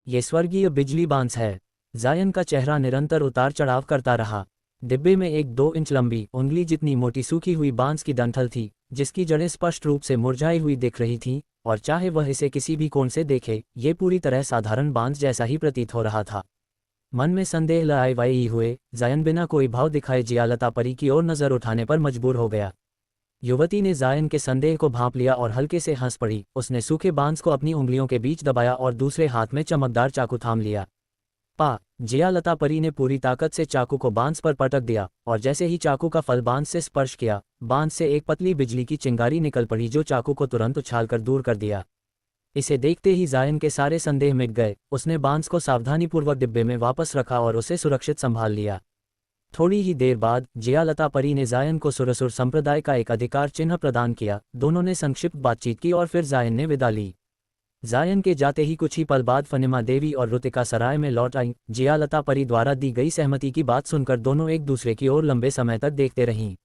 ये स्वर्गीय बिजली बांस है। जायन का चेहरा निरंतर उतार चढ़ाव करता रहा। डिब्बे में एक 2 इंच लंबी, उंगली जितनी मोटी सूखी हुई बांस की डंठल थी, जिसकी जड़ें स्पष्ट रूप से मुरझाई हुई दिख रही थीं, और चाहे वह इसे किसी भी कोण से देखे, ये पूरी तरह साधारण बांस जैसा ही प्रतीत हो रहा था। मन में संदेह लाए हुए जायन बिना कोई भाव दिखाए जियालता परी की ओर नजर उठाने पर मजबूर हो गया। युवती ने जायन के संदेह को भांप लिया और हल्के से हंस पड़ी। उसने सूखे बांस को अपनी उंगलियों के बीच दबाया और दूसरे हाथ में चमकदार चाकू थाम लिया। जियालता परी ने पूरी ताकत से चाकू को बांस पर पटक दिया, और जैसे ही चाकू का फल बांस से स्पर्श किया, बांस से एक पतली बिजली की चिंगारी निकल पड़ी जो चाकू को तुरंत उछालकर दूर कर दिया। इसे देखते ही जायन के सारे संदेह मिट गए। उसने बांस को सावधानीपूर्वक डिब्बे में वापस रखा और उसे सुरक्षित संभाल लिया। थोड़ी ही देर बाद जियालता परी ने जायन को सुरसुर संप्रदाय का एक अधिकार चिन्ह प्रदान किया। दोनों ने संक्षिप्त बातचीत की और फिर जायन ने विदा ली। जायन के जाते ही कुछ ही पल बाद फनिमा देवी और रुतिका सराय में लौट आईं। जियालता परी द्वारा दी गई सहमति की बात सुनकर दोनों एक दूसरे की ओर लंबे समय तक देखते रहीं।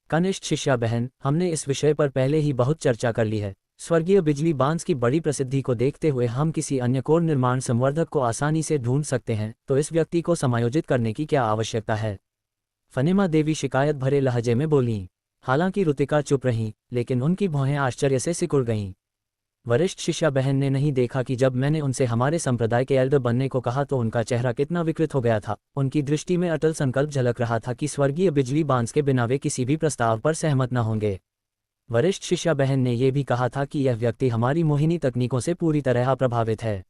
कनिष्ठ शिष्या बहन, हमने इस विषय पर पहले ही बहुत चर्चा कर ली है। स्वर्गीय बिजली बांस की बड़ी प्रसिद्धि को देखते हुए हम किसी अन्य कोर निर्माण संवर्धक को आसानी से ढूंढ सकते हैं, तो इस व्यक्ति को समायोजित करने की क्या आवश्यकता है? फनिमा देवी शिकायत भरे लहजे में बोलीं। हालांकि रुतिका चुप रहीं, लेकिन उनकी भौहें आश्चर्य से सिकुड़ गईं। वरिष्ठ शिष्या बहन ने नहीं देखा कि जब मैंने उनसे हमारे संप्रदाय के एल्डर बनने को कहा तो उनका चेहरा कितना विकृत हो गया था। उनकी दृष्टि में अटल संकल्प झलक रहा था कि स्वर्गीय बिजली बांस के बिना वे किसी भी प्रस्ताव पर सहमत न होंगे। वरिष्ठ शिष्या बहन ने यह भी कहा था कि यह व्यक्ति हमारी मोहिनी तकनीकों से पूरी तरह प्रभावित है।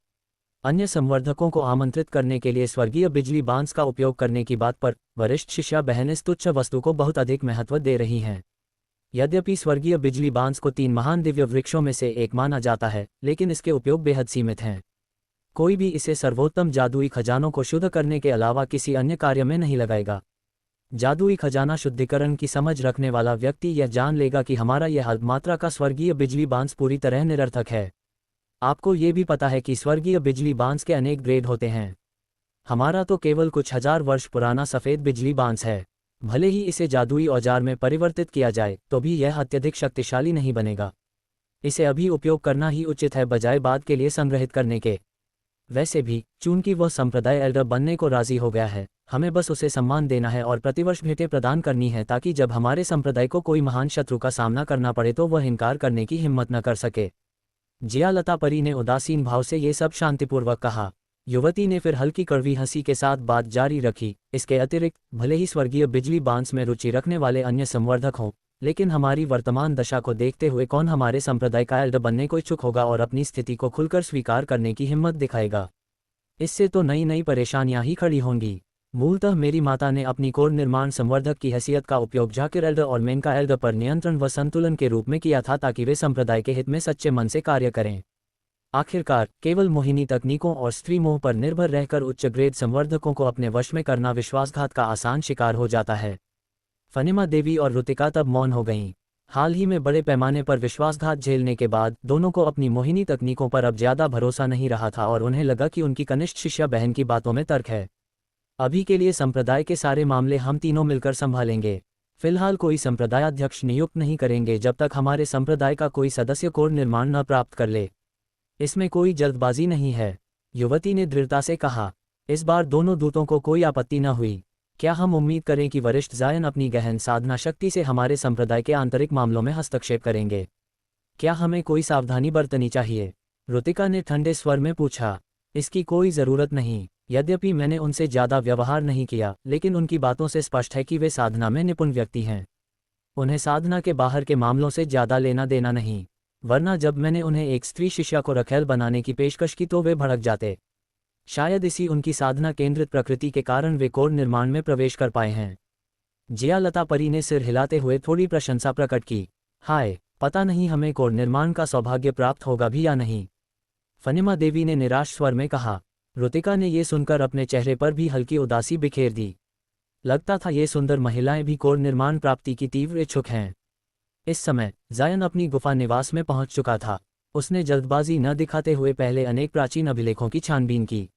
अन्य संवर्धकों को आमंत्रित करने के लिए स्वर्गीय बिजली बांस का उपयोग करने की बात पर वरिष्ठ शिष्या बहन इस तुच्छ वस्तु को बहुत अधिक महत्व दे रही हैं। यद्यपि स्वर्गीय बिजली बांस को 3 महान दिव्य वृक्षों में से एक माना जाता है, लेकिन इसके उपयोग बेहद सीमित हैं। कोई भी इसे सर्वोत्तम जादुई खजानों को शुद्ध करने के अलावा किसी अन्य कार्य में नहीं लगाएगा। जादुई खजाना शुद्धिकरण की समझ रखने वाला व्यक्ति यह जान लेगा कि हमारा यह अल्प मात्रा का स्वर्गीय बिजली बांस पूरी तरह निरर्थक है। आपको ये भी पता है कि स्वर्गीय बिजली बांस के अनेक ग्रेड होते हैं। हमारा तो केवल कुछ हजार वर्ष पुराना सफ़ेद बिजली बांस है। भले ही इसे जादुई औजार में परिवर्तित किया जाए तो भी यह अत्यधिक शक्तिशाली नहीं बनेगा। इसे अभी उपयोग करना ही उचित है, बजाय बाद के लिए संग्रहित करने के। वैसे भी चूंकि वह संप्रदाय एल्डर बनने को राजी हो गया है, हमें बस उसे सम्मान देना है और प्रतिवर्ष भेंटें प्रदान करनी है, ताकि जब हमारे संप्रदाय को कोई महान शत्रु का सामना करना पड़े तो वह इनकार करने की हिम्मत न कर सके। जियालता परी ने उदासीन भाव से ये सब शांतिपूर्वक कहा। युवती ने फिर हल्की कड़वी हंसी के साथ बात जारी रखी। इसके अतिरिक्त भले ही स्वर्गीय बिजली बांस में रुचि रखने वाले अन्य संवर्धक हों, लेकिन हमारी वर्तमान दशा को देखते हुए कौन हमारे संप्रदाय का एल्डर बनने को इच्छुक होगा और अपनी स्थिति को खुलकर स्वीकार करने की हिम्मत दिखाएगा? इससे तो नई नई परेशानियां ही खड़ी होंगी। मूलतः मेरी माता ने अपनी कोर निर्माण संवर्धक की हैसियत का उपयोग जाकिर एल्डर और मेनका एल्डर पर नियंत्रण व संतुलन के रूप में किया था, ताकि वे संप्रदाय के हित में सच्चे मन से कार्य करें। आखिरकार केवल मोहिनी तकनीकों और स्त्री मोह पर निर्भर रहकर उच्च ग्रेड संवर्धकों को अपने वश में करना विश्वासघात का आसान शिकार हो जाता है। फनिमा देवी और रुतिका तब मौन हो गईं। हाल ही में बड़े पैमाने पर विश्वासघात झेलने के बाद दोनों को अपनी मोहिनी तकनीकों पर अब ज्यादा भरोसा नहीं रहा था, और उन्हें लगा कि उनकी कनिष्ठ शिष्या बहन की बातों में तर्क है। अभी के लिए संप्रदाय के सारे मामले हम तीनों मिलकर संभालेंगे। फिलहाल कोई संप्रदायाध्यक्ष नियुक्त नहीं करेंगे जब तक हमारे संप्रदाय का कोई सदस्य कोर निर्माण न प्राप्त कर ले। इसमें कोई जल्दबाजी नहीं है, युवती ने दृढ़ता से कहा। इस बार दोनों दूतों को कोई आपत्ति न हुई। क्या हम उम्मीद करें कि वरिष्ठ जायन अपनी गहन साधना शक्ति से हमारे संप्रदाय के आंतरिक मामलों में हस्तक्षेप करेंगे? क्या हमें कोई सावधानी बरतनी चाहिए? रुतिका ने ठंडे स्वर में पूछा। इसकी कोई ज़रूरत नहीं। यद्यपि मैंने उनसे ज़्यादा व्यवहार नहीं किया, लेकिन उनकी बातों से स्पष्ट है कि वे साधना में निपुण व्यक्ति हैं। उन्हें साधना के बाहर के मामलों से ज़्यादा लेना देना नहीं, वरना जब मैंने उन्हें एक स्त्री शिष्या को रखेल बनाने की पेशकश की तो वे भड़क जाते। शायद इसी उनकी साधना केंद्रित प्रकृति के कारण वे कोर निर्माण में प्रवेश कर पाए हैं। जियालता परी ने सिर हिलाते हुए थोड़ी प्रशंसा प्रकट की। हाय, पता नहीं हमें कोर निर्माण का सौभाग्य प्राप्त होगा भी या नहीं, फनिमा देवी ने निराश स्वर में कहा। रुतिका ने ये सुनकर अपने चेहरे पर भी हल्की उदासी बिखेर दी। लगता था ये सुंदर महिलाएं भी कोर निर्माण प्राप्ति की तीव्र इच्छुक हैं। इस समय जायन अपनी गुफा निवास में पहुंच चुका था। उसने जल्दबाजी न दिखाते हुए पहले अनेक प्राचीन अभिलेखों की छानबीन की।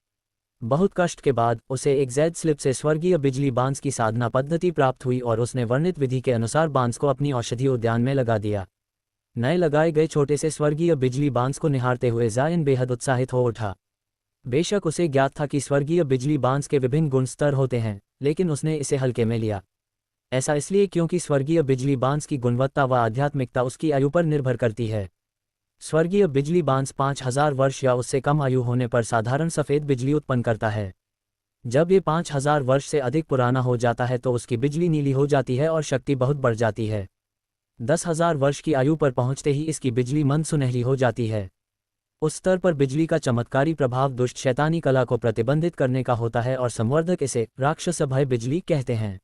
बहुत कष्ट के बाद उसे एक जैद स्लिप से स्वर्गीय बिजली बांस की साधना पद्धति प्राप्त हुई और उसने वर्णित विधि के अनुसार बांस को अपनी औषधि उद्यान में लगा दिया। नए लगाए गए छोटे से स्वर्गीय बिजली बांस को निहारते हुए जायन बेहद उत्साहित हो उठा। बेशक उसे ज्ञात था कि स्वर्गीय बिजली बांस के विभिन्न गुण स्तर होते हैं, लेकिन उसने इसे हल्के में लिया। ऐसा इसलिए क्योंकि स्वर्गीय बिजली बांस की गुणवत्ता व आध्यात्मिकता उसकी आयु पर निर्भर करती है। स्वर्गीय बिजली बांस 5000 वर्ष या उससे कम आयु होने पर साधारण सफ़ेद बिजली उत्पन्न करता है। जब ये 5000 वर्ष से अधिक पुराना हो जाता है तो उसकी बिजली नीली हो जाती है और शक्ति बहुत बढ़ जाती है। 10,000 वर्ष की आयु पर पहुंचते ही इसकी बिजली मंद सुनहरी हो जाती है। उस स्तर पर बिजली का चमत्कारी प्रभाव दुष्ट शैतानी कला को प्रतिबंधित करने का होता है और संवर्धक इसे राक्षस भय बिजली कहते हैं।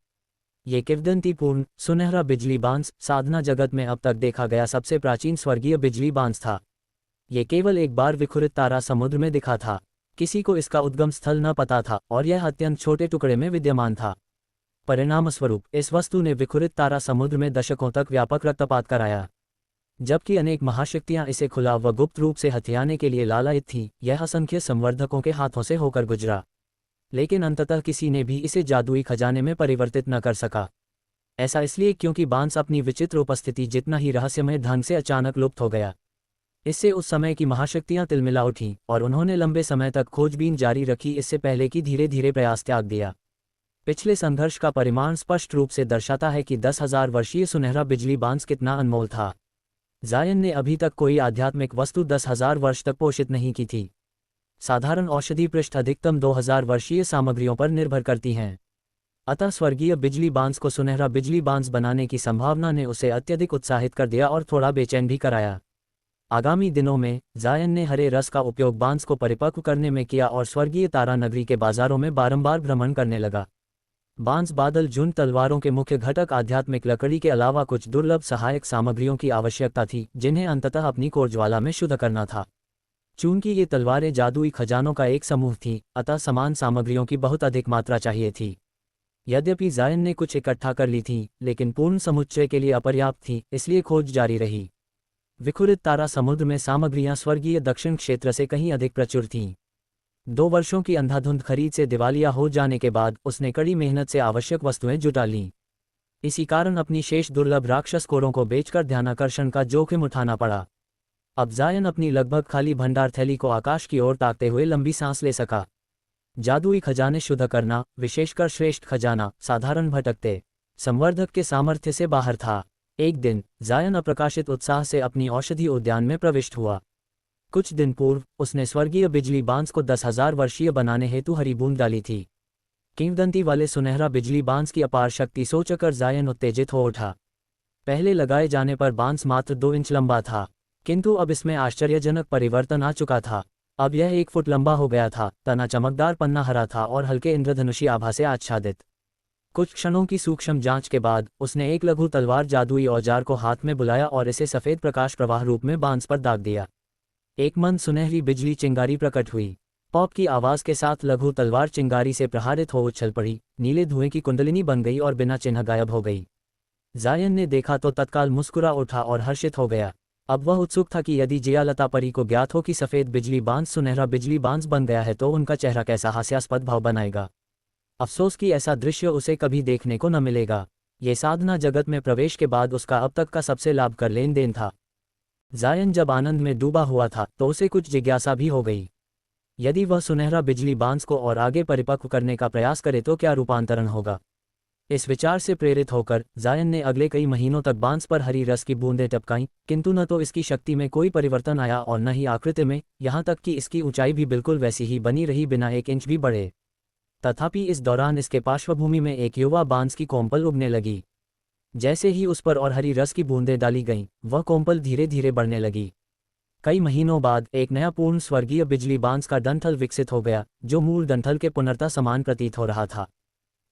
ये किंवदंतीपूर्ण सुनहरा बिजली बांस साधना जगत में अब तक देखा गया सबसे प्राचीन स्वर्गीय बिजली बांस था। ये केवल एक बार विखुरित तारा समुद्र में दिखा था। किसी को इसका उद्गम स्थल न पता था और यह अत्यंत छोटे टुकड़े में विद्यमान था। परिणामस्वरूप इस वस्तु ने विखुरित तारा समुद्र में दशकों तक व्यापक रक्तपात कराया। जबकि अनेक महाशक्तियां इसे खुला व गुप्त रूप से हथियाने के लिए लालायित थीं, यह असंख्य संवर्धकों के हाथों से होकर गुजरा, लेकिन अंततः किसी ने भी इसे जादुई खजाने में परिवर्तित न कर सका। ऐसा इसलिए क्योंकि बांस अपनी विचित्र उपस्थिति जितना ही रहस्यमय ढंग से अचानक लुप्त हो गया। इससे उस समय की महाशक्तियां तिलमिला उठीं और उन्होंने लंबे समय तक खोजबीन जारी रखी, इससे पहले कि धीरे धीरे प्रयास त्याग दिया। पिछले संघर्ष का परिमाण स्पष्ट रूप से दर्शाता है कि 10,000 वर्षीय सुनहरा बिजली बांस कितना अनमोल था। जायन ने अभी तक कोई आध्यात्मिक वस्तु 10,000 वर्ष तक पोषित नहीं की थी। साधारण औषधि पृष्ठ अधिकतम 2000 वर्षीय सामग्रियों पर निर्भर करती हैं। अतः स्वर्गीय बिजली बांस को सुनहरा बिजली बांस बनाने की संभावना ने उसे अत्यधिक उत्साहित कर दिया और थोड़ा बेचैन भी कराया। आगामी दिनों में जायन ने हरे रस का उपयोग बांस को परिपक्व करने में किया और स्वर्गीय तारा नगरी के बाजारों में बारंबार भ्रमण करने लगा। बांस बादल झुंड तलवारों के मुख्य घटक आध्यात्मिक लकड़ी के अलावा कुछ दुर्लभ सहायक सामग्रियों की आवश्यकता थी, जिन्हें अंततः अपनी कोरज्वाला में शुद्ध करना था। चूंकि ये तलवारें जादुई खजानों का एक समूह थीं, अतः समान सामग्रियों की बहुत अधिक मात्रा चाहिए थी। यद्यपि जायन ने कुछ इकट्ठा कर ली थी, लेकिन पूर्ण समुच्चय के लिए अपर्याप्त थी, इसलिए खोज जारी रही। विखुरित तारा समुद्र में सामग्रियां स्वर्गीय दक्षिण क्षेत्र से कहीं अधिक प्रचुर थीं। 2 वर्षों की अंधाधुंध खरीद से दिवालिया हो जाने के बाद उसने कड़ी मेहनत से आवश्यक वस्तुएं जुटा लीं। इसी कारण अपनी शेष दुर्लभ राक्षस कोरों को बेचकर ध्यानाकर्षण का जोखिम उठाना पड़ा। अब जायन अपनी लगभग खाली भंडार थैली को आकाश की ओर ताकते हुए लंबी सांस ले सका। जादुई खजाने शुद्ध करना, विशेषकर श्रेष्ठ खजाना, साधारण भटकते संवर्धक के सामर्थ्य से बाहर था। एक दिन जायन अप्रकाशित उत्साह से अपनी औषधि उद्यान में प्रविष्ट हुआ। कुछ दिन पूर्व उसने स्वर्गीय बिजली बांस को 10,000 वर्षीय बनाने हेतु हरी बूंद डाली थी। किंवदंती वाले सुनहरा बिजली बांस की अपार शक्ति सोचकर जायन उत्तेजित हो उठा। पहले लगाए जाने पर बांस मात्र 2 इंच लंबा था, किंतु अब इसमें आश्चर्यजनक परिवर्तन आ चुका था। अब यह 1 फुट लंबा हो गया था, तना चमकदार पन्ना हरा था और हल्के इंद्रधनुषी आभा से आच्छादित। कुछ क्षणों की सूक्ष्म जांच के बाद उसने एक लघु तलवार जादुई औजार को हाथ में बुलाया और इसे सफेद प्रकाश प्रवाह रूप में बांस पर दाग दिया। एक मंद सुनहरी बिजली चिंगारी प्रकट हुई। पॉप की आवाज के साथ लघु तलवार चिंगारी से प्रहारित हो उछल पड़ी, नीले धुएं की कुंडलिनी बन गई और बिना चिन्ह गायब हो गई। जायन ने देखा तो तत्काल मुस्कुरा उठा और हर्षित हो गया। अब वह उत्सुक था कि यदि जियालता परी को ज्ञात हो कि सफेद बिजली बांस सुनहरा बिजली बांस बन गया है तो उनका चेहरा कैसा हास्यास्पद भाव बनाएगा। अफसोस कि ऐसा दृश्य उसे कभी देखने को न मिलेगा। ये साधना जगत में प्रवेश के बाद उसका अब तक का सबसे लाभकर लेन देन था। जायन जब आनंद में डूबा हुआ था तो उसे कुछ जिज्ञासा भी हो गई। यदि वह सुनहरा बिजली बांस को और आगे परिपक्व करने का प्रयास करे तो क्या रूपांतरण होगा। इस विचार से प्रेरित होकर जायन ने अगले कई महीनों तक बांस पर हरी रस की बूंदें टपकाईं, किंतु न तो इसकी शक्ति में कोई परिवर्तन आया और न ही आकृति में, यहाँ तक कि इसकी ऊंचाई भी बिल्कुल वैसी ही बनी रही, बिना 1 इंच भी बढ़े। तथापि इस दौरान इसके पार्श्वभूमि में एक युवा बांस की कोम्पल उगने लगी। जैसे ही उस पर और हरी रस की बूंदें डाली गईं, वह कोम्पल धीरे धीरे बढ़ने लगी। कई महीनों बाद एक नया पूर्ण स्वर्गीय बिजली बांस का डंठल विकसित हो गया, जो मूल डंठल के पुनर्ता समान प्रतीत हो रहा था।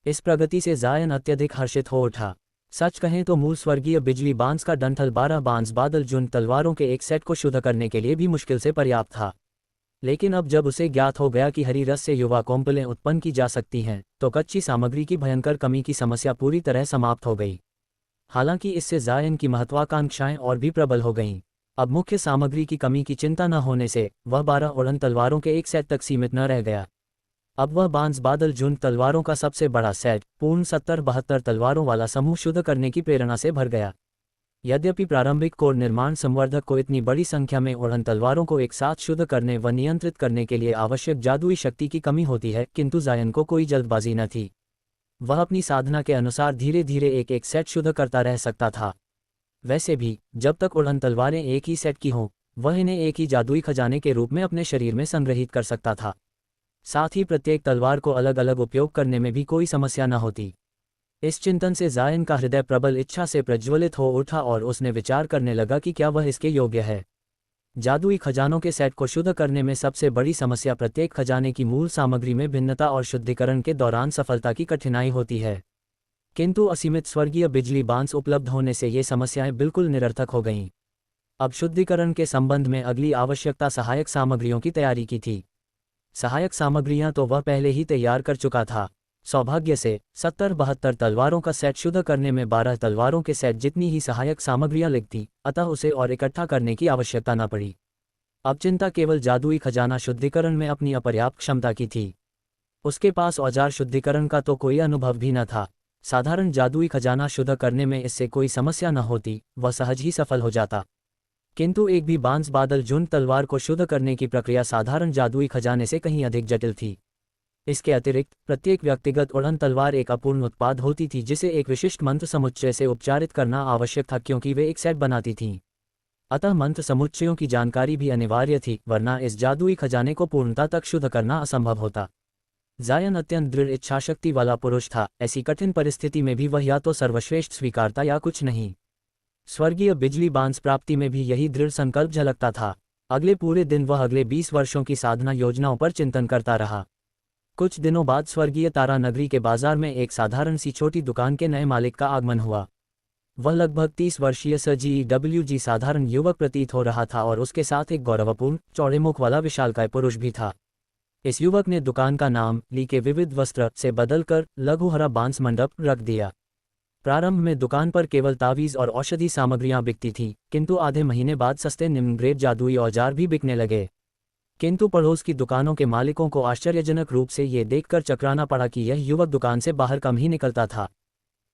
इस प्रगति से जायन अत्यधिक हर्षित हो उठा। सच कहें तो मूल स्वर्गीय बिजली बांस का डंठल 12 बांस बादल झुंड तलवारों के एक सेट को शुद्ध करने के लिए भी मुश्किल से पर्याप्त था। लेकिन अब जब उसे ज्ञात हो गया कि हरी रस से युवा कोम्पलें उत्पन्न की जा सकती हैं, तो कच्ची सामग्री की भयंकर कमी की समस्या पूरी तरह समाप्त हो गई। हालांकि इससे जायन की महत्वाकांक्षाएं और भी प्रबल हो गईं। अब मुख्य सामग्री की कमी की चिंता न होने से वह 12 उड़न तलवारों के एक सेट तक सीमित न रह गया। अब वह बांस बादल झुंड तलवारों का सबसे बड़ा सेट, पूर्ण 70-72 तलवारों वाला समूह शुद्ध करने की प्रेरणा से भर गया। यद्यपि प्रारंभिक कोर निर्माण संवर्धक को इतनी बड़ी संख्या में उड़न तलवारों को एक साथ शुद्ध करने व नियंत्रित करने के लिए आवश्यक जादुई शक्ति की कमी होती है, किंतु जायन को कोई जल्दबाजी न थी। वह अपनी साधना के अनुसार धीरे धीरे एक एक सेट शुद्ध करता रह सकता था। वैसे भी जब तक उड़न तलवारें एक ही सेट की हों, वह इन्हें एक ही जादुई खजाने के रूप में अपने शरीर में संग्रहित कर सकता था। साथ ही प्रत्येक तलवार को अलग अलग उपयोग करने में भी कोई समस्या न होती। इस चिंतन से जायन का हृदय प्रबल इच्छा से प्रज्वलित हो उठा और उसने विचार करने लगा कि क्या वह इसके योग्य है। जादुई खजानों के सेट को शुद्ध करने में सबसे बड़ी समस्या प्रत्येक खजाने की मूल सामग्री में भिन्नता और शुद्धिकरण के दौरान सफलता की कठिनाई होती है। किंतु असीमित स्वर्गीय बिजली बांस उपलब्ध होने से ये समस्याएं बिल्कुल निरर्थक हो गईं। अब शुद्धिकरण के संबंध में अगली आवश्यकता सहायक सामग्रियों की तैयारी की थी। सहायक सामग्रियां तो वह पहले ही तैयार कर चुका था। सौभाग्य से 70-72 तलवारों का सेट शुद्ध करने में 12 तलवारों के सेट जितनी ही सहायक सामग्रियां लगती, अतः उसे और इकट्ठा करने की आवश्यकता न पड़ी। अब चिंता केवल जादुई खजाना शुद्धिकरण में अपनी अपर्याप्त क्षमता की थी। उसके पास औजार शुद्धिकरण का तो कोई अनुभव भी न था। साधारण जादुई खजाना शुद्ध करने में इससे कोई समस्या न होती, वह सहज ही सफल हो जाता। किंतु एक भी बांस बादल जुन तलवार को शुद्ध करने की प्रक्रिया साधारण जादुई खजाने से कहीं अधिक जटिल थी। इसके अतिरिक्त प्रत्येक व्यक्तिगत उड़न तलवार एक अपूर्ण उत्पाद होती थी जिसे एक विशिष्ट मंत्र समुच्चय से उपचारित करना आवश्यक था, क्योंकि वे एक सेट बनाती थीं। अतः मंत्र समुच्चयों की जानकारी भी अनिवार्य थी, वरना इस जादुई खजाने को पूर्णता तक शुद्ध करना असंभव होता। जायन अत्यंत दृढ़ इच्छाशक्ति वाला पुरुष था। ऐसी कठिन परिस्थिति में भी वह या तो सर्वश्रेष्ठ स्वीकारता या कुछ नहीं। स्वर्गीय बिजली बांस प्राप्ति में भी यही दृढ़ संकल्प झलकता था। अगले पूरे दिन वह अगले 20 वर्षों की साधना योजनाओं पर चिंतन करता रहा। कुछ दिनों बाद स्वर्गीय तारा नगरी के बाजार में एक साधारण सी छोटी दुकान के नए मालिक का आगमन हुआ। वह लगभग 30 वर्षीय SGWG साधारण युवक प्रतीत हो रहा था और उसके साथ एक गौरवपूर्ण चौड़े मुख वाला विशालकाय पुरुष भी था। इस युवक ने दुकान का नाम ली के विविध वस्त्र से बदलकर लघु हरा बांस मंडप रख दिया। प्रारंभ में दुकान पर केवल तावीज और औषधि सामग्रियां बिकती थीं, किंतु आधे महीने बाद सस्ते निम्न ग्रेड जादुई औजार भी बिकने लगे। किंतु पड़ोस की दुकानों के मालिकों को आश्चर्यजनक रूप से ये देखकर चकराना पड़ा कि यह युवक दुकान से बाहर कम ही निकलता था।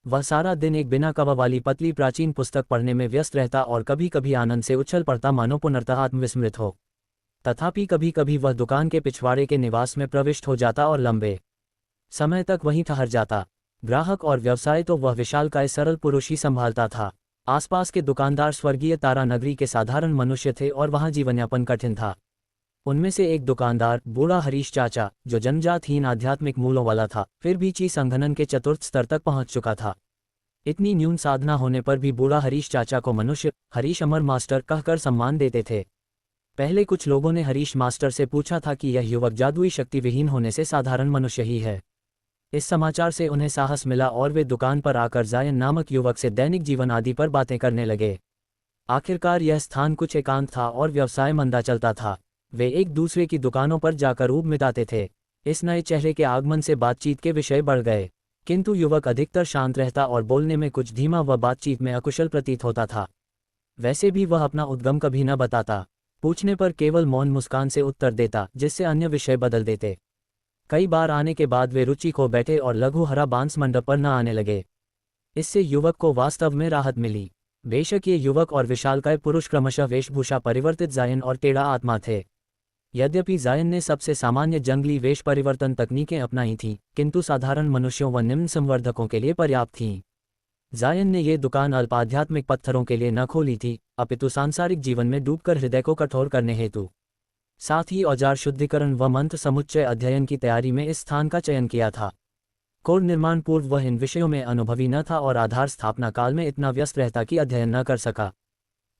वह सारा दिन एक बिना कवर वाली पतली प्राचीन पुस्तक पढ़ने में व्यस्त रहता और कभी कभी आनंद से उछल पड़ता, मानो पुनर्तः आत्मविस्मृत हो। तथापि कभी कभी वह दुकान के पिछवाड़े के निवास में प्रविष्ट हो जाता और लंबे समय तक वहीं ठहर जाता। ग्राहक और व्यवसाय तो वह विशालकाय सरल पुरुष ही संभालता था। आसपास के दुकानदार स्वर्गीय तारा नगरी के साधारण मनुष्य थे और वहां जीवनयापन कठिन था। उनमें से एक दुकानदार बूढ़ा हरीश चाचा, जो जन्मजातहीन आध्यात्मिक मूलों वाला था, फिर भी ची संघनन के चतुर्थ स्तर तक पहुंच चुका था। इतनी न्यून साधना होने पर भी बूढ़ा हरीश चाचा को मनुष्य हरीश अमर मास्टर कहकर सम्मान देते थे। पहले कुछ लोगों ने हरीश मास्टर से पूछा था कि यह युवक जादुई शक्ति विहीन होने से साधारण मनुष्य ही है। इस समाचार से उन्हें साहस मिला और वे दुकान पर आकर जायन नामक युवक से दैनिक जीवन आदि पर बातें करने लगे। आखिरकार यह स्थान कुछ एकांत था और व्यवसाय मंदा चलता था। वे एक दूसरे की दुकानों पर जाकर ऊब मिटाते थे। इस नए चेहरे के आगमन से बातचीत के विषय बढ़ गए, किंतु युवक अधिकतर शांत रहता और बोलने में कुछ धीमा व बातचीत में अकुशल प्रतीत होता था। वैसे भी वह अपना उद्गम कभी न बताता। पूछने पर केवल मौन मुस्कान से उत्तर देता, जिससे अन्य विषय बदल देते। कई बार आने के बाद वे रुचि खो बैठे और लघु हरा बांस मंडप पर न आने लगे। इससे युवक को वास्तव में राहत मिली। बेशक ये युवक और विशालकाय पुरुष क्रमशः वेशभूषा परिवर्तित जायन और टेढ़ा आत्मा थे। यद्यपि जायन ने सबसे सामान्य जंगली वेश परिवर्तन तकनीकें अपनाई थीं, किंतु साधारण मनुष्यों व निम्न संवर्धकों के लिए पर्याप्त थीं। जायन ने ये दुकान अल्प आध्यात्मिक पत्थरों के लिए न खोली थी, अपितु सांसारिक जीवन में डूबकर हृदय को कठोर करने हेतु। साथ ही औजार शुद्धिकरण व मंत्र समुच्चय अध्ययन की तैयारी में इस स्थान का चयन किया था। कोर निर्माण पूर्व वह इन विषयों में अनुभवी न था और आधार स्थापना काल में इतना व्यस्त रहता कि अध्ययन न कर सका।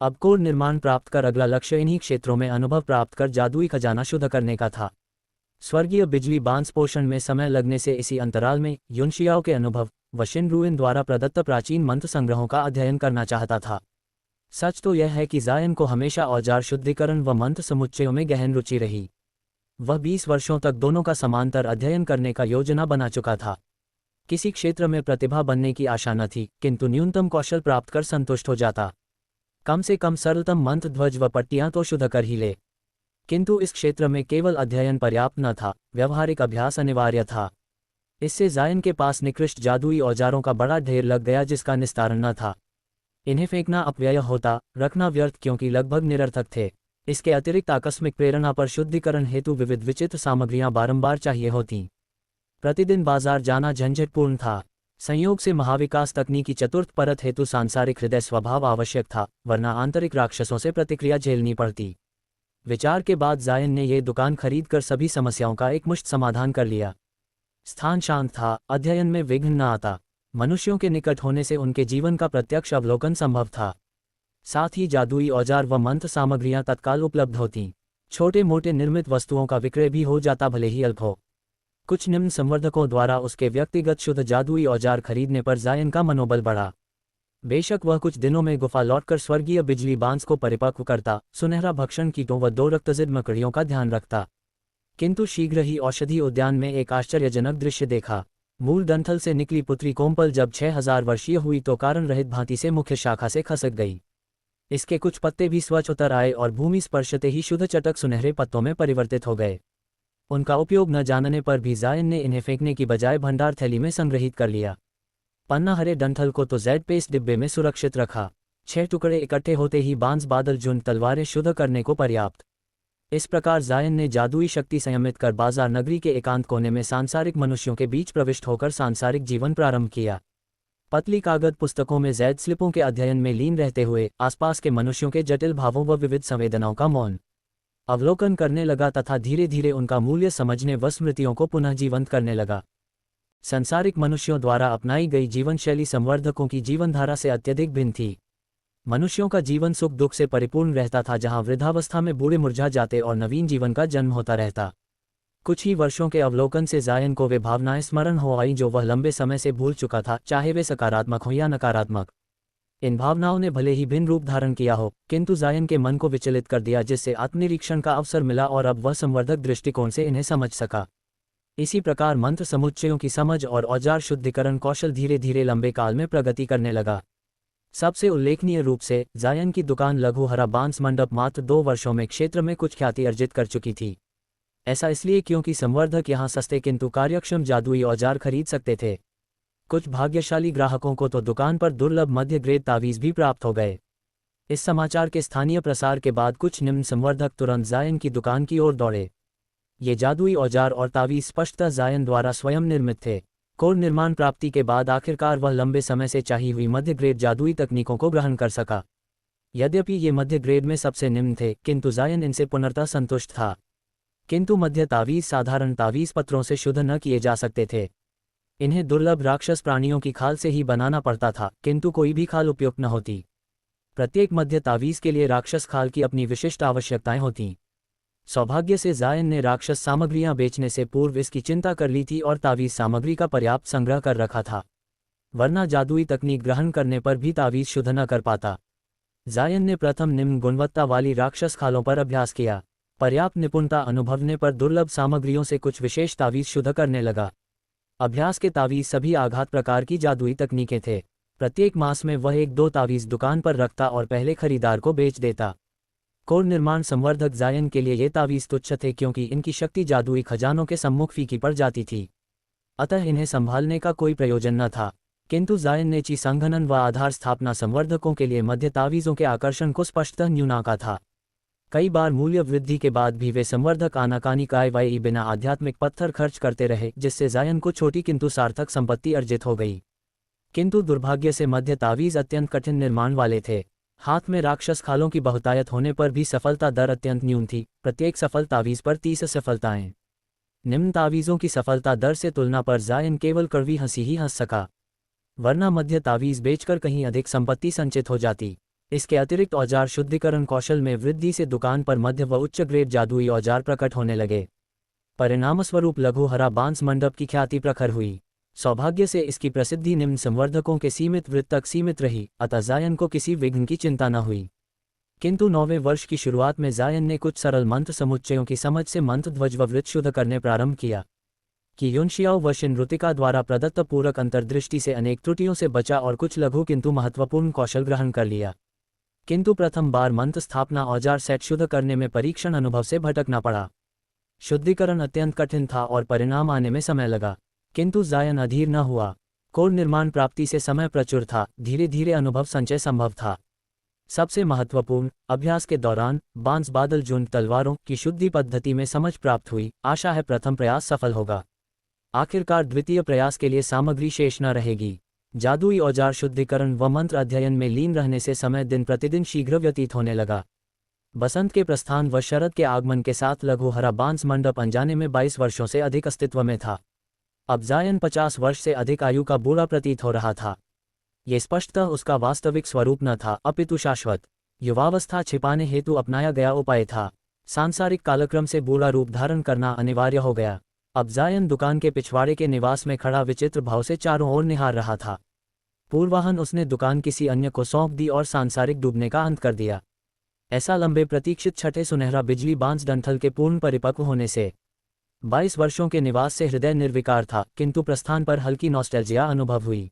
अब कोर निर्माण प्राप्त कर अगला लक्ष्य इन्हीं क्षेत्रों में अनुभव प्राप्त कर जादुई खजाना शुद्ध करने का था। स्वर्गीय बिजली बांस पोषण में समय लगने से इसी अंतराल में युनशियाओ के अनुभव व शिनरुइन द्वारा प्रदत्त प्राचीन मंत्र संग्रहों का अध्ययन करना चाहता था। सच तो यह है कि जायन को हमेशा औजार शुद्धिकरण व मंत्र समुच्चयों में गहन रुचि रही। वह 20 वर्षों तक दोनों का समांतर अध्ययन करने का योजना बना चुका था। किसी क्षेत्र में प्रतिभा बनने की आशा न थी, किंतु न्यूनतम कौशल प्राप्त कर संतुष्ट हो जाता। कम से कम सरलतम मंत्र ध्वज व पट्टियां तो शुद्ध कर ही ले। किंतु इस क्षेत्र में केवल अध्ययन पर्याप्त न था, व्यावहारिक अभ्यास अनिवार्य था। इससे जायन के पास निकृष्ट जादुई औजारों का बड़ा ढेर लग गया, जिसका निस्तारण न था। इन्हें फेंकना अपव्यय होता, रखना व्यर्थ क्योंकि लगभग निरर्थक थे। इसके अतिरिक्त आकस्मिक प्रेरणा पर शुद्धिकरण हेतु विविध विचित्र सामग्रियां बारंबार चाहिए होती। प्रतिदिन बाजार जाना झंझटपूर्ण था। संयोग से महाविकास तकनीकी चतुर्थ परत हेतु सांसारिक हृदय स्वभाव आवश्यक था, वरना आंतरिक राक्षसों से प्रतिक्रिया झेलनी पड़ती। विचार के बाद जायन ने ये दुकान खरीदकर सभी समस्याओं का एकमुश्त समाधान कर लिया। स्थान शांत था, अध्ययन में विघ्न न आता, मनुष्यों के निकट होने से उनके जीवन का प्रत्यक्ष अवलोकन संभव था। साथ ही जादुई औजार व मंत्र सामग्रियां तत्काल उपलब्ध होतीं। छोटे मोटे निर्मित वस्तुओं का विक्रय भी हो जाता, भले ही अल्प हो। कुछ निम्न संवर्धकों द्वारा उसके व्यक्तिगत शुद्ध जादुई औजार खरीदने पर जायन का मनोबल बढ़ा। बेशक वह कुछ दिनों में गुफा लौटकर स्वर्गीय बिजली बांस को परिपक्व करता, सुनहरा भक्षण कीटों व 2 रक्तजिद मकड़ियों का ध्यान रखता। किंतु शीघ्र ही औषधि उद्यान में एक आश्चर्यजनक दृश्य देखा। मूल डंठल से निकली पुत्री कोमपल जब 6000 वर्षीय हुई तो कारण रहित भांति से मुख्य शाखा से खसक गई। इसके कुछ पत्ते भी स्वच्छ उतर आए और भूमि स्पर्शते ही शुद्ध चटक सुनहरे पत्तों में परिवर्तित हो गए। उनका उपयोग न जानने पर भी जायन ने इन्हें फेंकने की बजाय भंडार थैली में संग्रहित कर लिया। पन्ना हरे डंठल को तो जेड पेस्ट डिब्बे में सुरक्षित रखा। 6 टुकड़े इकट्ठे होते ही बांस बादल झुंड तलवारें शुद्ध करने को पर्याप्त। इस प्रकार जायन ने जादुई शक्ति संयमित कर बाजार नगरी के एकांत कोने में सांसारिक मनुष्यों के बीच प्रविष्ट होकर सांसारिक जीवन प्रारंभ किया। पतली कागज पुस्तकों में जैद स्लिपों के अध्ययन में लीन रहते हुए आसपास के मनुष्यों के जटिल भावों व विविध संवेदनाओं का मौन अवलोकन करने लगा तथा धीरे धीरे उनका मूल्य समझने व स्मृतियों को पुनः जीवंत करने लगा। सांसारिक मनुष्यों द्वारा अपनाई गई जीवनशैली संवर्धकों की जीवनधारा से अत्यधिक भिन्न थी। मनुष्यों का जीवन सुख दुख से परिपूर्ण रहता था, जहां वृद्धावस्था में बूढ़े मुरझा जाते और नवीन जीवन का जन्म होता रहता। कुछ ही वर्षों के अवलोकन से जायन को वे भावनाएं स्मरण हो आई जो वह लंबे समय से भूल चुका था, चाहे वे सकारात्मक हो या नकारात्मक। इन भावनाओं ने भले ही भिन्न रूप धारण किया हो, किंतु जायन के मन को विचलित कर दिया, जिससे आत्मनिरीक्षण का अवसर मिला और अब वह संवर्धक दृष्टिकोण से इन्हें समझ सका। इसी प्रकार मंत्र समुच्चयों की समझ और औजार शुद्धिकरण कौशल धीरे धीरे लंबे काल में प्रगति करने लगा। सबसे उल्लेखनीय रूप से जायन की दुकान लघु हरा बांस मंडप मात्र 2 वर्षों में क्षेत्र में कुछ ख्याति अर्जित कर चुकी थी। ऐसा इसलिए क्योंकि संवर्धक यहाँ सस्ते किंतु कार्यक्षम जादुई औजार खरीद सकते थे। कुछ भाग्यशाली ग्राहकों को तो दुकान पर दुर्लभ मध्य ग्रेड तावीज भी प्राप्त हो गए। इस समाचार के स्थानीय प्रसार के बाद कुछ निम्न संवर्धक तुरंत जायन की दुकान की ओर दौड़े। ये जादुई औजार और तावीज स्पष्टतः जायन द्वारा स्वयं निर्मित थे। कोर निर्माण प्राप्ति के बाद आखिरकार वह लंबे समय से चाही हुई मध्य ग्रेड जादुई तकनीकों को ग्रहण कर सका। यद्यपि ये मध्य ग्रेड में सबसे निम्न थे, किंतु जायन इनसे पूर्णतः संतुष्ट था। किंतु मध्य तावीज साधारण तावीज पत्रों से शुद्ध न किए जा सकते थे। इन्हें दुर्लभ राक्षस प्राणियों की खाल से ही बनाना पड़ता था, किंतु कोई भी खाल उपयुक्त न होती। प्रत्येक मध्य तावीज के लिए राक्षस खाल की अपनी विशिष्ट आवश्यकताएं होतीं। सौभाग्य से जायन ने राक्षस सामग्रियां बेचने से पूर्व इसकी चिंता कर ली थी और तावीज सामग्री का पर्याप्त संग्रह कर रखा था, वरना जादुई तकनीक ग्रहण करने पर भी तावीज शुद्ध न कर पाता। जायन ने प्रथम निम्न गुणवत्ता वाली राक्षस खालों पर अभ्यास किया। पर्याप्त निपुणता अनुभवने पर दुर्लभ सामग्रियों से कुछ विशेष तावीज शुद्ध करने लगा। अभ्यास के तावीज सभी आघात प्रकार की जादुई तकनीकें थे। प्रत्येक मास में वह 1-2 तावीज दुकान पर रखता और पहले खरीदार को बेच देता। कोर निर्माण संवर्धक जायन के लिए ये तावीज तुच्छ थे, क्योंकि इनकी शक्ति जादुई खजानों के सम्मुख फीकी पड़ जाती थी, अतः इन्हें संभालने का कोई प्रयोजन न था। किंतु जायन ने ची संघनन व आधार स्थापना संवर्धकों के लिए मध्य तावीजों के आकर्षण को स्पष्टतः न्यूनाका था। कई बार मूल्य वृद्धि के बाद भी वे संवर्धक आनाकानी काय बिना आध्यात्मिक पत्थर खर्च करते रहे, जिससे जायन को छोटी किंतु सार्थक संपत्ति अर्जित हो गई। किंतु दुर्भाग्य से मध्य तावीज अत्यंत कठिन निर्माण वाले थे। हाथ में राक्षस खालों की बहुतायत होने पर भी सफलता दर अत्यंत न्यून थी, प्रत्येक सफल तावीज पर 30 सफलताएं। निम्न तावीजों की सफलता दर से तुलना पर जायन केवल कड़वी हंसी ही हंस सका, वरना मध्य तावीज बेचकर कहीं अधिक संपत्ति संचित हो जाती। इसके अतिरिक्त औजार शुद्धिकरण कौशल में वृद्धि से दुकान पर मध्य व उच्च ग्रेड जादुई औजार प्रकट होने लगे। परिणामस्वरूप लघु हरा बांस मंडप की ख्याति प्रखर हुई। सौभाग्य से इसकी प्रसिद्धि निम्न संवर्धकों के सीमित वृत्त तक सीमित रही, अतः जायन को किसी विघ्न की चिंता न हुई। किंतु 9वें वर्ष की शुरुआत में जायन ने कुछ सरल मंत्र समुच्चयों की समझ से मंत्र ध्वज व वृत्त शुद्ध करने प्रारंभ किया। कि युनशियाओ व शिनरुतिका द्वारा प्रदत्त पूरक अंतर्दृष्टि से अनेक त्रुटियों से बचा और कुछ लघु किंतु महत्वपूर्ण कौशल ग्रहण कर लिया। किंतु प्रथम बार मंत्र स्थापना औजार सेट शुद्ध करने में परीक्षण अनुभव से भटकना पड़ा। शुद्धिकरण अत्यंत कठिन था और परिणाम आने में समय लगा, किंतु जायन अधीर न हुआ। कोर निर्माण प्राप्ति से समय प्रचुर था, धीरे धीरे अनुभव संचय संभव था। सबसे महत्वपूर्ण, अभ्यास के दौरान बांस बादल जून तलवारों की शुद्धि पद्धति में समझ प्राप्त हुई। आशा है प्रथम प्रयास सफल होगा। आखिरकार द्वितीय प्रयास के लिए सामग्री शेष न रहेगी। जादुई औजार शुद्धिकरण व मंत्र अध्ययन में लीन रहने से समय दिन प्रतिदिन शीघ्र व्यतीत होने लगा। बसंत के प्रस्थान व शरद के आगमन के साथ लघु हरा बांस मंडप अनजाने में 22 वर्षों से अधिक अस्तित्व में था। अब जायन 50 वर्ष से अधिक आयु का बूढ़ा प्रतीत हो रहा था। ये स्पष्टतः उसका वास्तविक स्वरूप न था, अपितु शाश्वत युवावस्था छिपाने हेतु अपनाया गया उपाय था। सांसारिक कालक्रम से बूढ़ा रूप धारण करना अनिवार्य हो गया। अब जायन दुकान के पिछवाड़े के निवास में खड़ा विचित्र भाव से चारों ओर निहार रहा था। पूर्वाहन उसने दुकान किसी अन्य को सौंप दी और सांसारिक डूबने का अंत कर दिया। ऐसा लंबे प्रतीक्षित छठे सुनहरा बिजली बांस डंठल के पूर्ण परिपक्व होने से 22 वर्षों के निवास से हृदय निर्विकार था, किंतु प्रस्थान पर हल्की नॉस्टैल्जिया अनुभव हुई।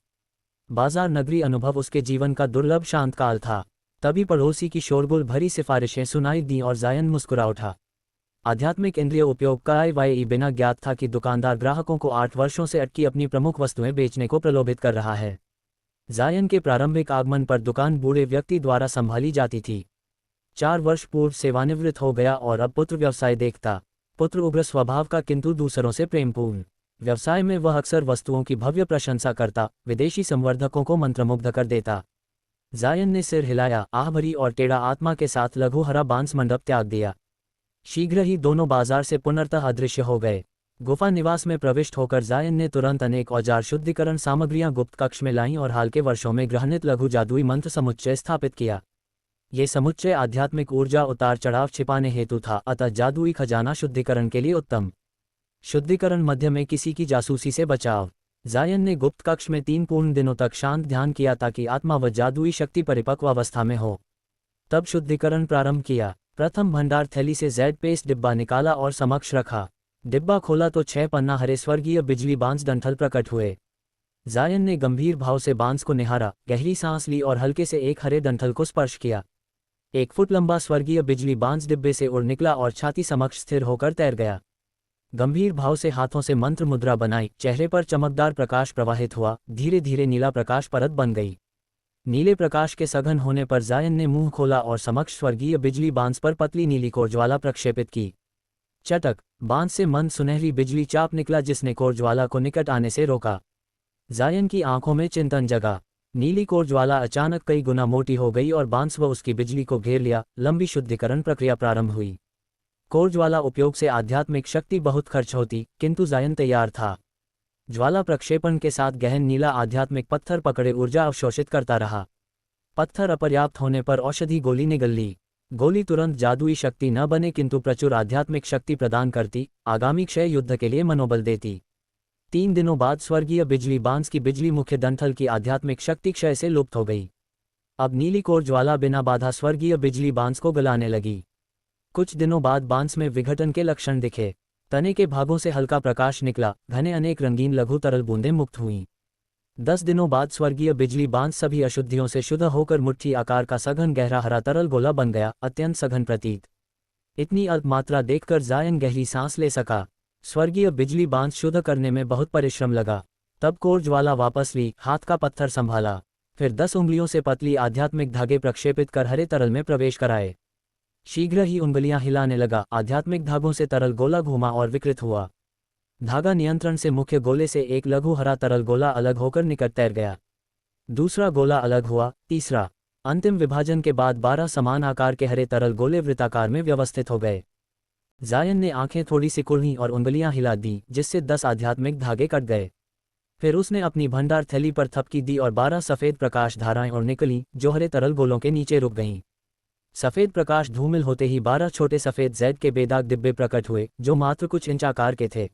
बाजार नगरी अनुभव उसके जीवन का दुर्लभ शांत काल था। तभी पड़ोसी की शोरगुल भरी सिफारिशें सुनाई दी और जायन मुस्कुरा उठा। आध्यात्मिक इंद्रिय उपयोग का बिना ज्ञात था कि दुकानदार ग्राहकों को 8 वर्षों से अटकी अपनी प्रमुख वस्तुएं बेचने को प्रलोभित कर रहा है। जायन के प्रारंभिक आगमन पर दुकान बूढ़े व्यक्ति द्वारा संभाली जाती थी। 4 वर्ष पूर्व सेवानिवृत्त हो गया और अब पुत्र व्यवसाय देखता। पुत्र उग्र स्वभाव का, किंतु दूसरों से प्रेमपूर्ण। व्यवसाय में वह अक्सर वस्तुओं की भव्य प्रशंसा करता, विदेशी संवर्धकों को मंत्रमुग्ध कर देता। जायन ने सिर हिलाया, आह भरी और टेढ़ा आत्मा के साथ लघु हरा बांस मंडप त्याग दिया। शीघ्र ही दोनों बाजार से पुनर्तः अदृश्य हो गए। गुफा निवास में प्रविष्ट होकर जायन ने तुरंत अनेक औजार शुद्धिकरण सामग्रियां गुप्त कक्ष में लाईं और हाल के वर्षों में ग्रहणित लघु जादुई मंत्र समुच्चय स्थापित किया। ये समुच्चय आध्यात्मिक ऊर्जा उतार चढ़ाव छिपाने हेतु था, अतः जादुई खजाना शुद्धिकरण के लिए उत्तम। शुद्धिकरण मध्य में किसी की जासूसी से बचाव। जायन ने गुप्त कक्ष में 3 पूर्ण दिनों तक शांत ध्यान किया ताकि आत्मा व जादुई शक्ति परिपक्व अवस्था में हो। तब शुद्धिकरण प्रारंभ किया। प्रथम भंडार थैली से जेड पेस्ट डिब्बा निकाला और समक्ष रखा। डिब्बा खोला तो 6 पन्ना हरे स्वर्गीय बिजली बांस डंठल प्रकट हुए। जायन ने गंभीर भाव से बांस को निहारा, गहरी सांस ली और हल्के से एक हरे डंठल को स्पर्श किया। 1 फुट लंबा स्वर्गीय बिजली बांस डिब्बे से उड़ निकला और छाती समक्ष स्थिर होकर तैर गया। गंभीर भाव से हाथों से मंत्र मुद्रा बनाई, चेहरे पर चमकदार प्रकाश प्रवाहित हुआ, धीरे धीरे नीला प्रकाश परत बन गई। नीले प्रकाश के सघन होने पर जायन ने मुंह खोला और समक्ष स्वर्गीय बिजली बांस पर पतली नीली कोरज्वाला प्रक्षेपित की। चटक, बांस से मंद सुनहरी बिजली चाप निकला जिसने कोरज्वाला को निकट आने से रोका। जायन की आंखों में चिंतन जगा। नीली कोरज्वाला अचानक कई गुना मोटी हो गई और बांस व उसकी बिजली को घेर लिया। लंबी शुद्धिकरण प्रक्रिया प्रारंभ हुई। कोरज्वाला उपयोग से आध्यात्मिक शक्ति बहुत खर्च होती, किंतु जायन तैयार था। ज्वाला प्रक्षेपण के साथ गहन नीला आध्यात्मिक पत्थर पकड़े ऊर्जा अवशोषित करता रहा। पत्थर अपर्याप्त होने पर औषधि गोली निगल ली। गोली तुरंत जादुई शक्ति न बने किंतु प्रचुर आध्यात्मिक शक्ति प्रदान करती, आगामी क्षय युद्ध के लिए मनोबल देती। 3 दिनों बाद स्वर्गीय बिजली बांस की बिजली मुख्य डंठल की आध्यात्मिक शक्ति क्षय से लुप्त हो गई। अब नीली कोर ज्वाला बिना बाधा स्वर्गीय बिजली बांस को गलाने लगी। कुछ दिनों बाद बांस में विघटन के लक्षण दिखे। तने के भागों से हल्का प्रकाश निकला, घने अनेक रंगीन लघु तरल बूंदें मुक्त हुईं। 10 दिनों बाद स्वर्गीय बिजली बांस सभी अशुद्धियों से शुद्ध होकर मुट्ठी आकार का सघन गहरा हरा तरल गोला बन गया, अत्यंत सघन प्रतीत। इतनी अल्प मात्रा देखकर जायन गहरी सांस ले सका। स्वर्गीय बिजली बांस शुद्ध करने में बहुत परिश्रम लगा। तब कोर ज्वाला वापस ली, हाथ का पत्थर संभाला, फिर 10 उंगलियों से पतली आध्यात्मिक धागे प्रक्षेपित कर हरे तरल में प्रवेश कराए। शीघ्र ही उंगलियां हिलाने लगा, आध्यात्मिक धागों से तरल गोला घूमा और विकृत हुआ। धागा नियंत्रण से मुख्य गोले से एक लघु हरा तरल गोला अलग होकर निकट तैर गया। दूसरा गोला अलग हुआ, तीसरा। अंतिम विभाजन के बाद 12 समान आकार के हरे तरल गोले वृत्ताकार में व्यवस्थित हो गए। जायन ने आंखें थोड़ी सी कुल्ही और उंगलियां हिला दी, जिससे 10 आध्यात्मिक धागे कट गए। फिर उसने अपनी भंडार थैली पर थपकी दी और 12 सफेद प्रकाश धाराएं और निकली, जो हरे तरल गोलों के नीचे रुक गईं। सफेद प्रकाश धूमिल होते ही 12 छोटे सफेद जेड के बेदाग डिब्बे प्रकट हुए, जो मात्र कुछ इंच आकार के थे।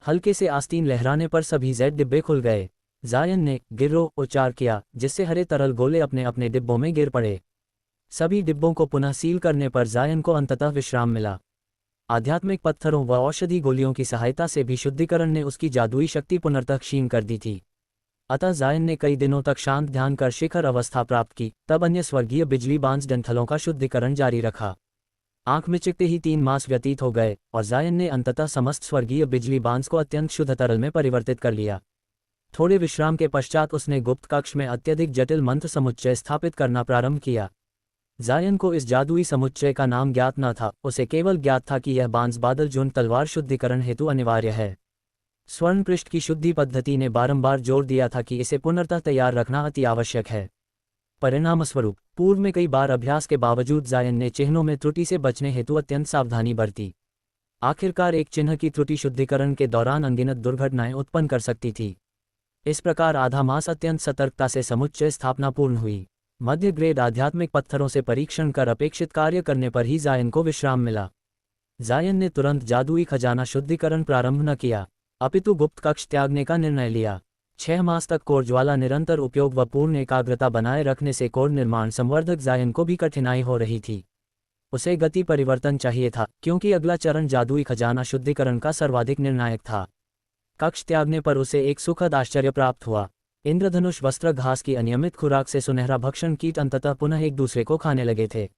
हल्के से आस्तीन लहराने पर सभी जेड डिब्बे खुल गए। जायन ने गिरो उच्चार किया, जिससे हरे तरल गोले अपने अपने डिब्बों में गिर पड़े। सभी डिब्बों को पुनः सील करने पर जायन को अंततः विश्राम मिला। आध्यात्मिक पत्थरों व औषधि गोलियों की सहायता से भी शुद्धिकरण ने उसकी जादुई शक्ति पुनर्तः क्षीण कर दी थी। अतः जायन ने कई दिनों तक शांत ध्यान कर शिखर अवस्था प्राप्त की। तब अन्य स्वर्गीय बिजली बांस डंठलों का शुद्धिकरण जारी रखा। आंख मिचकते ही 3 मास व्यतीत हो गए और जायन ने अंततः समस्त स्वर्गीय बिजली बांस को अत्यंत शुद्ध तरल में परिवर्तित कर लिया। थोड़े विश्राम के पश्चात उसने गुप्त कक्ष में अत्यधिक जटिल मंत्र समुच्चय स्थापित करना प्रारंभ किया। जायन को इस जादुई समुच्चय का नाम ज्ञात न था, उसे केवल ज्ञात था कि यह बांस बादल जुन तलवार शुद्धिकरण हेतु अनिवार्य है। स्वर्ण पृष्ठ की शुद्धि पद्धति ने बारंबार जोर दिया था कि इसे पुनर्तः तैयार रखना अति आवश्यक है। परिणामस्वरूप पूर्व में कई बार अभ्यास के बावजूद जायन ने चिन्हों में त्रुटि से बचने हेतु अत्यंत सावधानी बरती। आखिरकार एक चिन्ह की त्रुटि शुद्धिकरण के दौरान अनगिनत दुर्घटनाएं उत्पन्न कर सकती थी। इस प्रकार आधा मास अत्यंत सतर्कता से समुच्चय स्थापना पूर्ण हुई। मध्य ग्रेड आध्यात्मिक पत्थरों से परीक्षण कर अपेक्षित कार्य करने पर ही जायन को विश्राम मिला। जायन ने तुरंत जादुई खजाना शुद्धिकरण प्रारंभ न किया, अपितु गुप्त कक्ष त्यागने का निर्णय लिया। 6 मास तक कोर ज्वाला निरंतर उपयोग व पूर्ण एकाग्रता बनाए रखने से कोर निर्माण संवर्धक जायन को भी कठिनाई हो रही थी। उसे गति परिवर्तन चाहिए था, क्योंकि अगला चरण जादुई खजाना शुद्धिकरण का सर्वाधिक निर्णायक था। कक्ष त्यागने पर उसे एक सुखद आश्चर्य प्राप्त हुआ। इंद्रधनुष वस्त्र घास की अनियमित खुराक से सुनहरा भक्षण कीट अंततः पुनः एक दूसरे को खाने लगे थे।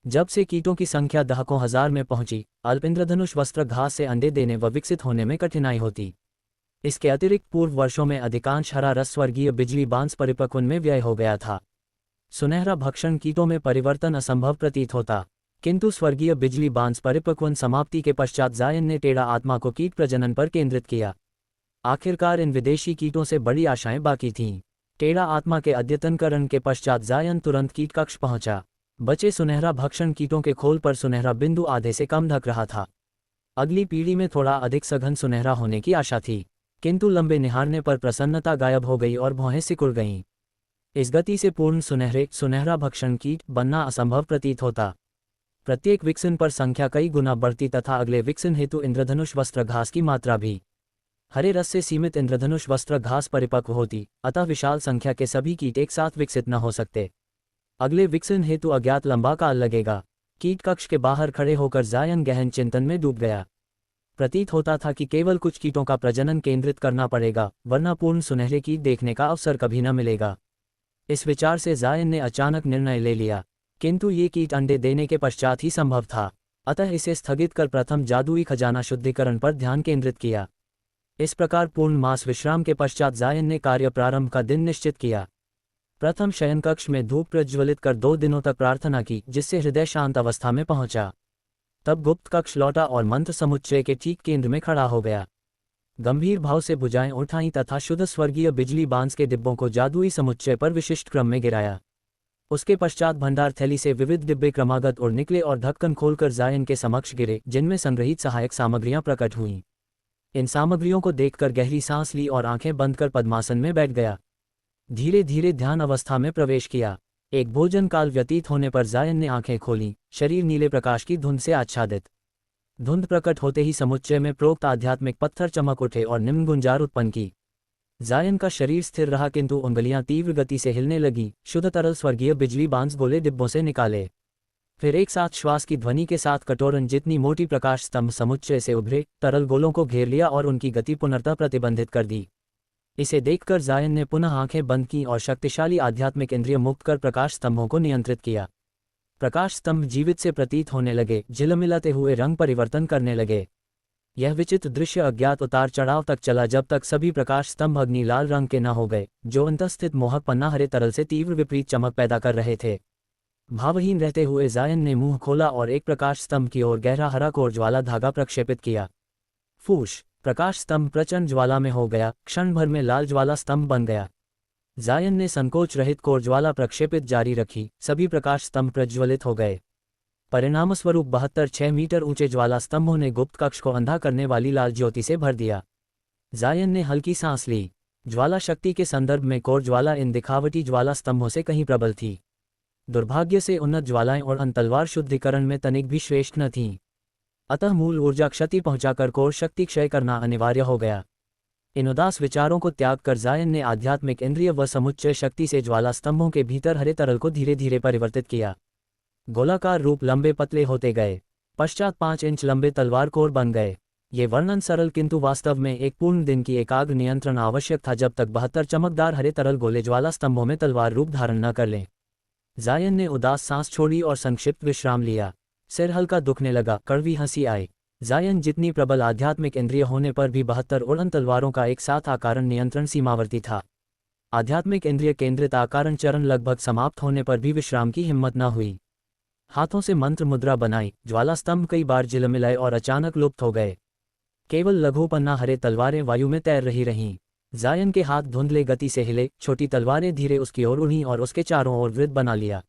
जब से कीटों की संख्या दहकों हजार में पहुंची, अल्प इंद्रधनुष वस्त्र घास से अंडे देने व विकसित होने में कठिनाई होती। इसके अतिरिक्त पूर्व वर्षों में अधिकांश हरा रस स्वर्गीय बिजली बांस परिपक्वन में व्यय हो गया था। सुनहरा भक्षण कीटों में परिवर्तन असंभव प्रतीत होता, किंतु स्वर्गीय बिजली बांस परिपक्वन समाप्ति के पश्चात जायन ने टेढ़ा आत्मा को कीट प्रजनन पर केंद्रित किया। आखिरकार इन विदेशी कीटों से बड़ी आशाएं बाकी थीं। टेढ़ा आत्मा के अद्यतनकरण के पश्चात जायन तुरंत कीट कक्ष पहुंचा। बचे सुनहरा भक्षण कीटों के खोल पर सुनहरा बिंदु आधे से कम ढक रहा था। अगली पीढ़ी में थोड़ा अधिक सघन सुनहरा होने की आशा थी, किंतु लंबे निहारने पर प्रसन्नता गायब हो गई और भौहें सिकुड़ गईं। इस गति से पूर्ण सुनहरा भक्षण कीट बनना असंभव प्रतीत होता। प्रत्येक विकसन पर संख्या कई गुना बढ़ती तथा अगले विकसन हेतु इंद्रधनुष वस्त्र घास की मात्रा भी। हरे रस से सीमित इंद्रधनुष वस्त्र घास परिपक्व होती, अतः विशाल संख्या के सभी कीट एक साथ विकसित न हो सकते। अगले विकसन हेतु अज्ञात लंबा काल लगेगा। कीट कक्ष के बाहर खड़े होकर जायन गहन चिंतन में डूब गया। प्रतीत होता था कि केवल कुछ कीटों का प्रजनन केंद्रित करना पड़ेगा, वरना पूर्ण सुनहरे कीट देखने का अवसर कभी न मिलेगा। इस विचार से जायन ने अचानक निर्णय ले लिया, किंतु ये कीट अंडे देने के पश्चात ही संभव था, अतः इसे स्थगित कर प्रथम जादुई खजाना शुद्धिकरण पर ध्यान केंद्रित किया। इस प्रकार पूर्ण मास विश्राम के पश्चात जायन ने कार्य प्रारंभ का दिन निश्चित किया। प्रथम शयन कक्ष में धूप प्रज्वलित कर 2 दिनों तक प्रार्थना की, जिससे हृदय शांत अवस्था में पहुंचा। तब गुप्त कक्ष लौटा और मंत्र समुच्चय के ठीक केंद्र में खड़ा हो गया। गंभीर भाव से भुजाएं उठाईं तथा शुद्ध स्वर्गीय बिजली बांस के डिब्बों को जादुई समुच्चय पर विशिष्ट क्रम में गिराया। उसके पश्चात भंडार थैली से विविध डिब्बे क्रमागत उड़ निकले और ढक्कन खोलकर जायन के समक्ष गिरे, जिनमें संग्रहित सहायक सामग्रियां प्रकट हुईं। इन सामग्रियों को देखकर गहरी सांस ली और आंखें बंद कर पद्मासन में बैठ गया। धीरे धीरे ध्यान अवस्था में प्रवेश किया। एक भोजन काल व्यतीत होने पर जायन ने आंखें खोलीं, शरीर नीले प्रकाश की धुंध से आच्छादित। धुंध प्रकट होते ही समुच्चय में प्रोक्त आध्यात्मिक पत्थर चमक उठे और निम्न गुंजार उत्पन्न की। जायन का शरीर स्थिर रहा, किंतु उंगलियां तीव्र गति से हिलने लगीं। शुद्ध तरल स्वर्गीय बिजली बांस गोले डिब्बों से निकाले। फिर एक साथ श्वास की ध्वनि के साथ कटोरन जितनी मोटी प्रकाश स्तंभ समुच्चय से उभरे, तरल गोलों को घेर लिया और उनकी गति पुनर्तः प्रतिबंधित कर दी। इसे देखकर जायन ने पुनः आंखें बंद की और शक्तिशाली आध्यात्मिक इंद्रिय मुक्त कर प्रकाश स्तंभों को नियंत्रित किया। प्रकाश स्तंभ जीवित से प्रतीत होने लगे, झिलमिलाते हुए रंग परिवर्तन करने लगे। यह विचित्र दृश्य अज्ञात उतार चढ़ाव तक चला, जब तक सभी प्रकाश स्तंभ अग्नि लाल रंग के न हो गए, जो अंतस्थित मोहक पन्ना हरे तरल से तीव्र विपरीत चमक पैदा कर रहे थे। भावहीन रहते हुए जायन ने मुंह खोला और एक प्रकाश स्तंभ की ओर गहरा हरा कोर ज्वाला धागा प्रक्षेपित किया। फूश! प्रकाश स्तंभ प्रचंड ज्वाला में हो गया। क्षण भर में लाल ज्वाला स्तंभ बन गया। जायन ने संकोच रहित कोर ज्वाला प्रक्षेपित जारी रखी। सभी प्रकाश स्तंभ प्रज्वलित हो गए। परिणामस्वरूप 72 मीटर ऊंचे ज्वाला स्तंभों ने गुप्त कक्ष को अंधा करने वाली लाल ज्योति से भर दिया। जायन ने हल्की सांस ली। ज्वाला शक्ति के संदर्भ में कोर ज्वाला इन दिखावटी ज्वाला स्तंभों से कहीं प्रबल थी। दुर्भाग्य से उन्नत ज्वालाएं और अंतलवार शुद्धिकरण में तनिक भी श्रेष्ठ न थीं। अतः मूल ऊर्जा क्षति पहुंचाकर कोर शक्ति क्षय करना अनिवार्य हो गया। इन उदास विचारों को त्याग कर जायन ने आध्यात्मिक इंद्रिय व समुच्चय शक्ति से ज्वाला स्तंभों के भीतर हरे तरल को धीरे धीरे परिवर्तित किया। गोलाकार रूप लंबे पतले होते गए। पश्चात 5 इंच लंबे तलवार कोर बन गए। ये वर्णन सरल, किंतु वास्तव में एक पूर्ण दिन की एकाग्र नियंत्रण आवश्यक था, जब तक 72 चमकदार हरे तरल गोले ज्वाला स्तंभों में तलवार रूप धारण न कर लें। जायन ने उदास सांस छोड़ी और संक्षिप्त विश्राम लिया। सिर हल्का दुखने लगा, कड़वी हंसी आई। जायन जितनी प्रबल आध्यात्मिक इंद्रिय होने पर भी 72 उड़न तलवारों का एक साथ आकारण नियंत्रण सीमावर्ती था। आध्यात्मिक इंद्रिय केंद्रित आकारण चरण लगभग समाप्त होने पर भी विश्राम की हिम्मत न हुई। हाथों से मंत्र मुद्रा बनाई, ज्वाला स्तंभ कई बार झिलमिलाए और अचानक लुप्त हो गए। केवल लघु पन्ना हरे तलवारें वायु में तैर रही रहीं। जायन के हाथ धुंधले गति से हिले, छोटी तलवारें धीरे उसकी ओर उड़ीं और उसके चारों ओर वृत्त बना लिया।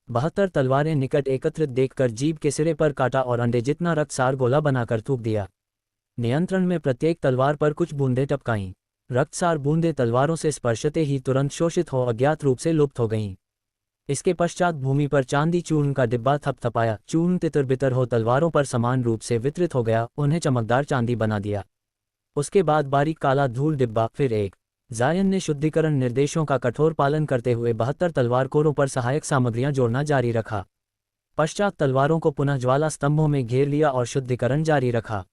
72 तलवारें निकट एकत्रित देखकर जीभ के सिरे पर काटा और अंडे जितना रक्तसार गोला बनाकर थूक दिया। नियंत्रण में प्रत्येक तलवार पर कुछ बूंदें टपकाईं। रक्तसार बूंदें तलवारों से स्पर्शते ही तुरंत शोषित हो अज्ञात रूप से लुप्त हो गईं। इसके पश्चात भूमि पर चांदी चूर्ण का डिब्बा थपथपाया, चूर्ण तितर बितर हो तलवारों पर समान रूप से वितरित हो गया, उन्हें चमकदार चांदी बना दिया। उसके बाद बारीक काला धूल डिब्बा, फिर एक। जायन ने शुद्धिकरण निर्देशों का कठोर पालन करते हुए 72 तलवार कोरों पर सहायक सामग्रियां जोड़ना जारी रखा। पश्चात तलवारों को पुनः ज्वाला स्तंभों में घेर लिया और शुद्धिकरण जारी रखा।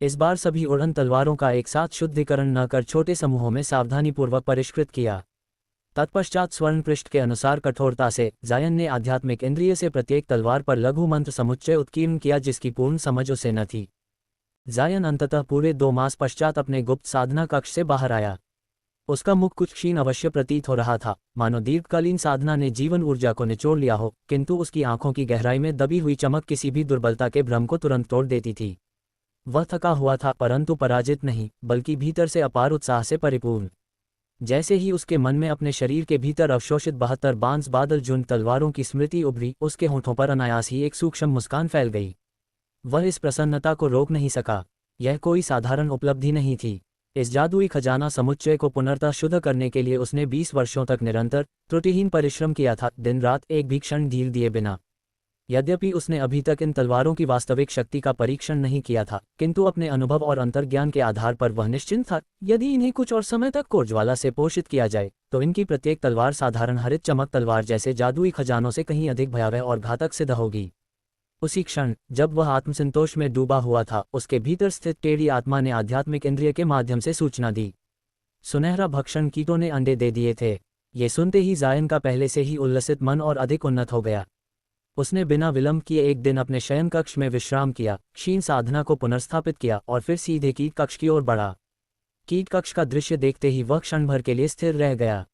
इस बार सभी उड़न तलवारों का एक साथ शुद्धिकरण न कर छोटे समूहों में सावधानीपूर्वक परिष्कृत किया। तत्पश्चात स्वर्ण पृष्ठ के अनुसार कठोरता से जायन ने आध्यात्मिक इंद्रिय से प्रत्येक तलवार पर लघु मंत्र समुच्चय उत्कीर्ण किया, जिसकी पूर्ण समझ उसे न थी। जायन अंततः पूरे 2 मास पश्चात अपने गुप्त साधना कक्ष से बाहर आया। उसका मुख कुछ क्षीण अवश्य प्रतीत हो रहा था, मानो दीर्घकालीन साधना ने जीवन ऊर्जा को निचोड़ लिया हो, किंतु उसकी आंखों की गहराई में दबी हुई चमक किसी भी दुर्बलता के भ्रम को तुरंत तोड़ देती थी। वह थका हुआ था, परंतु पराजित नहीं, बल्कि भीतर से अपार उत्साह से परिपूर्ण। जैसे ही उसके मन में अपने शरीर के भीतर अवशोषित 72 बांस बादल जुन तलवारों की स्मृति उभरी, उसके होठों पर अनायास ही एक सूक्ष्म मुस्कान फैल गई। वह इस प्रसन्नता को रोक नहीं सका। यह कोई साधारण उपलब्धि नहीं थी। इस जादुई खजाना समुच्चय को पुनर्तः शुद्ध करने के लिए उसने 20 वर्षों तक निरंतर त्रुटिहीन परिश्रम किया था, दिन रात एक भी क्षण ढील दिए बिना। यद्यपि उसने अभी तक इन तलवारों की वास्तविक शक्ति का परीक्षण नहीं किया था, किंतु अपने अनुभव और अंतर्ज्ञान के आधार पर वह निश्चिंत था, यदि इन्हें कुछ और समय तक कोरज्वाला से पोषित किया जाए तो इनकी प्रत्येक तलवार साधारण हरित चमक तलवार जैसे जादुई खजानों से कहीं अधिक भयावह और घातक सिद्ध होगी। उसी क्षण जब वह आत्मसंतोष में डूबा हुआ था, उसके भीतर स्थित टेढ़ी आत्मा ने आध्यात्मिक इंद्रिय के माध्यम से सूचना दी। सुनहरा भक्षण कीटों ने अंडे दे दिए थे। ये सुनते ही जायन का पहले से ही उल्लसित मन और अधिक उन्नत हो गया। उसने बिना विलंब किए एक दिन अपने शयन कक्ष में विश्राम किया, क्षीण साधना को पुनर्स्थापित किया और फिर सीधे कीट कक्ष की ओर बढ़ा। कीट कक्ष का दृश्य देखते ही वह क्षण भर के लिए स्थिर रह गया।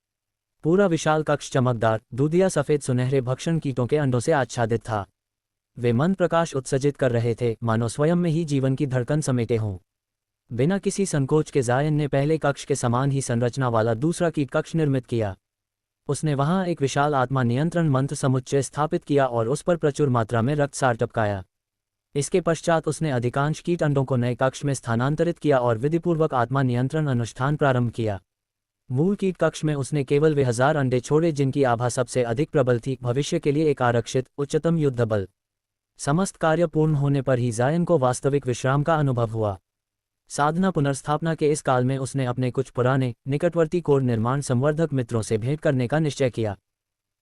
पूरा विशाल कक्ष चमकदार, दूधिया सफेद सुनहरे भक्षण कीटों के अंडों से आच्छादित था। वे मंद प्रकाश उत्सर्जित कर रहे थे, मानो स्वयं में ही जीवन की धड़कन समेटे हों। बिना किसी संकोच के जायन ने पहले कक्ष के समान ही संरचना वाला दूसरा कीट कक्ष निर्मित किया। उसने वहां एक विशाल आत्मा नियंत्रण मंत्र समुच्चय स्थापित किया और उस पर प्रचुर मात्रा में रक्तसार टपकाया। इसके पश्चात उसने अधिकांश कीट अंडों को नए कक्ष में स्थानांतरित किया और विधिपूर्वक आत्मा नियंत्रण अनुष्ठान प्रारंभ किया। मूल कीट कक्ष में उसने केवल वे 1000 अंडे छोड़े जिनकी आभा सबसे अधिक प्रबल थी, भविष्य के लिए एक आरक्षित उच्चतम युद्ध बल। समस्त कार्य पूर्ण होने पर ही जायन को वास्तविक विश्राम का अनुभव हुआ। साधना पुनर्स्थापना के इस काल में उसने अपने कुछ पुराने निकटवर्ती कोर निर्माण संवर्धक मित्रों से भेंट करने का निश्चय किया।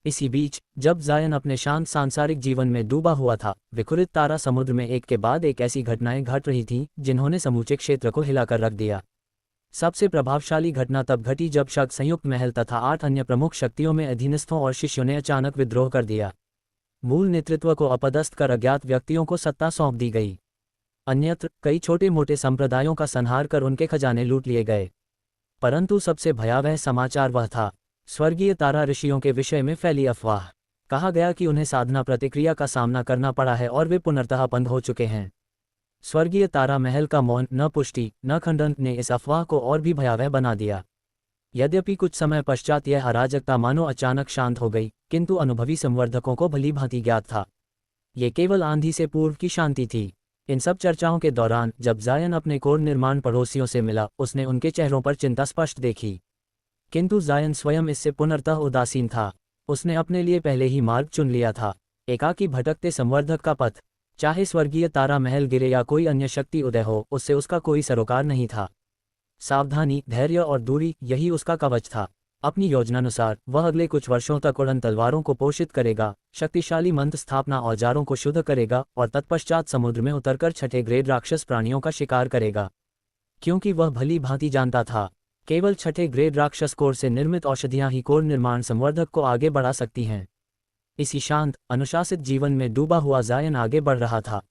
इसी बीच जब जायन अपने शांत सांसारिक जीवन में डूबा हुआ था, विखुरित तारा समुद्र में एक के बाद एक ऐसी घटनाएं घट रही थीं जिन्होंने समूचे क्षेत्र को हिलाकर रख दिया। सबसे प्रभावशाली घटना तब घटी जब शक संयुक्त महल तथा 8 अन्य प्रमुख शक्तियों में अधीनस्थों और शिष्यों ने अचानक विद्रोह कर दिया। मूल नेतृत्व को अपदस्थ कर अज्ञात व्यक्तियों को सत्ता सौंप दी गई। अन्यत्र कई छोटे मोटे संप्रदायों का संहार कर उनके खजाने लूट लिए गए। परंतु सबसे भयावह समाचार वह था, स्वर्गीय तारा ऋषियों के विषय में फैली अफवाह। कहा गया कि उन्हें साधना प्रतिक्रिया का सामना करना पड़ा है और वे पुनर्तः अपंग हो चुके हैं। स्वर्गीय तारा महल का मौन, न पुष्टि न खंडन, ने इस अफवाह को और भी भयावह बना दिया। यद्यपि कुछ समय पश्चात यह अराजकता मानो अचानक शांत हो गई, किंतु अनुभवी संवर्धकों को भली भांति ज्ञात था, ये केवल आंधी से पूर्व की शांति थी। इन सब चर्चाओं के दौरान जब जायन अपने कोर निर्माण पड़ोसियों से मिला, उसने उनके चेहरों पर चिंता स्पष्ट देखी। किंतु जायन स्वयं इससे पुनर्तः उदासीन था। उसने अपने लिए पहले ही मार्ग चुन लिया था, एकाकी भटकते संवर्धक का पथ। चाहे स्वर्गीय तारा महल गिरे या कोई अन्य शक्ति उदय हो, उससे उसका कोई सरोकार नहीं था। सावधानी, धैर्य और दूरी, यही उसका कवच था। अपनी योजनानुसार वह अगले कुछ वर्षों तक उड़न तलवारों को पोषित करेगा, शक्तिशाली मंत्र स्थापना औजारों को शुद्ध करेगा और तत्पश्चात समुद्र में उतरकर छठे ग्रेड राक्षस प्राणियों का शिकार करेगा। क्योंकि वह भली भांति जानता था, केवल छठे ग्रेड राक्षस कोर से निर्मित औषधियां ही कोर निर्माण संवर्धक को आगे बढ़ा सकती हैं। इसी शांत अनुशासित जीवन में डूबा हुआ जायन आगे बढ़ रहा था।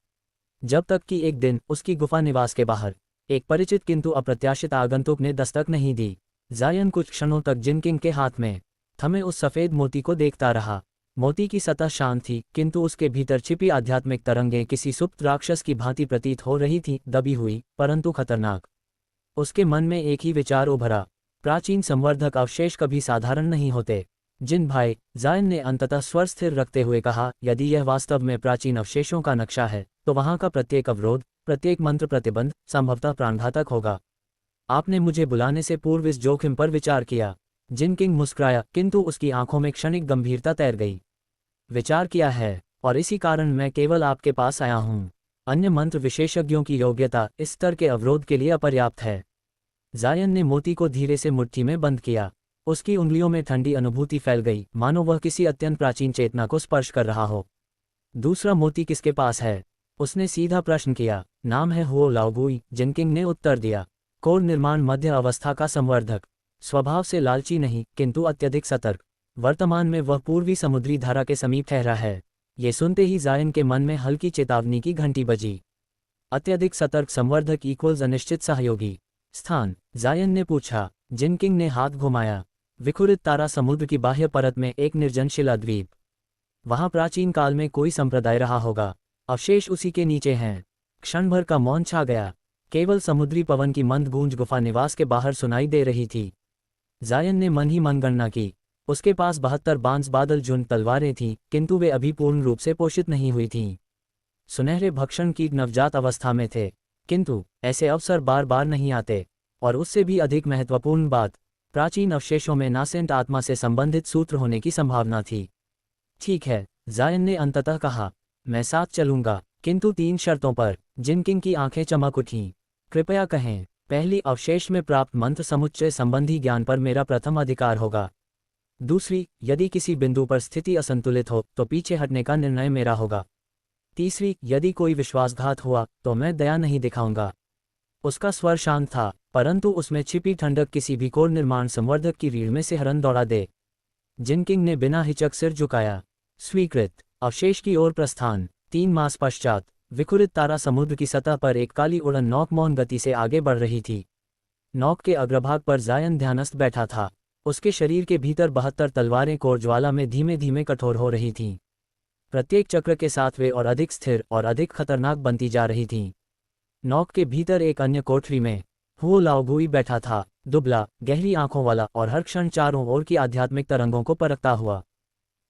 जब तक कि एक दिन उसकी गुफा निवास के बाहर एक परिचित किंतु अप्रत्याशित आगंतुक ने दस्तक नहीं दी। जायन कुछ क्षणों तक जिनकिंग के हाथ में थमे उस सफ़ेद मोती को देखता रहा। मोती की सतह शांत थी, किंतु उसके भीतर छिपी आध्यात्मिक तरंगें किसी सुप्त राक्षस की भांति प्रतीत हो रही थीं, दबी हुई परंतु खतरनाक। उसके मन में एक ही विचार उभरा, प्राचीन संवर्धक अवशेष कभी साधारण नहीं होते। जिन भाई, जायन ने अंततः स्वर स्थिर रखते हुए कहा, यदि यह वास्तव में प्राचीन अवशेषों का नक्शा है तो वहां का प्रत्येक अवरोध, प्रत्येक मंत्र प्रतिबंध संभवतः प्राणघातक होगा। आपने मुझे बुलाने से पूर्व इस जोखिम पर विचार किया। जिनकिंग मुस्कुराया, किंतु उसकी आंखों में क्षणिक गंभीरता तैर गई। विचार किया है, और इसी कारण मैं केवल आपके पास आया हूँ। अन्य मंत्र विशेषज्ञों की योग्यता इस स्तर के अवरोध के लिए अपर्याप्त है। जायन ने मोती को धीरे से मुट्ठी में बंद किया। उसकी उंगलियों में ठंडी अनुभूति फैल गई, मानो वह किसी अत्यंत प्राचीन चेतना को स्पर्श कर रहा हो। दूसरा मोती किसके पास है? उसने सीधा प्रश्न किया। नाम है हुओ लाओगुई, जिनकिंग ने उत्तर दिया। कोर निर्माण मध्य अवस्था का संवर्धक, स्वभाव से लालची नहीं किंतु अत्यधिक सतर्क। वर्तमान में वह पूर्वी समुद्री धारा के समीप ठहरा है। ये सुनते ही जायन के मन में हल्की चेतावनी की घंटी बजी। अत्यधिक सतर्क संवर्धक इक्वल्स अनिश्चित सहयोगी। स्थान? जायन ने पूछा। जिनकिंग ने हाथ घुमाया। विखुरित तारा समुद्र की बाह्य परत में एक निर्जन शिला द्वीप। वहां प्राचीन काल में कोई संप्रदाय रहा होगा। अवशेष उसी के नीचे हैं। क्षण भर का मौन छा गया। केवल समुद्री पवन की मंद गूंज गुफा निवास के बाहर सुनाई दे रही थी। जायन ने मन ही मन गणना की। उसके पास 72 बांस बादल झुंड तलवारें थीं, किंतु वे अभी पूर्ण रूप से पोषित नहीं हुई थीं। सुनहरे भक्षण कीट नवजात अवस्था में थे, किंतु ऐसे अवसर बार बार नहीं आते। और उससे भी अधिक महत्वपूर्ण बात, प्राचीन अवशेषों में नासेंट आत्मा से संबंधित सूत्र होने की संभावना थी। ठीक है, जायन ने अंततः कहा, मैं साथ चलूंगा, किंतु 3 शर्तों पर। जिनकिंग की आंखें चमक उठीं। कृपया कहें। पहली, अवशेष में प्राप्त मंत्र समुच्चय संबंधी ज्ञान पर मेरा प्रथम अधिकार होगा। दूसरी, यदि किसी बिंदु पर स्थिति असंतुलित हो तो पीछे हटने का निर्णय मेरा होगा। तीसरी, यदि कोई विश्वासघात हुआ तो मैं दया नहीं दिखाऊंगा। उसका स्वर शांत था, परंतु उसमें छिपी ठंडक किसी भी कोर निर्माण संवर्धक की रीढ़ में सिहरन दौड़ा दे। जिनकिंग ने बिना हिचक सिर झुकाया। स्वीकृत। अवशेष की ओर प्रस्थान। 3 मास पश्चात विखुरित तारा समुद्र की सतह पर एक काली उड़न नौक मौन गति से आगे बढ़ रही थी। नौक के अग्रभाग पर जायन ध्यानस्थ बैठा था। उसके शरीर के भीतर 72 तलवारें कोर ज्वाला में धीमे धीमे कठोर हो रही थीं। प्रत्येक चक्र के साथ वे और अधिक स्थिर और अधिक खतरनाक बनती जा रही थीं। नौक के भीतर एक अन्य कोठरी में हुओ लाओगुई बैठा था, दुबला, गहरी आंखों वाला और हर क्षण चारों ओर की आध्यात्मिक तरंगों को परखता हुआ।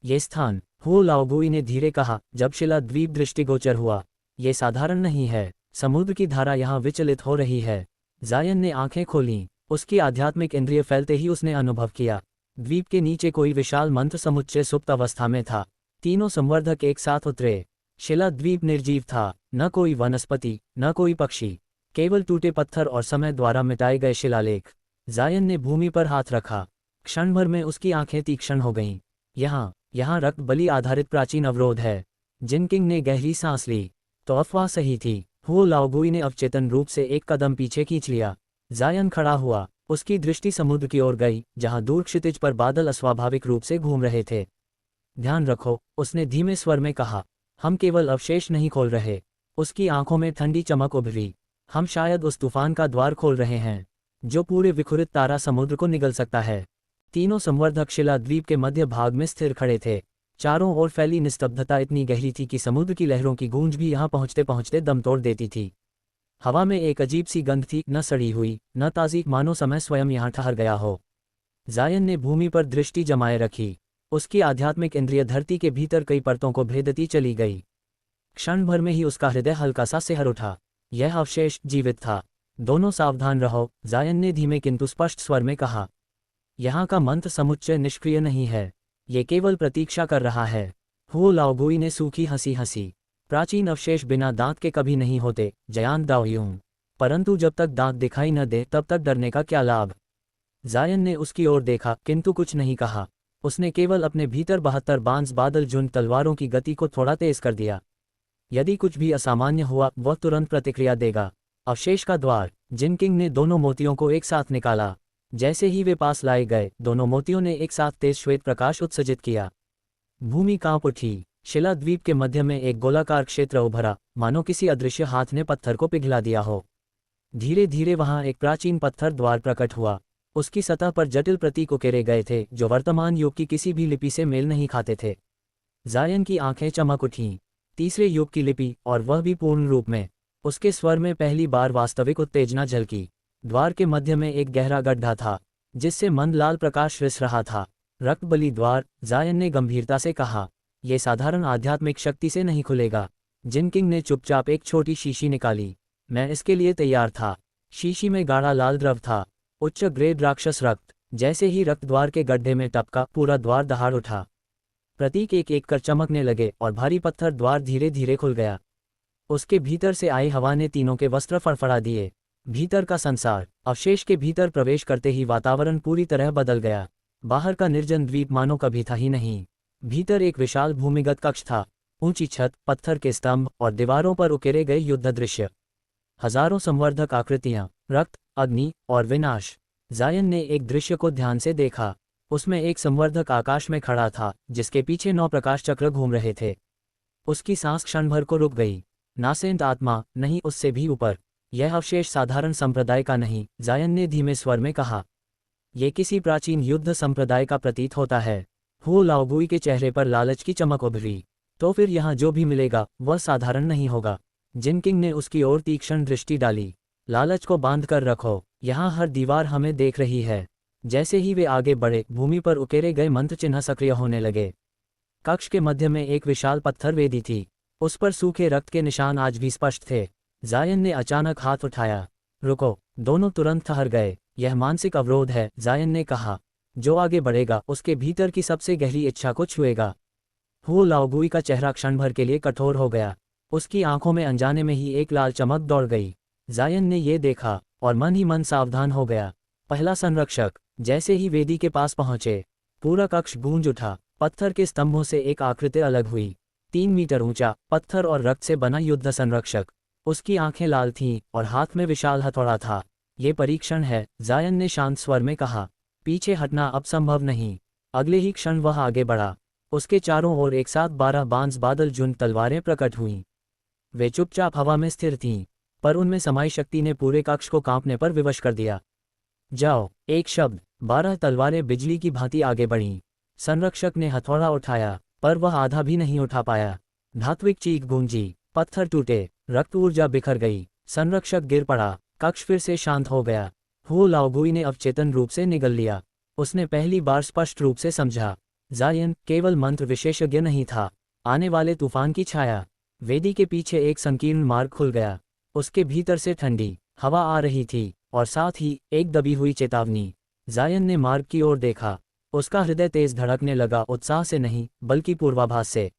ये स्थान, हुओ लाओगुई ने धीरे कहा, जब शिला द्वीप दृष्टिगोचर हुआ, ये साधारण नहीं है। समुद्र की धारा यहाँ विचलित हो रही है। जायन ने आंखें खोलीं। उसकी आध्यात्मिक इंद्रिय फैलते ही उसने अनुभव किया, द्वीप के नीचे कोई विशाल मंत्र समुच्चय सुप्त अवस्था में था। तीनों संवर्धक एक साथ उतरे। शिला द्वीप निर्जीव था, न कोई वनस्पति, न कोई पक्षी, केवल टूटे पत्थर और समय द्वारा मिटाए गए शिलालेख। जायन ने भूमि पर हाथ रखा। क्षण भर में उसकी आंखें तीक्ष्ण हो गईं। यहाँ रक्त बलि आधारित प्राचीन अवरोध है। जिनकिंग ने गहरी सांस ली। तो अफवाह सही थी। हुओ लाओगुई ने अवचेतन रूप से एक कदम पीछे खींच लिया। जायन खड़ा हुआ। उसकी दृष्टि समुद्र की ओर गई, जहां दूर क्षितिज पर बादल अस्वाभाविक रूप से घूम रहे थे। ध्यान रखो, उसने धीमे स्वर में कहा, हम केवल अवशेष नहीं खोल रहे। उसकी आंखों में ठंडी चमक उभरी। हम शायद उस तूफान का द्वार खोल रहे हैं जो पूरे विखुरित तारा समुद्र को निगल सकता है। तीनों संवर्धक शिला द्वीप के मध्य भाग में स्थिर खड़े थे। चारों ओर फैली निस्तब्धता इतनी गहरी थी कि समुद्र की लहरों की गूंज भी यहाँ पहुँचते पहुँचते दम तोड़ देती थी। हवा में एक अजीब सी गंध थी, न सड़ी हुई, न ताज़ी, मानो समय स्वयं यहाँ ठहर गया हो। जायन ने भूमि पर दृष्टि जमाए रखी। उसकी आध्यात्मिक इंद्रिय धरती के भीतर कई परतों को भेदती चली गई। क्षण भर में ही उसका हृदय हल्का सा सिहर उठा। यह अवशेष जीवित था। दोनों सावधान रहो, जायन ने धीमे किंतु स्पष्ट स्वर में कहा। यहाँ का मंत्र समुच्चय निष्क्रिय नहीं है, ये केवल प्रतीक्षा कर रहा है। हुओ लाओगुई ने सूखी हंसी हंसी। प्राचीन अवशेष बिना दांत के कभी नहीं होते, जयान दाओयूं। परंतु जब तक दांत दिखाई न दे तब तक डरने का क्या लाभ। जायन ने उसकी ओर देखा, किंतु कुछ नहीं कहा। उसने केवल अपने भीतर 72 बांस बादल झुंड तलवारों की गति को थोड़ा तेज कर दिया। यदि कुछ भी असामान्य हुआ वह तुरंत प्रतिक्रिया देगा। अवशेष का द्वार। जिनकिंग ने दोनों मोतियों को एक साथ निकाला। जैसे ही वे पास लाए गए, दोनों मोतियों ने एक साथ तेज श्वेत प्रकाश उत्सर्जित किया। भूमि कांप उठी। शिला द्वीप के मध्य में एक गोलाकार क्षेत्र उभरा, मानो किसी अदृश्य हाथ ने पत्थर को पिघला दिया हो। धीरे धीरे वहां एक प्राचीन पत्थर द्वार प्रकट हुआ। उसकी सतह पर जटिल प्रतीक उकेरे गए थे जो वर्तमान युग की किसी भी लिपि से मेल नहीं खाते थे। जायन की आंखें चमक उठीं। तीसरे युग की लिपि, और वह भी पूर्ण रूप में। उसके स्वर में पहली बार वास्तविक उत्तेजना झलकी। द्वार के मध्य में एक गहरा गड्ढा था जिससे मंद लाल प्रकाश रिस रहा था। रक्त बलि द्वार, जायन ने गंभीरता से कहा। यह साधारण आध्यात्मिक शक्ति से नहीं खुलेगा। जिनकिंग ने चुपचाप एक छोटी शीशी निकाली। मैं इसके लिए तैयार था। शीशी में गाढ़ा लाल द्रव था, उच्च ग्रेड राक्षस रक्त। जैसे ही रक्त द्वार के गड्ढे में टपका, पूरा द्वार दहाड़ उठा। प्रतीक एक एक कर चमकने लगे और भारी पत्थर द्वार धीरे धीरे खुल गया। उसके भीतर से आई हवा ने तीनों के वस्त्र फड़फड़ा दिए। भीतर का संसार, अवशेष के भीतर प्रवेश करते ही वातावरण पूरी तरह बदल गया। बाहर का निर्जन द्वीप मानो कभी था ही नहीं। भीतर एक विशाल भूमिगत कक्ष था, ऊंची छत, पत्थर के स्तंभ और दीवारों पर उकेरे गए युद्ध दृश्य। हजारों संवर्धक आकृतियां, रक्त, अग्नि और विनाश। जायन ने एक दृश्य को ध्यान से देखा। उसमें एक संवर्धक आकाश में खड़ा था जिसके पीछे 9 प्रकाश चक्र घूम रहे थे। उसकी सांस क्षण भर को रुक गई। नासेंत आत्मा, नहीं, उससे भी ऊपर। यह अवशेष साधारण संप्रदाय का नहीं, जायन ने धीमे स्वर में कहा। यह किसी प्राचीन युद्ध संप्रदाय का प्रतीत होता है। हु लाओगुई के चेहरे पर लालच की चमक उभरी। तो फिर यहाँ जो भी मिलेगा वह साधारण नहीं होगा। जिनकिंग ने उसकी ओर तीक्ष्ण दृष्टि डाली। लालच को बांध कर रखो, यहाँ हर दीवार हमें देख रही है। जैसे ही वे आगे बढ़े, भूमि पर उकेरे गए मंत्र चिन्ह सक्रिय होने लगे। कक्ष के मध्य में एक विशाल पत्थर वेदी थी। उस पर सूखे रक्त के निशान आज भी स्पष्ट थे। जायन ने अचानक हाथ उठाया। रुको, दोनों तुरंत ठहर गए। यह मानसिक अवरोध है, जायन ने कहा। जो आगे बढ़ेगा उसके भीतर की सबसे गहरी इच्छा को छुएगा। हु लाओगुई का चेहरा क्षण भर के लिए कठोर हो गया। उसकी आंखों में अनजाने में ही एक लाल चमक दौड़ गई। जायन ने ये देखा और मन ही मन सावधान हो गया। पहला संरक्षक। जैसे ही वेदी के पास पहुंचे, पूरा कक्ष गूंज उठा। पत्थर के स्तंभों से एक आकृति अलग हुई। 3 मीटर ऊंचा, पत्थर और रक्त से बना युद्ध संरक्षक। उसकी आंखें लाल थीं और हाथ में विशाल हथौड़ा था। ये परीक्षण है, जायन ने शांत स्वर में कहा। पीछे हटना अब संभव नहीं। अगले ही क्षण वह आगे बढ़ा। उसके चारों ओर एक साथ 12 बांस बादल जुन तलवारें प्रकट हुईं। वे चुपचाप हवा में स्थिर थीं, पर उनमें समाई शक्ति ने पूरे कक्ष को कांपने पर विवश कर दिया। जाओ, एक शब्द। 12 तलवारें बिजली की भांति आगे बढ़ीं। संरक्षक ने हथौड़ा उठाया, पर वह आधा भी नहीं उठा पाया। धात्विक चीख गूंजी, पत्थर टूटे, रक्त ऊर्जा बिखर गई। संरक्षक गिर पड़ा। कक्ष फिर से शांत हो गया। हु लाओगुई ने अवचेतन रूप से निगल लिया। उसने पहली बार स्पष्ट रूप से समझा, जायन केवल मंत्र विशेषज्ञ नहीं था, आने वाले तूफान की छाया। वेदी के पीछे एक संकीर्ण मार्ग खुल गया। उसके भीतर से ठंडी हवा आ रही थी और साथ ही एक दबी हुई चेतावनी। जायन ने मार्ग की ओर देखा। उसका हृदय तेज धड़कने लगा, उत्साह से नहीं बल्कि पूर्वाभास से।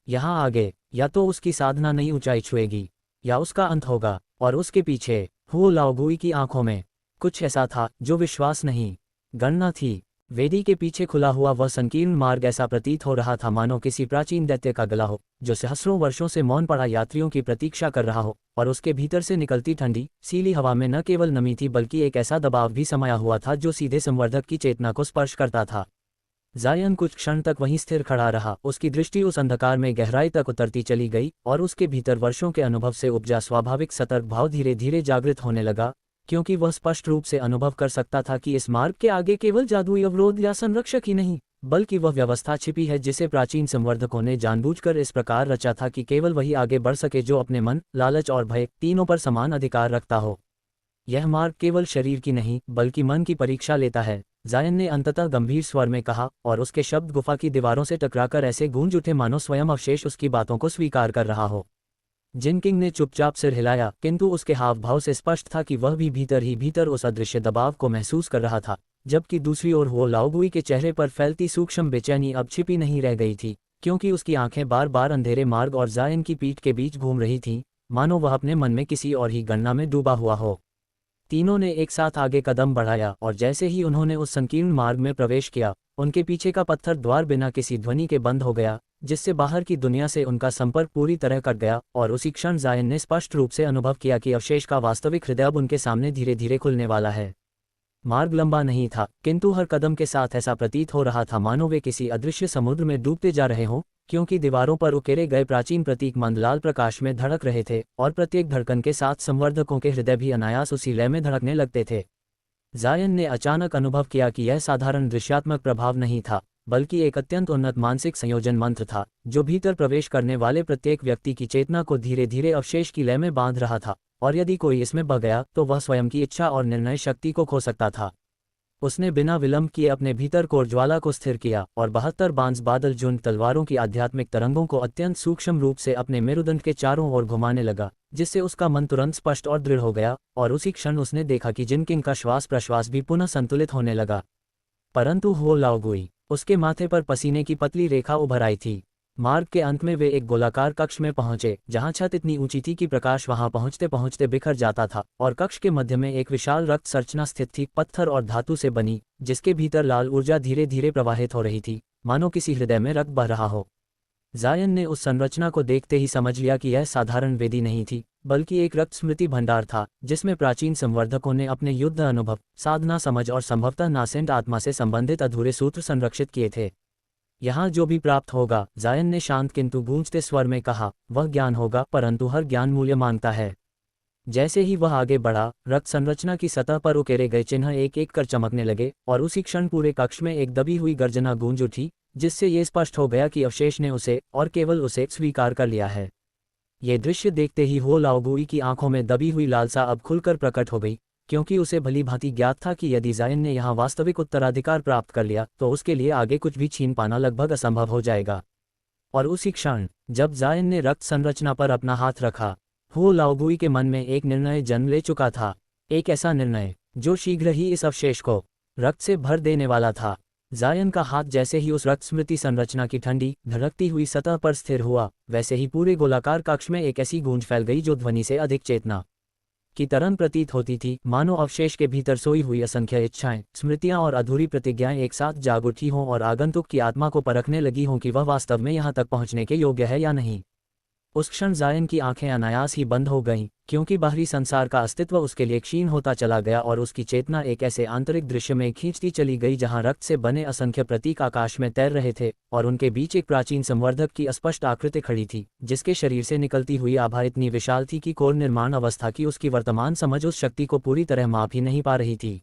यहाँ आगे या तो उसकी साधना नई ऊंचाई छुएगी या उसका अंत होगा। और उसके पीछे हु लाओगुई की आंखों में कुछ ऐसा था जो विश्वास नहीं, गणना थी। वेदी के पीछे खुला हुआ वह संकीर्ण मार्ग ऐसा प्रतीत हो रहा था मानो किसी प्राचीन दैत्य का गला हो जो सहस्रों वर्षों से मौन पड़ा यात्रियों की प्रतीक्षा कर रहा हो। और उसके भीतर से निकलती ठंडी सीली हवा में न केवल नमी थी बल्कि एक ऐसा दबाव भी समाया हुआ था जो सीधे संवर्धक की चेतना को स्पर्श करता था। जायन कुछ क्षण तक वहीं स्थिर खड़ा रहा। उसकी दृष्टि उस अंधकार में गहराई तक उतरती चली गई और उसके भीतर वर्षों के अनुभव से उपजा स्वाभाविक सतर्क भाव धीरे धीरे जागृत होने लगा, क्योंकि वह स्पष्ट रूप से अनुभव कर सकता था कि इस मार्ग के आगे केवल जादुई अवरोध या संरक्षक ही नहीं, बल्कि वह व्यवस्था छिपी है जिसे प्राचीन संवर्धकों ने जानबूझकर इस प्रकार रचा था कि केवल वही आगे बढ़ सके जो अपने मन, लालच और भय तीनों पर समान अधिकार रखता हो। यह मार्ग केवल शरीर की नहीं बल्कि मन की परीक्षा लेता है, जायन ने अंततः गंभीर स्वर में कहा, और उसके शब्द गुफा की दीवारों से टकराकर ऐसे गूंज उठे मानो स्वयं अवशेष उसकी बातों को स्वीकार कर रहा हो। जिनकिंग ने चुपचाप सिर हिलाया, किंतु उसके हाव भाव से स्पष्ट था कि वह भी भीतर ही भीतर उस अदृश्य दबाव को महसूस कर रहा था। जबकि दूसरी ओर हु लाओगुई के चेहरे पर फैलती सूक्ष्म बेचैनी अब छिपी नहीं रह गई थी, क्योंकि उसकी आंखें बार बार अंधेरे मार्ग और जायन की पीठ के बीच घूम रही थीं, मानो वह अपने मन में किसी और ही गणना में डूबा हुआ हो। तीनों ने एक साथ आगे कदम बढ़ाया और जैसे ही उन्होंने उस संकीर्ण मार्ग में प्रवेश किया, उनके पीछे का पत्थर द्वार बिना किसी ध्वनि के बंद हो गया, जिससे बाहर की दुनिया से उनका संपर्क पूरी तरह कट गया। और उसी क्षण जायन ने स्पष्ट रूप से अनुभव किया कि अवशेष का वास्तविक हृदय अब उनके सामने धीरे धीरे खुलने वाला है। मार्ग लंबा नहीं था, किंतु हर कदम के साथ ऐसा प्रतीत हो रहा था मानो वे किसी अदृश्य समुद्र में डूबते जा रहे हों, क्योंकि दीवारों पर उकेरे गए प्राचीन प्रतीक मंद लाल प्रकाश में धड़क रहे थे और प्रत्येक धड़कन के साथ संवर्धकों के हृदय भी अनायास उसी लय में धड़कने लगते थे। जायन ने अचानक अनुभव किया कि यह साधारण दृश्यात्मक प्रभाव नहीं था, बल्कि एक अत्यंत उन्नत मानसिक संयोजन मंत्र था, जो भीतर प्रवेश करने वाले प्रत्येक व्यक्ति की चेतना को धीरे धीरे अवशेष की लय में बांध रहा था, और यदि कोई इसमें बह गया तो वह स्वयं की इच्छा और निर्णय शक्ति को खो सकता था। उसने बिना विलंब किए अपने भीतर कोर ज्वाला को स्थिर किया और 72 बांस बादल झुंड तलवारों की आध्यात्मिक तरंगों को अत्यंत सूक्ष्म रूप से अपने मेरुदंड के चारों ओर घुमाने लगा, जिससे उसका मन तुरंत स्पष्ट और दृढ़ हो गया, और उसी क्षण उसने देखा कि जिनकिंग का श्वास प्रश्वास भी पुनः संतुलित होने लगा। परंतु हो लाओगुई, उसके माथे पर पसीने की पतली रेखा उभर आई थी। मार्ग के अंत में वे एक गोलाकार कक्ष में पहुंचे, जहां छत इतनी ऊंची थी कि प्रकाश वहां पहुंचते पहुंचते बिखर जाता था, और कक्ष के मध्य में एक विशाल रक्त संरचना स्थित थी, पत्थर और धातु से बनी, जिसके भीतर लाल ऊर्जा धीरे धीरे प्रवाहित हो रही थी, मानो किसी हृदय में रक्त बह रहा हो। जायन ने उस संरचना को देखते ही समझ लिया कि यह साधारण वेदी नहीं थी, बल्कि एक रक्त स्मृति भंडार था, जिसमें प्राचीन संवर्धकों ने अपने युद्ध अनुभव, साधना समझ और संभवतः नासेंट आत्मा से संबंधित अधूरे सूत्र संरक्षित किए थे। यहाँ जो भी प्राप्त होगा, जायन ने शांत किंतु गूंजते स्वर में कहा, वह ज्ञान होगा, परंतु हर ज्ञान मूल्य मांगता है। जैसे ही वह आगे बढ़ा, रक्त संरचना की सतह पर उकेरे गए चिन्ह एक एक कर चमकने लगे, और उसी क्षण पूरे कक्ष में एक दबी हुई गर्जना गूंज उठी, जिससे ये स्पष्ट हो गया कि अवशेष ने उसे, और केवल उसे, स्वीकार कर लिया है। ये दृश्य देखते ही हो लाओगुई की आंखों में दबी हुई लालसा अब खुलकर प्रकट हो गई, क्योंकि उसे भली भांति ज्ञात था कि यदि जायन ने यहाँ वास्तविक उत्तराधिकार प्राप्त कर लिया तो उसके लिए आगे कुछ भी छीन पाना लगभग असंभव हो जाएगा। और उसी क्षण जब जायन ने रक्त संरचना पर अपना हाथ रखा, हो लाओगुई के मन में एक निर्णय जन्म ले चुका था, एक ऐसा निर्णय जो शीघ्र ही इस अवशेष को रक्त से भर देने वाला था। जायन का हाथ जैसे ही उस रक्त स्मृति संरचना की ठंडी धड़कती हुई सतह पर स्थिर हुआ, वैसे ही पूरे गोलाकार कक्ष में एक ऐसी गूंज फैल गई जो ध्वनि से अधिक चेतना की तरह प्रतीत होती थी, मानो अवशेष के भीतर सोई हुई असंख्य इच्छाएं, स्मृतियां और अधूरी प्रतिज्ञाएं एक साथ जाग उठी हों और आगंतुक की आत्मा को परखने लगी हों कि वह वास्तव में यहां तक पहुंचने के योग्य है या नहीं। उस क्षण जायन की आंखें अनायास ही बंद हो गईं, क्योंकि बाहरी संसार का अस्तित्व उसके लिए क्षीण होता चला गया और उसकी चेतना एक ऐसे आंतरिक दृश्य में खींचती चली गई जहां रक्त से बने असंख्य प्रतीक आकाश में तैर रहे थे, और उनके बीच एक प्राचीन संवर्धक की अस्पष्ट आकृति खड़ी थी, जिसके शरीर से निकलती हुई आभा इतनी विशाल थी कि कोर निर्माण अवस्था की उसकी वर्तमान समझ उस शक्ति को पूरी तरह माप ही नहीं पा रही थी।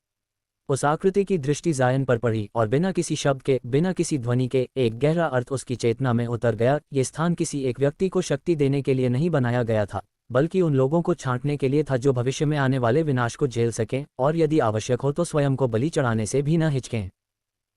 उस आकृति की दृष्टि जायन पर पड़ी, और बिना किसी शब्द के, बिना किसी ध्वनि के, एक गहरा अर्थ उसकी चेतना में उतर गया। ये स्थान किसी एक व्यक्ति को शक्ति देने के लिए नहीं बनाया गया था, बल्कि उन लोगों को छांटने के लिए था जो भविष्य में आने वाले विनाश को झेल सकें, और यदि आवश्यक हो तो स्वयं को बलि चढ़ाने से भी न हिचकें।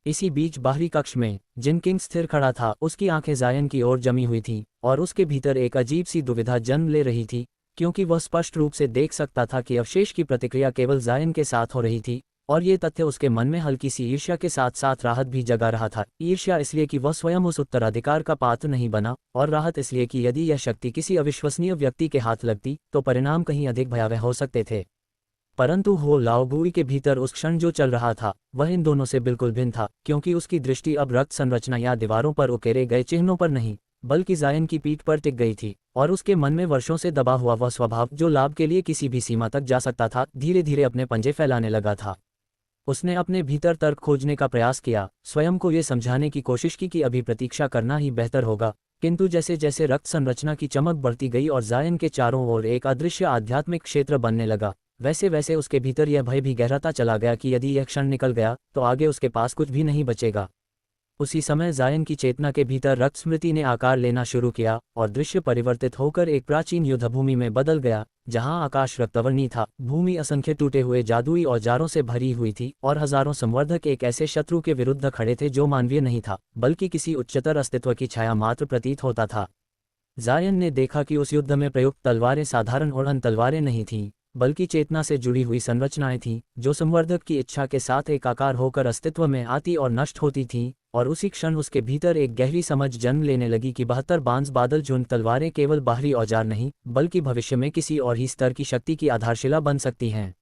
इसी बीच बाहरी कक्ष में जिनकिंग स्थिर खड़ा था, उसकी आंखें जायन की ओर जमी हुई थीं, और उसके भीतर एक अजीब सी दुविधा जन्म ले रही थी, क्योंकि वह स्पष्ट रूप से देख सकता था कि अवशेष की प्रतिक्रिया केवल जायन के साथ हो रही थी, और ये तथ्य उसके मन में हल्की सी ईर्ष्या के साथ साथ राहत भी जगा रहा था। ईर्ष्या इसलिए कि वह स्वयं उस उत्तराधिकार का पात्र नहीं बना, और राहत इसलिए कि यदि यह शक्ति किसी अविश्वसनीय व्यक्ति के हाथ लगती तो परिणाम कहीं अधिक भयावह हो सकते थे। परंतु हो लाओगुई के भीतर उस क्षण जो चल रहा था, वह इन दोनों से बिल्कुल भिन्न था, क्योंकि उसकी दृष्टि अब रक्त संरचना या दीवारों पर उकेरे गए चिन्हों पर नहीं, बल्कि जायन की पीठ पर टिक गई थी, और उसके मन में वर्षों से दबा हुआ वह स्वभाव जो लाभ के लिए किसी भी सीमा तक जा सकता था, धीरे धीरे अपने पंजे फैलाने लगा था। उसने अपने भीतर तर्क खोजने का प्रयास किया, स्वयं को ये समझाने की कोशिश की कि अभी प्रतीक्षा करना ही बेहतर होगा, किंतु जैसे जैसे रक्त संरचना की चमक बढ़ती गई और जायन के चारों ओर एक अदृश्य आध्यात्मिक क्षेत्र बनने लगा, वैसे वैसे उसके भीतर यह भय भी गहराता चला गया कि यदि यह क्षण निकल गया तो आगे उसके पास कुछ भी नहीं बचेगा। उसी समय जायन की चेतना के भीतर रक्त स्मृति ने आकार लेना शुरू किया, और दृश्य परिवर्तित होकर एक प्राचीन युद्धभूमि में बदल गया, जहां आकाश रक्तवर्णी था, भूमि असंख्य टूटे हुए जादुई औजारों से भरी हुई थी, और हजारों संवर्धक एक ऐसे शत्रु के विरुद्ध खड़े थे जो मानवीय नहीं था, बल्कि किसी उच्चतर अस्तित्व की छाया मात्र प्रतीत होता था। जायन ने देखा कि उस युद्ध में प्रयुक्त तलवारें साधारण उड़न तलवारें नहीं थीं, बल्कि चेतना से जुड़ी हुई संरचनाएं थीं, जो संवर्धक की इच्छा के साथ एकाकार होकर अस्तित्व में आती और नष्ट होती थीं, और उसी क्षण उसके भीतर एक गहरी समझ जन्म लेने लगी कि 72 बांस बादल झुंड तलवारें केवल बाहरी औजार नहीं, बल्कि भविष्य में किसी और ही स्तर की शक्ति की आधारशिला बन सकती हैं।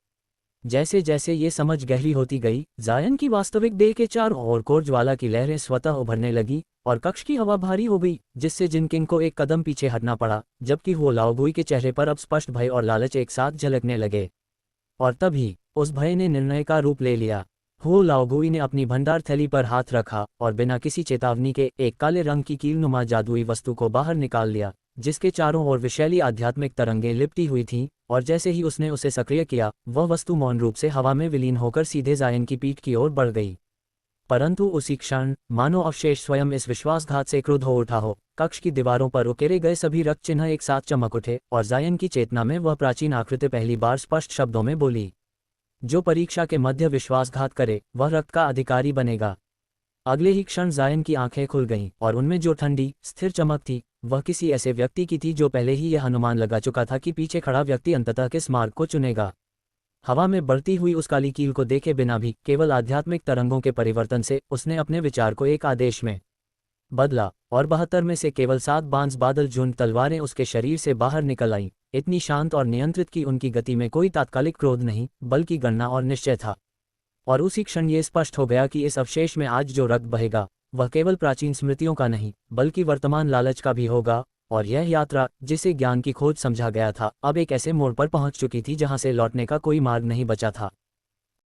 जैसे जैसे ये समझ गहरी होती गई, जायन की वास्तविक देह के चारों ओर कोर ज्वाला की लहरें स्वतः उभरने लगी, और कक्ष की हवा भारी हो गई, जिससे जिनकिंग को एक कदम पीछे हटना पड़ा, जबकि हो लाओगुई के चेहरे पर अब स्पष्ट भय और लालच एक साथ झलकने लगे। और तभी उस भय ने निर्णय का रूप ले लिया। हो लाओगुई ने अपनी भंडार थैली पर हाथ रखा और बिना किसी चेतावनी के एक काले रंग की कीलनुमा जादुई वस्तु को बाहर निकाल लिया, जिसके चारों ओर विषैली आध्यात्मिक तरंगें लिपटी हुई थीं, और जैसे ही उसने उसे सक्रिय किया, वह वस्तु मौन रूप से हवा में विलीन होकर सीधे जायन की पीठ की ओर बढ़ गई। परंतु उसी क्षण, मानो अवशेष स्वयं इस विश्वासघात से क्रुद्ध हो उठा हो, कक्ष की दीवारों पर उकेरे गए सभी रक्त चिन्ह एक साथ चमक उठे और जायन की चेतना में वह प्राचीन आकृति पहली बार स्पष्ट शब्दों में बोली, जो परीक्षा के मध्य विश्वासघात करे वह रक्त का अधिकारी बनेगा। अगले ही क्षण जायन की आंखें खुल गईं और उनमें जो ठंडी स्थिर चमक थी, वह किसी ऐसे व्यक्ति की थी जो पहले ही यह अनुमान लगा चुका था कि पीछे खड़ा व्यक्ति अंततः किस मार्ग को चुनेगा। हवा में बढ़ती हुई उस काली कील को देखे बिना भी केवल आध्यात्मिक तरंगों के परिवर्तन से उसने अपने विचार को एक आदेश में बदला, और 72 में से केवल 7 बांस बादल झुंड तलवारें उसके शरीर से बाहर निकल आईं, इतनी शांत और नियंत्रित कि उनकी गति में कोई तात्कालिक क्रोध नहीं बल्कि गणना और निश्चय था। और उसी क्षण ये स्पष्ट हो गया कि इस अवशेष में आज जो रक्त बहेगा वह केवल प्राचीन स्मृतियों का नहीं बल्कि वर्तमान लालच का भी होगा, और यह यात्रा जिसे ज्ञान की खोज समझा गया था अब एक ऐसे मोड़ पर पहुंच चुकी थी जहां से लौटने का कोई मार्ग नहीं बचा था।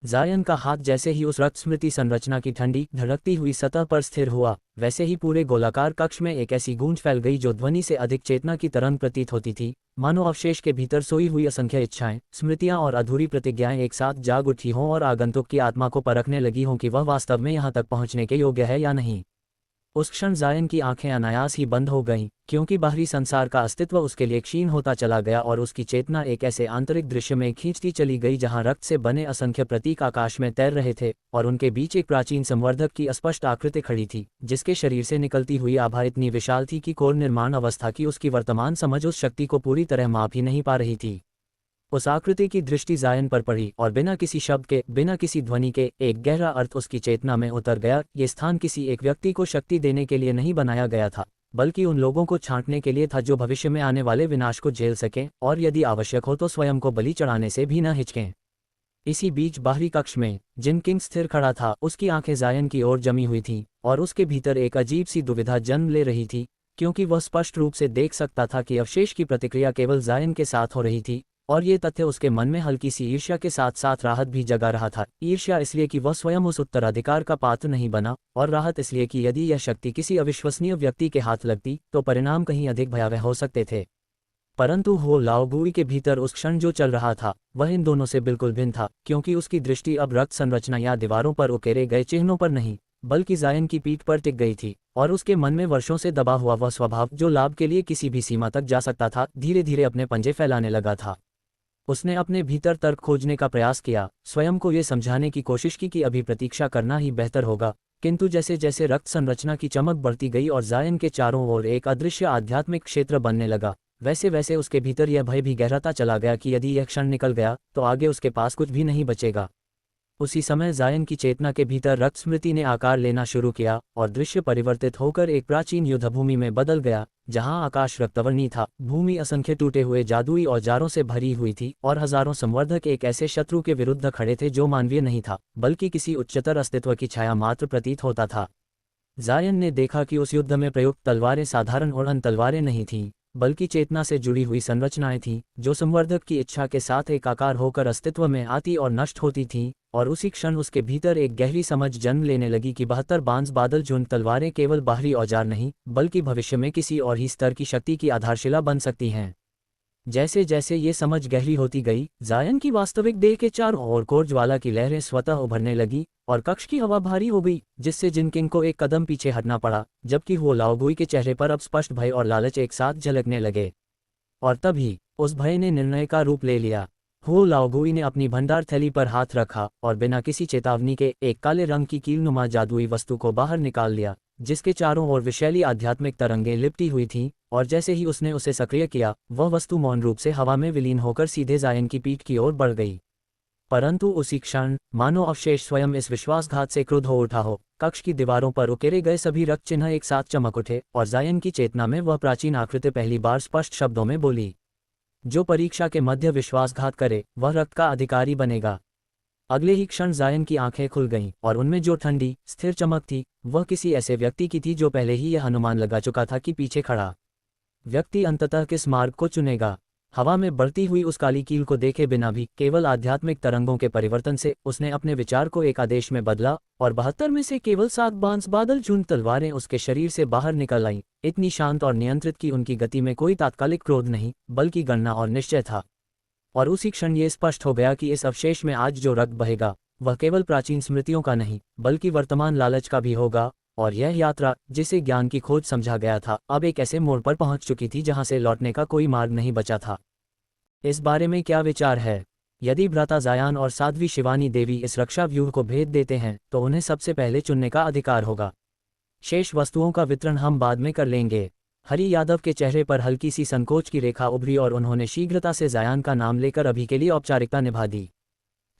जायन का हाथ जैसे ही उस रक्त स्मृति संरचना की ठंडी धड़कती हुई सतह पर स्थिर हुआ, वैसे ही पूरे गोलाकार कक्ष में एक ऐसी गूंज फैल गई जो ध्वनि से अधिक चेतना की तरंग प्रतीत होती थी, मानो अवशेष के भीतर सोई हुई असंख्य इच्छाएं, स्मृतियां और अधूरी प्रतिज्ञाएं एक साथ जाग उठी हों और आगंतुक की आत्मा को परखने लगी हों कि वह वास्तव में यहां तक पहुंचने के योग्य है या नहीं। उस क्षण जायन की आंखें अनायास ही बंद हो गईं, क्योंकि बाहरी संसार का अस्तित्व उसके लिए क्षीण होता चला गया और उसकी चेतना एक ऐसे आंतरिक दृश्य में खींचती चली गई जहां रक्त से बने असंख्य प्रतीक आकाश में तैर रहे थे और उनके बीच एक प्राचीन संवर्धक की अस्पष्ट आकृति खड़ी थी, जिसके शरीर से निकलती हुई आभा इतनी विशाल थी कि कोर निर्माण अवस्था की उसकी वर्तमान समझ उस शक्ति को पूरी तरह माप ही नहीं पा रही थी। उस आकृति की दृष्टि जायन पर पड़ी और बिना किसी शब्द के, बिना किसी ध्वनि के, एक गहरा अर्थ उसकी चेतना में उतर गया। ये स्थान किसी एक व्यक्ति को शक्ति देने के लिए नहीं बनाया गया था, बल्कि उन लोगों को छांटने के लिए था जो भविष्य में आने वाले विनाश को झेल सकें और यदि आवश्यक हो तो स्वयं को बलि चढ़ाने से भी न हिचकें। इसी बीच बाहरी कक्ष में जिन किंग स्थिर खड़ा था, उसकी आंखें जायन की ओर जमी हुई थीं और उसके भीतर एक अजीब सी दुविधा जन्म ले रही थी, क्योंकि वह स्पष्ट रूप से देख सकता था कि अवशेष की प्रतिक्रिया केवल जायन के साथ हो रही थी, और ये तथ्य उसके मन में हल्की सी ईर्ष्या के साथ साथ राहत भी जगा रहा था। ईर्ष्या इसलिए कि वह स्वयं उस उत्तराधिकार का पात्र नहीं बना, और राहत इसलिए कि यदि यह शक्ति किसी अविश्वसनीय व्यक्ति के हाथ लगती तो परिणाम कहीं अधिक भयावह हो सकते थे। परंतु हो लाओगुई के भीतर उस क्षण जो चल रहा था वह इन दोनों से बिल्कुल भिन्न था, क्योंकि उसकी दृष्टि अब रक्त संरचना या दीवारों पर उकेरे गए चिन्हों पर नहीं बल्कि जायन की पीठ पर टिक गई थी, और उसके मन में वर्षों से दबा हुआ वह स्वभाव जो लाभ के लिए किसी भी सीमा तक जा सकता था, धीरे धीरे अपने पंजे फैलाने लगा था। उसने अपने भीतर तर्क खोजने का प्रयास किया, स्वयं को ये समझाने की कोशिश की कि अभी प्रतीक्षा करना ही बेहतर होगा, किंतु जैसे जैसे रक्त संरचना की चमक बढ़ती गई और जायन के चारों ओर एक अदृश्य आध्यात्मिक क्षेत्र बनने लगा, वैसे वैसे उसके भीतर यह भय भी गहराता चला गया कि यदि यह क्षण निकल गया तो आगे उसके पास कुछ भी नहीं बचेगा। उसी समय जायन की चेतना के भीतर रक्त स्मृति ने आकार लेना शुरू किया और दृश्य परिवर्तित होकर एक प्राचीन युद्धभूमि में बदल गया, जहां आकाश रक्तवर्णी था, भूमि असंख्य टूटे हुए जादुई औजारों से भरी हुई थी और हजारों संवर्धक एक ऐसे शत्रु के विरुद्ध खड़े थे जो मानवीय नहीं था बल्कि किसी उच्चतर अस्तित्व की छाया मात्र प्रतीत होता था। जायन ने देखा कि उस युद्ध में प्रयुक्त तलवारें साधारण उड़न तलवारें नहीं थीं, बल्कि चेतना से जुड़ी हुई संरचनाएं थीं जो संवर्धक की इच्छा के साथ एकाकार होकर अस्तित्व में आती और नष्ट होती थीं, और उसी क्षण उसके भीतर एक गहरी समझ जन्म लेने लगी कि 72 बांस बादल झुंड तलवारें केवल बाहरी औजार नहीं बल्कि भविष्य में किसी और ही स्तर की शक्ति की आधारशिला बन सकती हैं। जैसे जैसे ये समझ गहरी होती गई, जायन की वास्तविक देह के चारों ओर कोर ज्वाला की लहरें स्वतः उभरने लगी और कक्ष की हवा भारी हो गई, जिससे जिनकिंग को एक कदम पीछे हटना पड़ा, जबकि हो लाओगुई के चेहरे पर अब स्पष्ट भय और लालच एक साथ झलकने लगे। और तभी उस भय ने निर्णय का रूप ले लिया। हो लाओगुई ने अपनी भंडार थैली पर हाथ रखा और बिना किसी चेतावनी के एक काले रंग की कीलनुमा जादुई वस्तु को बाहर निकाल लिया, जिसके चारों ओर विषैली आध्यात्मिक तरंगें लिपटी हुई थीं, और जैसे ही उसने उसे सक्रिय किया, वह वस्तु मौन रूप से हवा में विलीन होकर सीधे जायन की पीठ की ओर बढ़ गई। परंतु उसी क्षण, मानो अवशेष स्वयं इस विश्वासघात से क्रुद्ध हो उठा हो, कक्ष की दीवारों पर उकेरे गए सभी रक्त चिन्ह एक साथ चमक उठे और जायन की चेतना में वह प्राचीन आकृति पहली बार स्पष्ट शब्दों में बोली, जो परीक्षा के मध्य विश्वासघात करे वह रक्त का अधिकारी बनेगा। अगले ही क्षण जायन की आंखें खुल गईं और उनमें जो ठंडी स्थिर चमक थी वह किसी ऐसे व्यक्ति की थी जो पहले ही यह अनुमान लगा चुका था कि पीछे खड़ा व्यक्ति अंततः किस मार्ग को चुनेगा। हवा में बढ़ती हुई उस काली कील को देखे बिना भी केवल आध्यात्मिक तरंगों के परिवर्तन से उसने अपने विचार को एक आदेश में बदला, और 72 में से केवल 7 बांस बादल चूंड तलवारें उसके शरीर से बाहर निकल आईं, इतनी शांत और नियंत्रित कि उनकी गति में कोई तात्कालिक क्रोध नहीं, बल्कि गणना और निश्चय था। और उसी क्षण ये स्पष्ट हो गया कि इस अवशेष में आज जो रक्त बहेगा वह केवल प्राचीन स्मृतियों का नहीं, बल्कि वर्तमान लालच का भी होगा, और यह यात्रा, जिसे ज्ञान की खोज समझा गया था, अब एक ऐसे मोड़ पर पहुंच चुकी थी जहां से लौटने का कोई मार्ग नहीं बचा था। इस बारे में क्या विचार है? यदि भ्राता जायान और साध्वी शिवानी देवी इस रक्षा व्यूह को भेद देते हैं तो उन्हें सबसे पहले चुनने का अधिकार होगा। शेष वस्तुओं का वितरण हम बाद में कर लेंगे। हरि यादव के चेहरे पर हल्की सी संकोच की रेखा उभरी और उन्होंने शीघ्रता से जायान का नाम लेकर अभी के लिए औपचारिकता निभा दी।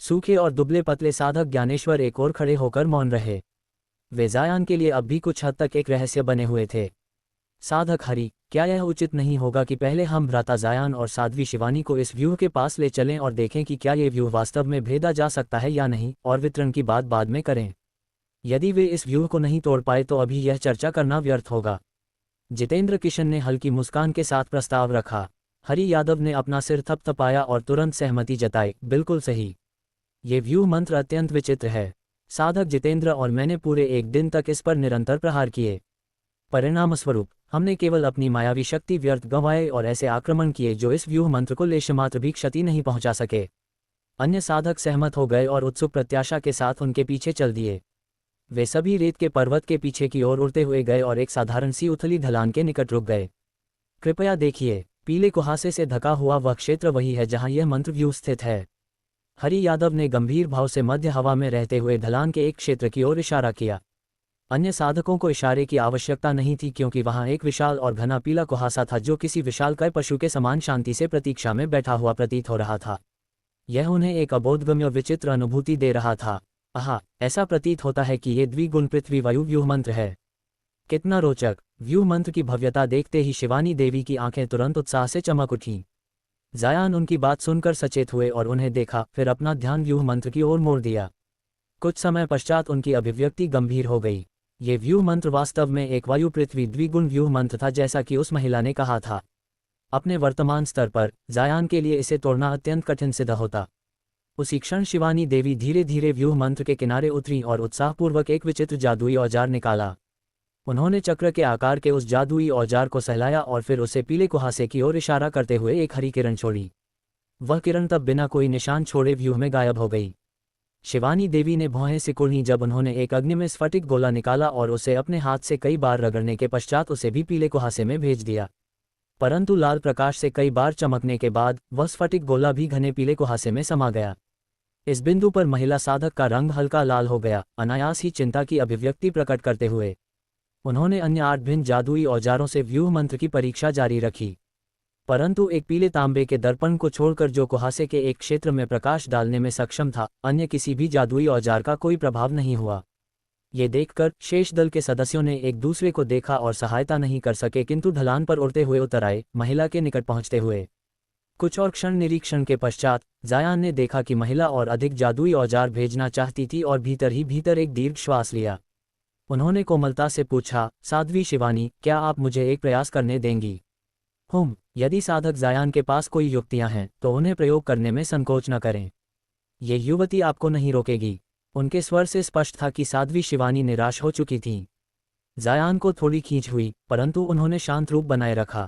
सूखे और दुबले पतले साधक ज्ञानेश्वर एक और खड़े होकर मौन रहे। वे जायान के लिए अब भी कुछ हद तक एक रहस्य बने हुए थे। साधक हरि, क्या यह उचित नहीं होगा कि पहले हम भ्राता जायान और साध्वी शिवानी को इस व्यूह के पास ले चलें और देखें कि क्या ये व्यूह वास्तव में भेदा जा सकता है या नहीं, और वितरण की बात बाद में करें। यदि वे इस व्यूह को नहीं तोड़ पाए तो अभी यह चर्चा करना व्यर्थ होगा। जितेंद्र किशन ने हल्की मुस्कान के साथ प्रस्ताव रखा। हरि यादव ने अपना सिर थपथपाया और तुरंत सहमति जताई, बिल्कुल सही। ये व्यूह मंत्र अत्यंत विचित्र है। साधक जितेंद्र और मैंने पूरे एक दिन तक इस पर निरंतर प्रहार किए। परिणामस्वरूप हमने केवल अपनी मायावी शक्ति व्यर्थ गंवाए और ऐसे आक्रमण किए जो इस व्यूह मंत्र को लेशमात्र भी क्षति नहीं पहुंचा सके। अन्य साधक सहमत हो गए और उत्सुक प्रत्याशा के साथ उनके पीछे चल दिए। वे सभी रेत के पर्वत के पीछे की ओर उड़ते हुए गए और एक साधारण सी उथली ढलान के निकट रुक गए। कृपया देखिए, पीले कुहासे से ढका हुआ वह क्षेत्र वही है जहां यह मंत्र व्यूह स्थित है। हरि यादव ने गंभीर भाव से मध्य हवा में रहते हुए ढलान के एक क्षेत्र की ओर इशारा किया। अन्य साधकों को इशारे की आवश्यकता नहीं थी, क्योंकि वहां एक विशाल और घना पीला कुहासा था जो किसी विशालकाय पशु के समान शांति से प्रतीक्षा में बैठा हुआ प्रतीत हो रहा था। यह उन्हें एक अबोधगम्य विचित्र अनुभूति दे रहा था। आहा, ऐसा प्रतीत होता है कि ये द्विगुण पृथ्वी वायु व्यूह मंत्र है। कितना रोचक! व्यूह मंत्र की भव्यता देखते ही शिवानी देवी की आंखें तुरंत उत्साह से चमक उठीं। जायान उनकी बात सुनकर सचेत हुए और उन्हें देखा, फिर अपना ध्यान व्यूह मंत्र की ओर मोड़ दिया। कुछ समय पश्चात उनकी अभिव्यक्ति गंभीर हो गई। ये व्यूह मंत्र वास्तव में एक वायु पृथ्वी द्विगुण व्यूह मंत्र था, जैसा कि उस महिला ने कहा था। अपने वर्तमान स्तर पर जायान के लिए इसे तोड़ना अत्यंत कठिन सिद्ध होता। उसी क्षण शिवानी देवी धीरे धीरे व्यूह मंत्र के किनारे उतरी और उत्साहपूर्वक एक विचित्र जादुई औजार निकाला। उन्होंने चक्र के आकार के उस जादुई औजार को सहलाया और फिर उसे पीले कुहासे की ओर इशारा करते हुए एक हरी किरण छोड़ी। वह किरण तब बिना कोई निशान छोड़े व्यूह में गायब हो गई। शिवानी देवी ने भौहें सिकुड़ी जब उन्होंने एक अग्नि में स्फटिक गोला निकाला और उसे अपने हाथ से कई बार रगड़ने के पश्चात उसे भी पीले कुहासे में भेज दिया। परंतु लाल प्रकाश से कई बार चमकने के बाद वह स्फटिक गोला भी घने पीले कुहासे में समा गया। इस बिंदु पर महिला साधक का रंग हल्का लाल हो गया, अनायास ही चिंता की अभिव्यक्ति प्रकट करते हुए। उन्होंने अन्य 8 भिन्न जादुई औजारों से व्यूह मंत्र की परीक्षा जारी रखी, परंतु एक पीले तांबे के दर्पण को छोड़कर जो कुहासे के एक क्षेत्र में प्रकाश डालने में सक्षम था, अन्य किसी भी जादुई औजार का कोई प्रभाव नहीं हुआ। ये देखकर शेष दल के सदस्यों ने एक दूसरे को देखा और सहायता नहीं कर सके, किंतु ढलान पर उड़ते हुए उतर आए, महिला के निकट पहुंचते हुए। कुछ और क्षण निरीक्षण के पश्चात जायान ने देखा कि महिला और अधिक जादुई औजार भेजना चाहती थी और भीतर ही भीतर एक दीर्घ श्वास लिया। उन्होंने कोमलता से पूछा, साध्वी शिवानी, क्या आप मुझे एक प्रयास करने देंगी? यदि साधक जायान के पास कोई युक्तियां हैं तो उन्हें प्रयोग करने में संकोच न करें। ये युवती आपको नहीं रोकेगी। उनके स्वर से स्पष्ट था कि साध्वी शिवानी निराश हो चुकी थीं। जायान को थोड़ी खींच हुई, परंतु उन्होंने शांत रूप बनाए रखा।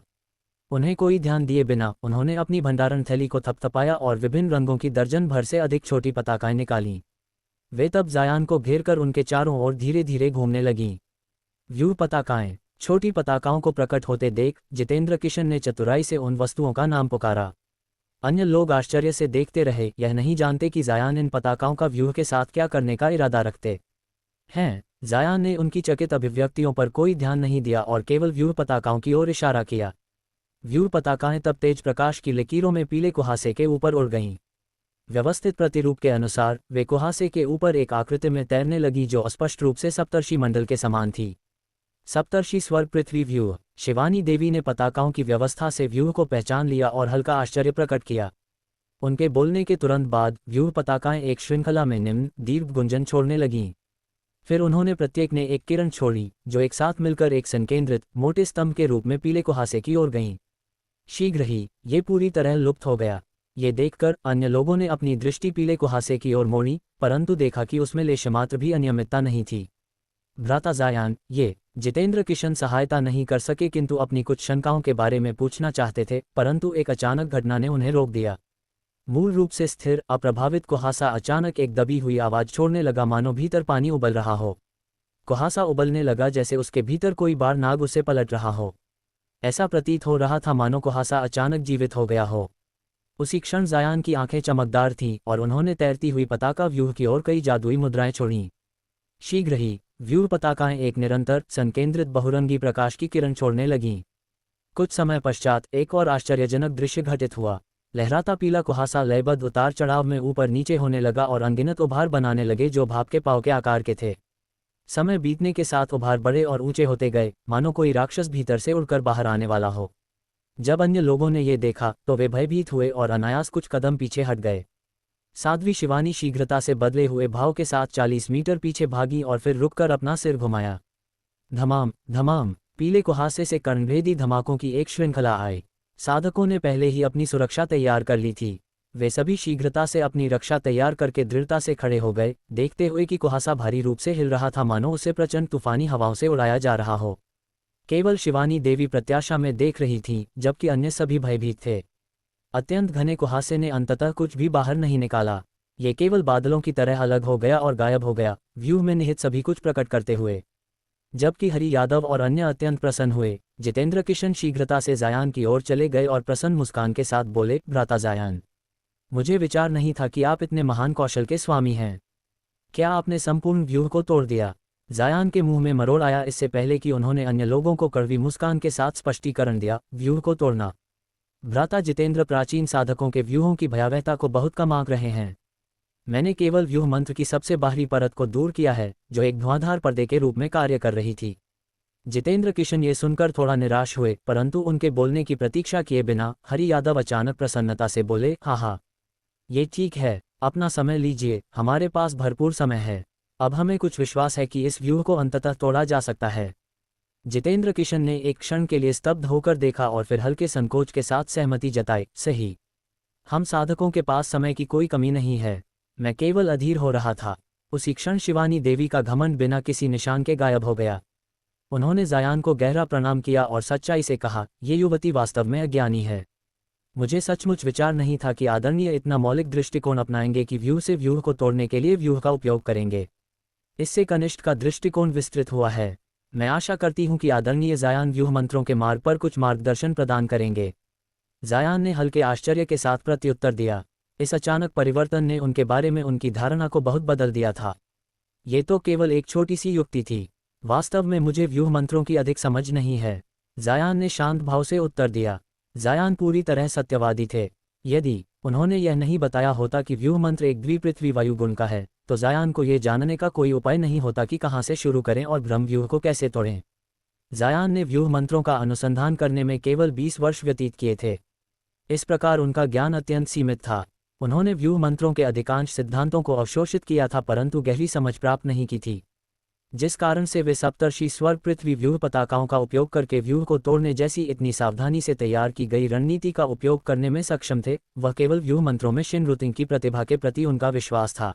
उन्हें कोई ध्यान दिए बिना उन्होंने अपनी भंडारण थैली को थपथपाया और विभिन्न रंगों की दर्जन भर से अधिक छोटी पताकाएं निकालीं। वे तब जायान को घेरकर उनके चारों ओर धीरे धीरे घूमने लगीं। व्यूह पताकाएं। छोटी पताकाओं को प्रकट होते देख जितेंद्र किशन ने चतुराई से उन वस्तुओं का नाम पुकारा। अन्य लोग आश्चर्य से देखते रहे, यह नहीं जानते कि जायान इन पताकाओं का व्यूह के साथ क्या करने का इरादा रखते हैं। जायान ने उनकी चकित अभिव्यक्तियों पर कोई ध्यान नहीं दिया और केवल व्यूह पताकाओं की ओर इशारा किया। व्यूह पताकाएं तब तेज प्रकाश की लकीरों में पीले कुहासे के ऊपर उड़ गईं। व्यवस्थित प्रतिरूप के अनुसार वे कुहासे के ऊपर एक आकृति में तैरने लगी जो स्पष्ट रूप से सप्तर्षि मंडल के समान थी। सप्तर्षि स्वर्ग पृथ्वी व्यूह। शिवानी देवी ने पताकाओं की व्यवस्था से व्यूह को पहचान लिया और हल्का आश्चर्य प्रकट किया। उनके बोलने के तुरंत बाद व्यूह पताकाएं एक श्रृंखला में निम्न दीर्घ गुंजन छोड़ने लगीं। फिर उन्होंने प्रत्येक ने एक किरण छोड़ी जो एक साथ मिलकर एक संकेंद्रित मोटे स्तंभ के रूप में पीले कुहासे की ओर गईं। शीघ्र ही ये पूरी तरह लुप्त हो गया। ये देखकर अन्य लोगों ने अपनी दृष्टि पीले कुहासे की ओर मोड़ी, परंतु देखा कि उसमें लेशमात्र भी अनियमितता नहीं थी। भ्राता जायान, ये जितेंद्र किशन सहायता नहीं कर सके किंतु अपनी कुछ शंकाओं के बारे में पूछना चाहते थे, परंतु एक अचानक घटना ने उन्हें रोक दिया। मूल रूप से स्थिर अप्रभावित कुहासा अचानक एक दबी हुई आवाज छोड़ने लगा, मानो भीतर पानी उबल रहा हो। कुहासा उबलने लगा जैसे उसके भीतर कोई बार नाग उसे पलट रहा हो। ऐसा प्रतीत हो रहा था मानो कुहासा अचानक जीवित हो गया हो। उसी क्षण जायान की आंखें चमकदार थीं और उन्होंने तैरती हुई पताका व्यूह की ओर कई जादुई मुद्राएं छोड़ीं। शीघ्र ही व्यूह पताकाएं एक निरंतर संकेंद्रित बहुरंगी प्रकाश की किरण छोड़ने लगीं। कुछ समय पश्चात एक और आश्चर्यजनक दृश्य घटित हुआ। लहराता पीला कुहासा लयबद्ध उतार चढ़ाव में ऊपर नीचे होने लगा और अनगिनत उभार बनाने लगे जो भाप के पाँव के आकार के थे। समय बीतने के साथ उभार बड़े और ऊंचे होते गए, मानो कोई राक्षस भीतर से उड़कर बाहर आने वाला हो। जब अन्य लोगों ने ये देखा तो वे भयभीत हुए और अनायास कुछ कदम पीछे हट गए। साध्वी शिवानी शीघ्रता से बदले हुए भाव के साथ 40 मीटर पीछे भागी और फिर रुककर अपना सिर घुमाया। धमाम धमाम, पीले कुहासे से कर्णभेदी धमाकों की एक श्रृंखला आई। साधकों ने पहले ही अपनी सुरक्षा तैयार कर ली थी। वे सभी शीघ्रता से अपनी रक्षा तैयार करके दृढ़ता से खड़े हो गए, देखते हुए कि कुहासा भारी रूप से हिल रहा था, मानो उसे प्रचंड तूफानी हवाओं से उड़ाया जा रहा हो। केवल शिवानी देवी प्रत्याशा में देख रही थीं, जबकि अन्य सभी भयभीत थे। अत्यंत घने कुहासे ने अंततः कुछ भी बाहर नहीं निकाला। ये केवल बादलों की तरह अलग हो गया और गायब हो गया, व्यूह में निहित सभी कुछ प्रकट करते हुए। जबकि हरि यादव और अन्य अत्यंत प्रसन्न हुए, जितेंद्र किशन शीघ्रता से जायान की ओर चले गए और प्रसन्न मुस्कान के साथ बोले, भ्राता जायान, मुझे विचार नहीं था कि आप इतने महान कौशल के स्वामी हैं। क्या आपने संपूर्ण व्यूह को तोड़ दिया? जायान के मुंह में मरोड़ आया, इससे पहले कि उन्होंने अन्य लोगों को कड़वी मुस्कान के साथ स्पष्टीकरण दिया, व्यूह को तोड़ना। भ्राता जितेंद्र, प्राचीन साधकों के व्यूहों की भयावहता को बहुत कम आंक रहे हैं। मैंने केवल व्यूह मंत्र की सबसे बाहरी परत को दूर किया है, जो एक धुआंधार पर्दे के रूप में कार्य कर रही थी। जितेंद्र किशन ये सुनकर थोड़ा निराश हुए, परंतु उनके बोलने की प्रतीक्षा किए बिना हरि यादव अचानक प्रसन्नता से बोले, हाँ, ये ठीक है, अपना समय लीजिए, हमारे पास भरपूर समय है। अब हमें कुछ विश्वास है कि इस व्यूह को अंततः तोड़ा जा सकता है। जितेंद्र किशन ने एक क्षण के लिए स्तब्ध होकर देखा और फिर हल्के संकोच के साथ सहमति जताई, सही, हम साधकों के पास समय की कोई कमी नहीं है, मैं केवल अधीर हो रहा था। उसी क्षण शिवानी देवी का घमंड बिना किसी निशान के गायब हो गया। उन्होंने जायान को गहरा प्रणाम किया और सच्चाई से कहा, ये युवती वास्तव में अज्ञानी है। मुझे सचमुच विचार नहीं था कि आदरणीय इतना मौलिक दृष्टिकोण अपनाएंगे कि व्यूह से व्यूह को तोड़ने के लिए व्यूह का उपयोग करेंगे। इससे कनिष्ठ का दृष्टिकोण विस्तृत हुआ है। मैं आशा करती हूं कि आदरणीय जायान व्यूह मंत्रों के मार्ग पर कुछ मार्गदर्शन प्रदान करेंगे। जायान ने हल्के आश्चर्य के साथ प्रत्युत्तर दिया। इस अचानक परिवर्तन ने उनके बारे में उनकी धारणा को बहुत बदल दिया था। ये तो केवल एक छोटी सी युक्ति थी, वास्तव में मुझे व्यूह मंत्रों की अधिक समझ नहीं है, जायान ने शांत भाव से उत्तर दिया। जायान पूरी तरह सत्यवादी थे। यदि उन्होंने यह नहीं बताया होता कि व्यूह मंत्र एक द्विपृथ्वी वायु गुण का है, तो जायान को यह जानने का कोई उपाय नहीं होता कि कहाँ से शुरू करें और ब्रह्म व्यूह को कैसे तोड़ें। जायान ने व्यूह मंत्रों का अनुसंधान करने में केवल 20 वर्ष व्यतीत किए थे। इस प्रकार उनका ज्ञान अत्यंत सीमित था। उन्होंने व्यूह मंत्रों के अधिकांश सिद्धांतों को अवशोषित किया था, परंतु गहरी समझ प्राप्त नहीं की थी, जिस कारण से वे सप्तर्षि स्वर्ग पृथ्वी व्यूह पताकाओं का उपयोग करके व्यूह को तोड़ने जैसी इतनी सावधानी से तैयार की गई रणनीति का उपयोग करने में सक्षम थे। वह केवल व्यूह मंत्रों में शिनरुतिंग की प्रतिभा के प्रति उनका विश्वास था।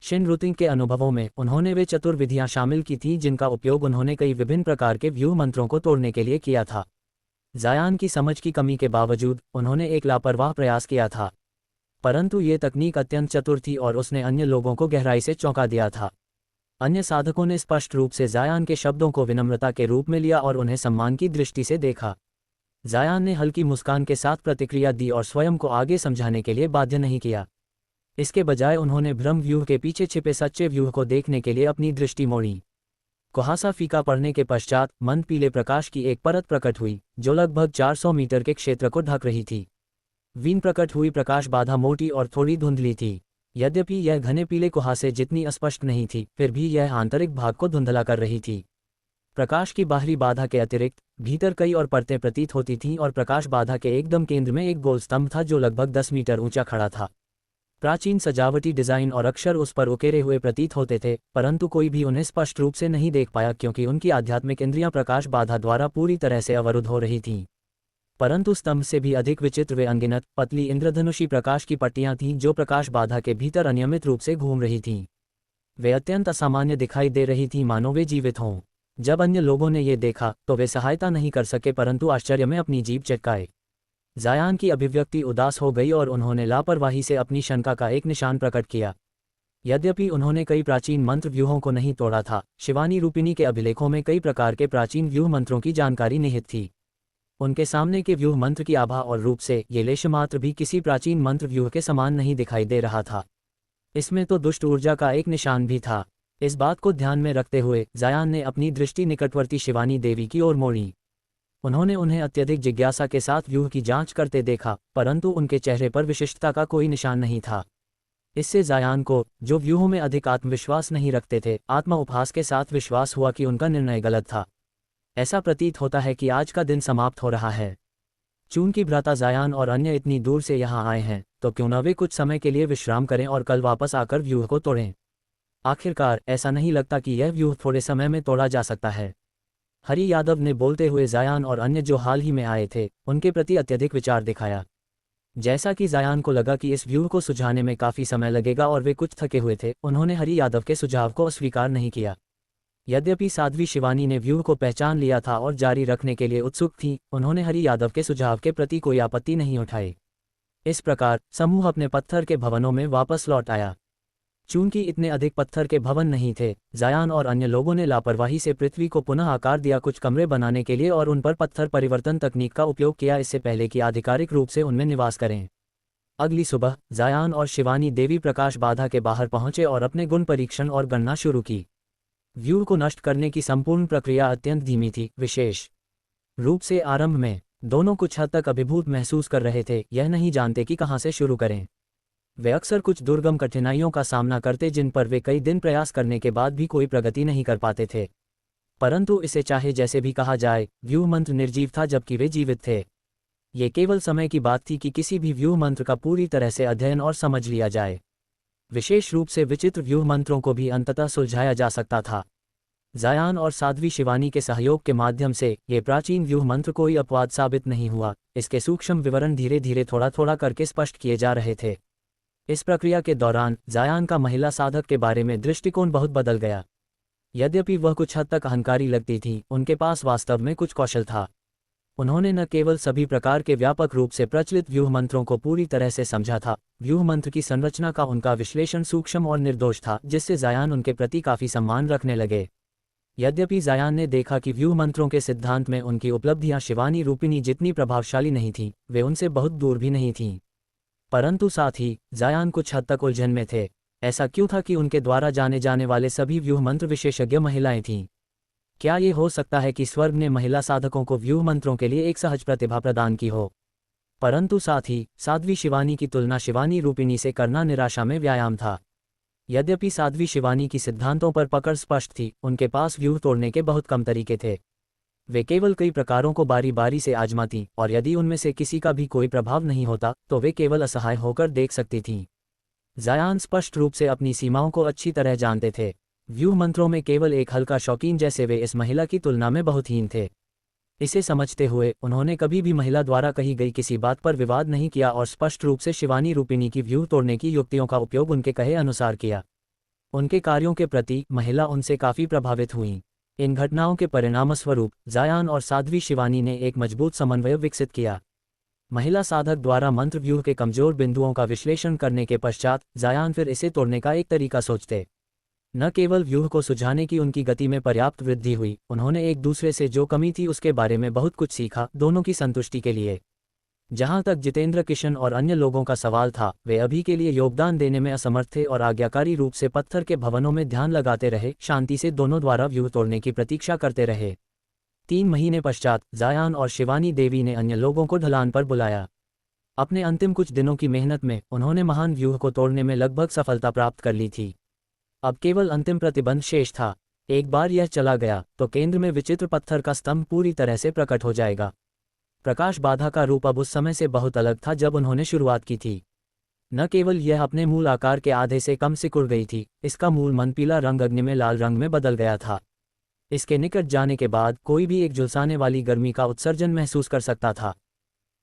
शिनरुतिंग के अनुभवों में उन्होंने वे चतुर विधियां शामिल की थीं जिनका उपयोग उन्होंने कई विभिन्न प्रकार के व्यूह मंत्रों को तोड़ने के लिए किया था। जायान की समझ की कमी के बावजूद उन्होंने एक लापरवाह प्रयास किया था, परंतु ये तकनीक अत्यंत चतुर थी और उसने अन्य लोगों को गहराई से चौंका दिया था। अन्य साधकों ने स्पष्ट रूप से जायान के शब्दों को विनम्रता के रूप में लिया और उन्हें सम्मान की दृष्टि से देखा। जायान ने हल्की मुस्कान के साथ प्रतिक्रिया दी और स्वयं को आगे समझाने के लिए बाध्य नहीं किया। इसके बजाय उन्होंने ब्रह्म व्यूह के पीछे छिपे सच्चे व्यूह को देखने के लिए अपनी दृष्टि मोड़ी। कुहासा फीका पड़ने के पश्चात मंद पीले प्रकाश की एक परत प्रकट हुई, जो लगभग 400 मीटर के क्षेत्र को ढक रही थी। वीन प्रकट हुई प्रकाश बाधा मोटी और थोड़ी धुंधली थी। यद्यपि यह घने पीले कुहासे जितनी अस्पष्ट नहीं थी, फिर भी यह आंतरिक भाग को धुंधला कर रही थी। प्रकाश की बाहरी बाधा के अतिरिक्त भीतर कई और परतें प्रतीत होती थीं और प्रकाश बाधा के एकदम केंद्र में एक गोल स्तंभ था जो लगभग 10 मीटर ऊंचा खड़ा था। प्राचीन सजावटी डिजाइन और अक्षर उस पर उकेरे हुए प्रतीत होते थे, परंतु कोई भी उन्हें स्पष्ट रूप से नहीं देख पाया क्योंकि उनकी आध्यात्मिक इंद्रियां प्रकाश बाधा द्वारा पूरी तरह से अवरुद्ध हो रही थीं। परंतु स्तंभ से भी अधिक विचित्र वे अनगिनत पतली इंद्रधनुषी प्रकाश की पट्टियां थीं जो प्रकाश बाधा के भीतर अनियमित रूप से घूम रही थीं। वे अत्यंत असामान्य दिखाई दे रही थीं, मानो वे जीवित हों। जब अन्य लोगों ने ये देखा तो वे सहायता नहीं कर सके, परंतु आश्चर्य में अपनी जीभ चटकाए। जायान की अभिव्यक्ति उदास हो गई और उन्होंने लापरवाही से अपनी शंका का एक निशान प्रकट किया। यद्यपि उन्होंने कई प्राचीन मंत्र व्यूहों को नहीं तोड़ा था, शिवानी रूपिणी के अभिलेखों में कई प्रकार के प्राचीन व्यूह मंत्रों की जानकारी निहित थी। उनके सामने के व्यूह मंत्र की आभा और रूप से ये लेशमात्र भी किसी प्राचीन मंत्र व्यूह के समान नहीं दिखाई दे रहा था। इसमें तो दुष्ट ऊर्जा का एक निशान भी था। इस बात को ध्यान में रखते हुए जायान ने अपनी दृष्टि निकटवर्ती शिवानी देवी की ओर मोड़ी। उन्होंने उन्हें अत्यधिक जिज्ञासा के साथ व्यूह की जांच करते देखा, परंतु उनके चेहरे पर विशिष्टता का कोई निशान नहीं था। इससे जायान को, जो व्यूहों में अधिक आत्मविश्वास नहीं रखते थे, आत्मा उपहास के साथ विश्वास हुआ कि उनका निर्णय गलत था। ऐसा प्रतीत होता है कि आज का दिन समाप्त हो रहा है। चूंकि भ्राता जायान और अन्य इतनी दूर से यहाँ आए हैं, तो क्यों न वे कुछ समय के लिए विश्राम करें और कल वापस आकर व्यूह को तोड़ें। आखिरकार ऐसा नहीं लगता कि यह व्यूह थोड़े समय में तोड़ा जा सकता है। हरि यादव ने बोलते हुए जायान और अन्य जो हाल ही में आए थे उनके प्रति अत्यधिक विचार दिखाया। जैसा कि जायान को लगा कि इस व्यूह को सुझाने में काफ़ी समय लगेगा और वे कुछ थके हुए थे, उन्होंने हरि यादव के सुझाव को अस्वीकार नहीं किया। यद्यपि साध्वी शिवानी ने व्यूह को पहचान लिया था और जारी रखने के लिए उत्सुक थी, उन्होंने हरि यादव के सुझाव के प्रति कोई आपत्ति नहीं उठाई। इस प्रकार समूह अपने पत्थर के भवनों में वापस लौट आया। चूंकि इतने अधिक पत्थर के भवन नहीं थे, जायान और अन्य लोगों ने लापरवाही से पृथ्वी को पुनः आकार दिया कुछ कमरे बनाने के लिए और उन पर पत्थर परिवर्तन तकनीक का उपयोग किया, इससे पहले कि आधिकारिक रूप से उनमें निवास करें। अगली सुबह जायान और शिवानी देवी प्रकाश बाधा के बाहर पहुंचे और अपने गुण परीक्षण और गणना शुरू की। व्यूह को नष्ट करने की संपूर्ण प्रक्रिया अत्यंत धीमी थी। विशेष रूप से आरंभ में दोनों कुछ हद तक अभिभूत महसूस कर रहे थे, यह नहीं जानते कि कहां से शुरू करें। वे अक्सर कुछ दुर्गम कठिनाइयों का सामना करते जिन पर वे कई दिन प्रयास करने के बाद भी कोई प्रगति नहीं कर पाते थे। परंतु इसे चाहे जैसे भी कहा जाए, व्यूह मंत्र निर्जीव था जबकि वे जीवित थे। ये केवल समय की बात थी कि किसी भी व्यूह मंत्र का पूरी तरह से अध्ययन और समझ लिया जाए। विशेष रूप से विचित्र व्यूह मंत्रों को भी अंततः सुलझाया जा सकता था। जायान और साध्वी शिवानी के सहयोग के माध्यम से ये प्राचीन व्यूह मंत्र कोई अपवाद साबित नहीं हुआ। इसके सूक्ष्म विवरण धीरे धीरे थोड़ा थोड़ा करके स्पष्ट किए जा रहे थे। इस प्रक्रिया के दौरान जायान का महिला साधक के बारे में दृष्टिकोण बहुत बदल गया। यद्यपि वह कुछ हद तक अहंकारी लगती थी, उनके पास वास्तव में कुछ कौशल था। उन्होंने न केवल सभी प्रकार के व्यापक रूप से प्रचलित व्यूह मंत्रों को पूरी तरह से समझा था, व्यूह मंत्र की संरचना का उनका विश्लेषण सूक्ष्म और निर्दोष था, जिससे जायान उनके प्रति काफी सम्मान रखने लगे। यद्यपि जायान ने देखा कि व्यूह मंत्रों के सिद्धांत में उनकी उपलब्धियां शिवानी रूपिणी जितनी प्रभावशाली नहीं थीं, वे उनसे बहुत दूर भी नहीं थीं। परंतु साथ ही जायान कुछ हद तक उलझन में थे। ऐसा क्यों था कि उनके द्वारा जाने जाने वाले सभी व्यूह मंत्र विशेषज्ञ महिलाएं थीं? क्या ये हो सकता है कि स्वर्ग ने महिला साधकों को व्यूह मंत्रों के लिए एक सहज प्रतिभा प्रदान की हो? परंतु साथ ही साध्वी शिवानी की तुलना शिवानी रूपिणी से करना निराशा में व्यायाम था। यद्यपि साध्वी शिवानी की सिद्धांतों पर पकड़ स्पष्ट थी, उनके पास व्यूह तोड़ने के बहुत कम तरीके थे। वे केवल कई प्रकारों को बारी बारी से आजमाती और यदि उनमें से किसी का भी कोई प्रभाव नहीं होता तो वे केवल असहाय होकर देख सकती थीं। जायान स्पष्ट रूप से अपनी सीमाओं को अच्छी तरह जानते थे। व्यूह मंत्रों में केवल एक हल्का शौकीन जैसे वे इस महिला की तुलना में बहुत हीन थे। इसे समझते हुए उन्होंने कभी भी महिला द्वारा कही गई किसी बात पर विवाद नहीं किया और स्पष्ट रूप से शिवानी रूपिणी की व्यूह तोड़ने की युक्तियों का उपयोग उनके कहे अनुसार किया। उनके कार्यों के प्रति महिला उनसे काफी प्रभावित हुईं। इन घटनाओं के परिणामस्वरूप जायान और साध्वी शिवानी ने एक मजबूत समन्वय विकसित किया। महिला साधक द्वारा मंत्र व्यूह के कमजोर बिंदुओं का विश्लेषण करने के पश्चात जायान फिर इसे तोड़ने का एक तरीका सोचते। न केवल व्यूह को सुझाने की उनकी गति में पर्याप्त वृद्धि हुई, उन्होंने एक दूसरे से जो कमी थी उसके बारे में बहुत कुछ सीखा, दोनों की संतुष्टि के लिए। जहां तक जितेंद्र किशन और अन्य लोगों का सवाल था, वे अभी के लिए योगदान देने में असमर्थ थे और आज्ञाकारी रूप से पत्थर के भवनों में ध्यान लगाते रहे, शांति से दोनों द्वारा व्यूह तोड़ने की प्रतीक्षा करते रहे। 3 महीने पश्चात जायान और शिवानी देवी ने अन्य लोगों को ढलान पर बुलाया। अपने अंतिम कुछ दिनों की मेहनत में उन्होंने महान व्यूह को तोड़ने में लगभग सफलता प्राप्त कर ली थी। अब केवल अंतिम प्रतिबंध शेष था। एक बार यह चला गया तो केंद्र में विचित्र पत्थर का स्तंभ पूरी तरह से प्रकट हो जाएगा। प्रकाश बाधा का रूप अब उस समय से बहुत अलग था जब उन्होंने शुरुआत की थी। न केवल यह अपने मूल आकार के आधे से कम सिकुड़ गई थी, इसका मूल मन पीला रंग अग्नि में लाल रंग में बदल गया था। इसके निकट जाने के बाद कोई भी एक झुलसाने वाली गर्मी का उत्सर्जन महसूस कर सकता था।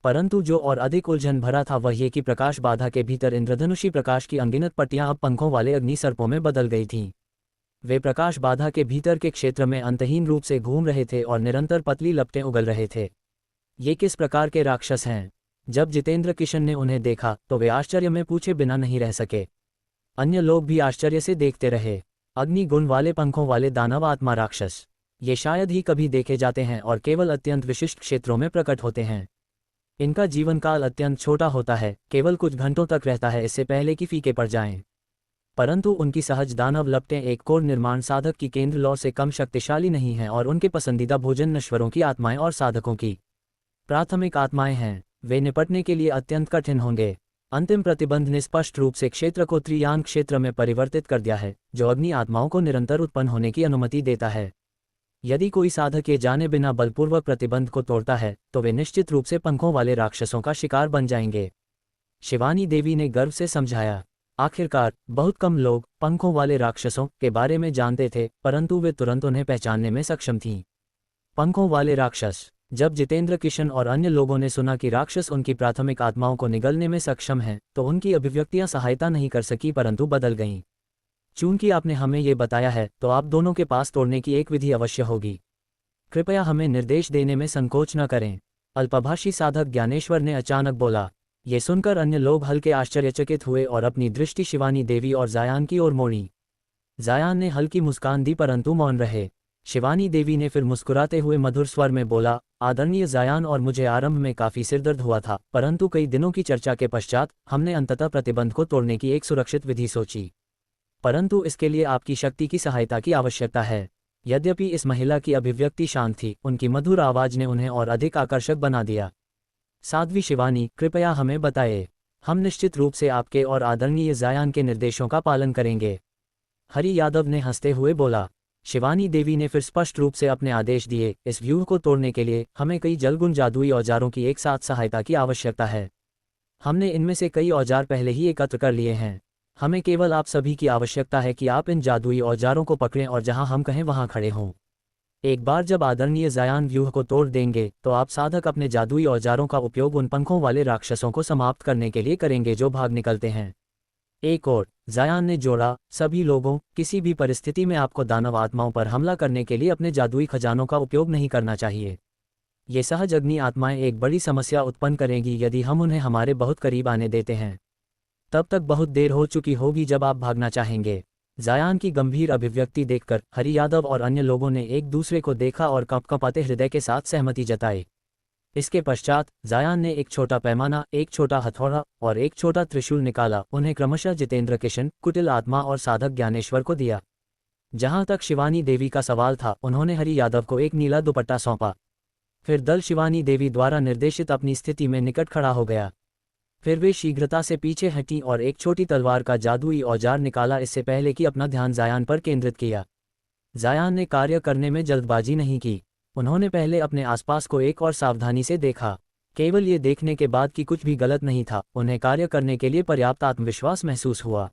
परंतु जो और अधिक उलझन भरा था वह ये कि प्रकाश बाधा के भीतर इंद्रधनुषी प्रकाश की अनगिनत पट्टियां अब पंखों वाले अग्नि सर्पों में बदल गई थीं। वे प्रकाश बाधा के भीतर के क्षेत्र में अंतहीन रूप से घूम रहे थे और निरंतर पतली लपटें उगल रहे थे। ये किस प्रकार के राक्षस हैं? जब जितेंद्र किशन ने उन्हें देखा तो वे आश्चर्य में पूछे बिना नहीं रह सके। अन्य लोग भी आश्चर्य से देखते रहे। अग्नि गुण वाले पंखों वाले दानव आत्मा राक्षस, ये शायद ही कभी देखे जाते हैं और केवल अत्यंत विशिष्ट क्षेत्रों में प्रकट होते हैं। इनका जीवन काल अत्यंत छोटा होता है, केवल कुछ घंटों तक रहता है, इससे पहले कि फीके पड़ जाएं। परंतु उनकी सहज दानव लपटें एक कोर निर्माण साधक की केंद्र लौ से कम शक्तिशाली नहीं हैं और उनके पसंदीदा भोजन नश्वरों की आत्माएं और साधकों की प्राथमिक आत्माएं हैं। वे निपटने के लिए अत्यंत कठिन होंगे। अंतिम प्रतिबंध ने स्पष्ट रूप से क्षेत्र को त्रियान क्षेत्र में परिवर्तित कर दिया है, जो अग्नि आत्माओं को निरंतर उत्पन्न होने की अनुमति देता है। यदि कोई साधक ये जाने बिना बलपूर्वक प्रतिबंध को तोड़ता है तो वे निश्चित रूप से पंखों वाले राक्षसों का शिकार बन जाएंगे। शिवानी देवी ने गर्व से समझाया। आखिरकार बहुत कम लोग पंखों वाले राक्षसों के बारे में जानते थे, परंतु वे तुरंत उन्हें पहचानने में सक्षम थीं। पंखों वाले राक्षस। जब जितेंद्र किशन और अन्य लोगों ने सुना कि राक्षस उनकी प्राथमिक आत्माओं को निगलने में सक्षम हैं, तो उनकी अभिव्यक्तियां सहायता नहीं कर सकी परंतु बदल गईं। चूंकि आपने हमें ये बताया है तो आप दोनों के पास तोड़ने की एक विधि अवश्य होगी। कृपया हमें निर्देश देने में संकोच न करें। अल्पभाषी साधक ज्ञानेश्वर ने अचानक बोला। ये सुनकर अन्य लोग हल्के आश्चर्यचकित हुए और अपनी दृष्टि शिवानी देवी और जायान की ओर मोड़ी। जायान ने हल्की मुस्कान दी परंतु मौन रहे। शिवानी देवी ने फिर मुस्कुराते हुए मधुर स्वर में बोला, आदरणीय जायान, और मुझे आरंभ में काफी सिरदर्द हुआ था, परंतु कई दिनों की चर्चा के पश्चात हमने अंततः प्रतिबंध को तोड़ने की एक सुरक्षित विधि सोची। परंतु इसके लिए आपकी शक्ति की सहायता की आवश्यकता है। यद्यपि इस महिला की अभिव्यक्ति शांत थी, उनकी मधुर आवाज ने उन्हें और अधिक आकर्षक बना दिया। साध्वी शिवानी, कृपया हमें बताइए। हम निश्चित रूप से आपके और आदरणीय जायान के निर्देशों का पालन करेंगे। हरि यादव ने हंसते हुए बोला। शिवानी देवी ने फिर स्पष्ट रूप से अपने आदेश दिए। इस व्यूह को तोड़ने के लिए हमें कई जलगुण जादुई औजारों की एक साथ सहायता की आवश्यकता है। हमने इनमें से कई औजार पहले ही एकत्र कर लिए हैं। हमें केवल आप सभी की आवश्यकता है कि आप इन जादुई औजारों को पकड़ें और जहां हम कहें वहां खड़े हों। एक बार जब आदरणीय जायान व्यूह को तोड़ देंगे तो आप साधक अपने जादुई औजारों का उपयोग उन पंखों वाले राक्षसों को समाप्त करने के लिए करेंगे जो भाग निकलते हैं। एक और, जायान ने जोड़ा, सभी लोगों, किसी भी परिस्थिति में आपको दानव आत्माओं पर हमला करने के लिए अपने जादुई खजानों का उपयोग नहीं करना चाहिए। ये सहज अग्नि आत्माएं एक बड़ी समस्या उत्पन्न करेंगी यदि हम उन्हें हमारे बहुत करीब आने देते हैं। तब तक बहुत देर हो चुकी होगी जब आप भागना चाहेंगे। जायान की गंभीर अभिव्यक्ति देखकर हरि यादव और अन्य लोगों ने एक दूसरे को देखा और कंपकंपाते हृदय के साथ सहमति जताई। इसके पश्चात जायान ने एक छोटा पैमाना, एक छोटा हथौड़ा और एक छोटा त्रिशूल निकाला, उन्हें क्रमशः जितेंद्र किशन, कुटिल आत्मा और साधक ज्ञानेश्वर को दिया। जहां तक शिवानी देवी का सवाल था, उन्होंने हरि यादव को एक नीला दुपट्टा सौंपा। फिर दल शिवानी देवी द्वारा निर्देशित अपनी स्थिति में निकट खड़ा हो गया। फिर वे शीघ्रता से पीछे हटी और एक छोटी तलवार का जादुई औजार निकाला, इससे पहले कि अपना ध्यान जायान पर केंद्रित किया। जायान ने कार्य करने में जल्दबाजी नहीं की। उन्होंने पहले अपने आसपास को एक और सावधानी से देखा। केवल ये देखने के बाद कि कुछ भी गलत नहीं था, उन्हें कार्य करने के लिए पर्याप्त आत्मविश्वास महसूस हुआ।